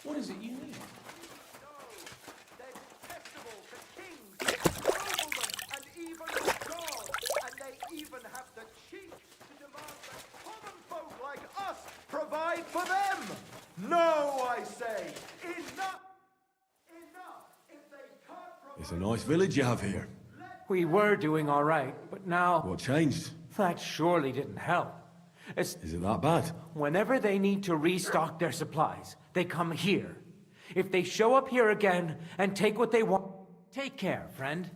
What is it you need? And even God, and they even have the cheek to demand that common folk like us provide for them. No, I say, enough. If they can't It's a nice village you have here. We were doing all right, but now... What changed? That surely didn't help. Is it that bad? Whenever they need to restock their supplies, they come here. If they show up here again and take what they want... Take care, friend.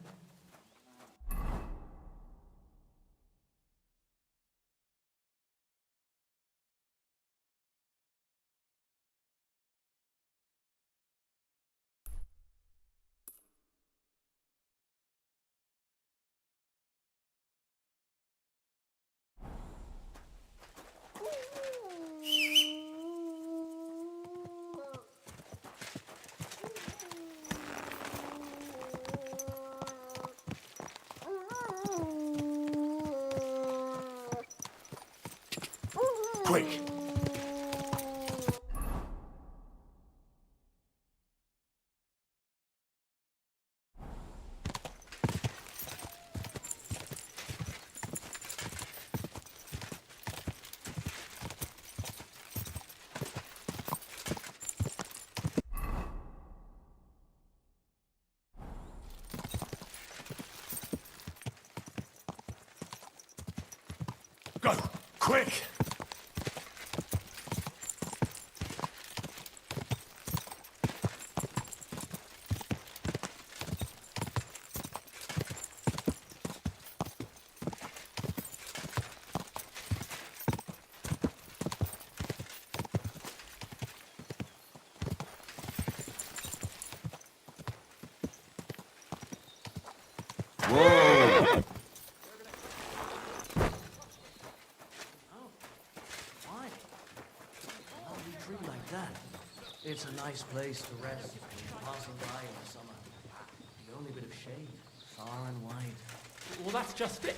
Quick! Go! Quick! Whoa! Why? A lovely tree like that. It's a nice place to rest, passing by in the summer. The only bit of shade, far and wide. Well, that's just it.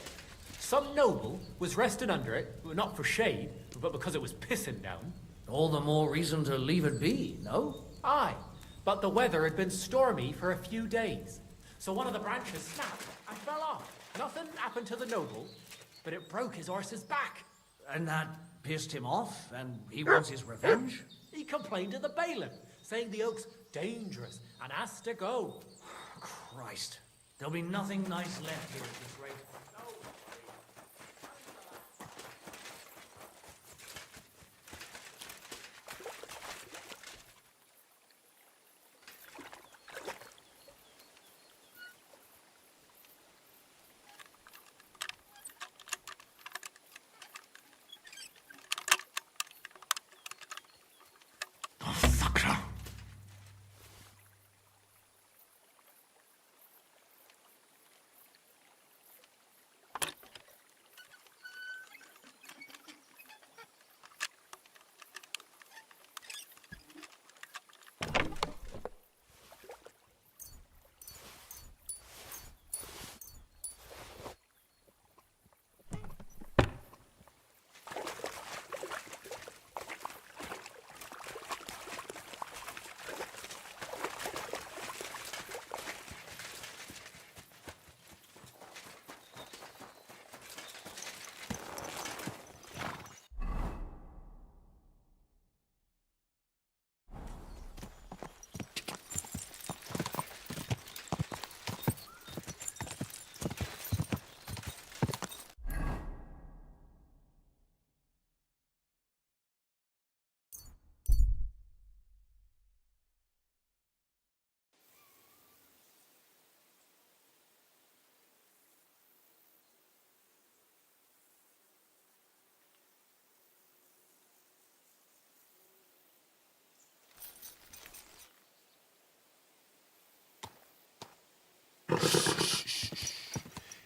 Some noble was resting under it, not for shade, but because it was pissing down. All the more reason to leave it be, no? Aye, but the weather had been stormy for a few days. So one of the branches snapped and fell off. Nothing happened to the noble, but it broke his horse's back. And that pissed him off, and he wants his revenge? He complained to the bailiff, saying the oak's dangerous and has to go. Christ. There'll be nothing nice left here at this rate.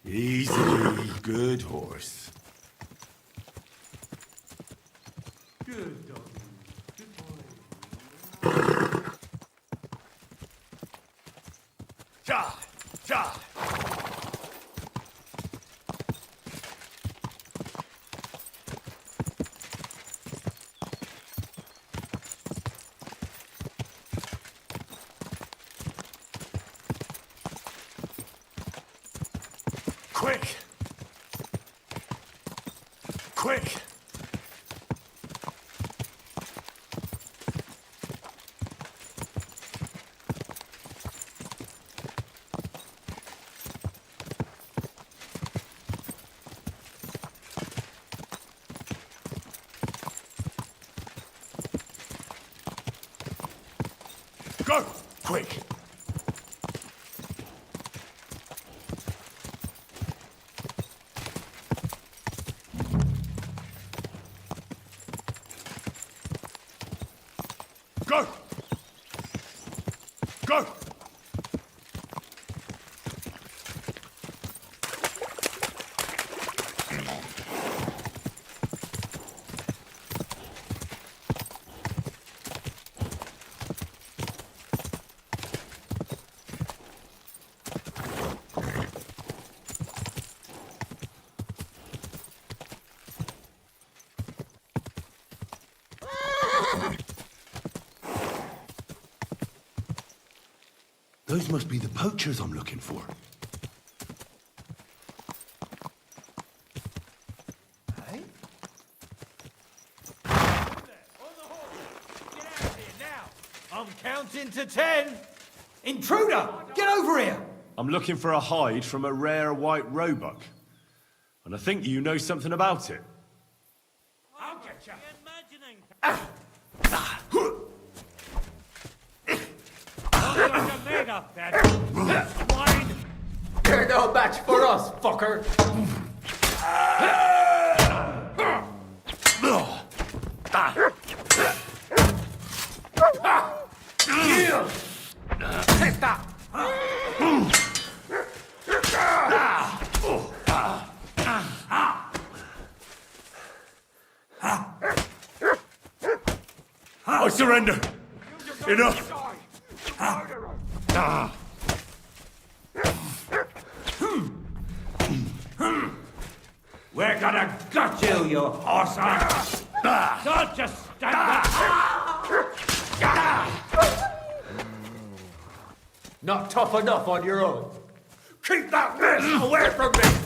Easy, good horse. Good dog. Ja! Ja! Quick! Quick! Go! Quick! Go! Go! Those must be the poachers I'm looking for. Hey? I'm counting to 10. Intruder! Get over here! I'm looking for a hide from a rare white roebuck. And I think you know something about it. I'll get you. Your leg up, that swine. You're no match for us, fucker! Yield! Take that! I surrender. Enough. We're gonna gut you, you horse ass! Don't just stand Not tough enough on your own. Keep that mess away from me!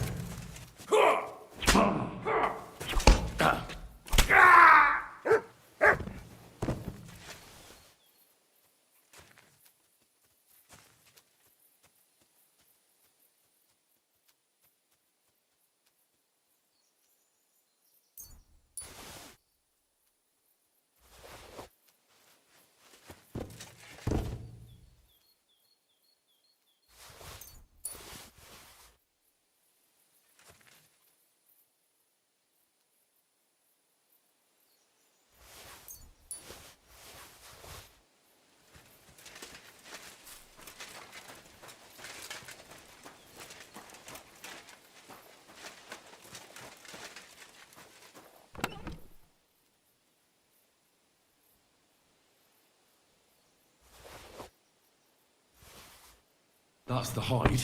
That's the hide.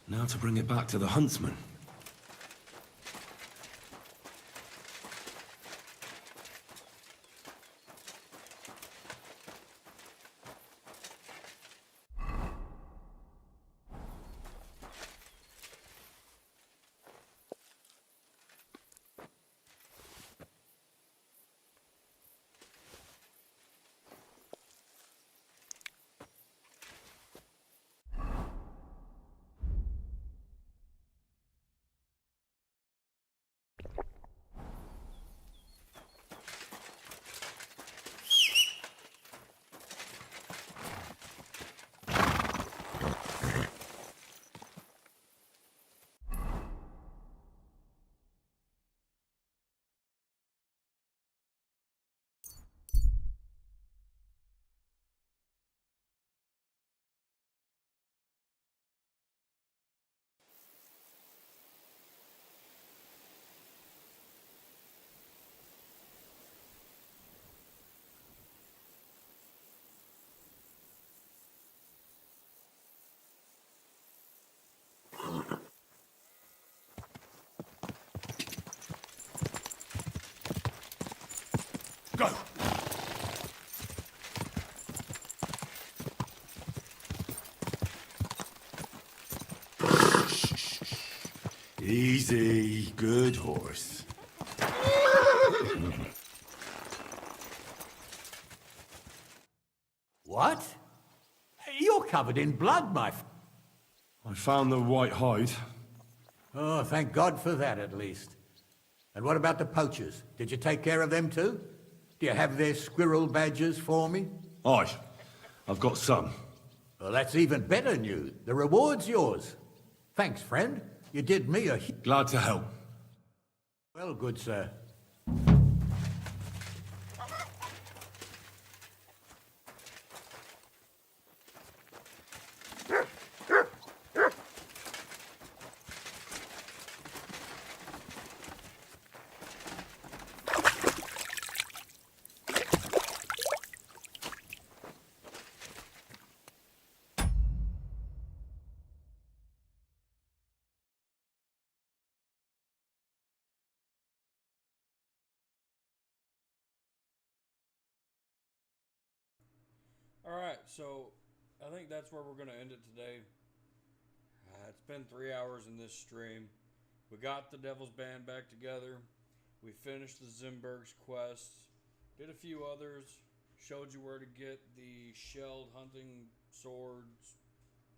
Now to bring it back to the huntsman. Go! Easy, good horse. What? You're covered in blood, my I found the white hide. Oh, thank God for that, at least. And what about the poachers? Did you take care of them too? Do you have their squirrel badges for me? Aye, I've got some. Well, that's even better news. The reward's yours. Thanks, friend. You did me a... Glad to help. Well, good sir. Alright, so I think that's where we're going to end it today. It's been 3 hours in this stream. We got the Devil's Band back together. We finished the Zimberg's quest. Did a few others. Showed you where to get the shelled hunting swords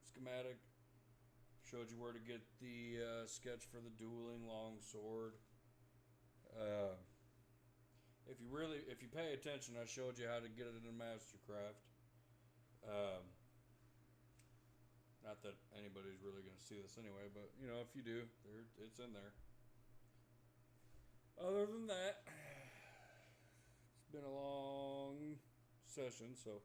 schematic. Showed you where to get the sketch for the dueling longsword. If you pay attention, I showed you how to get it in Mastercraft. Not that anybody's really going to see this anyway, but you know, if you do, it's in there. Other than that, it's been a long session, so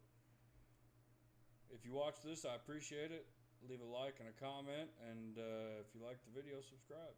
if you watch this, I appreciate it. Leave a like and a comment, and if you like the video, subscribe.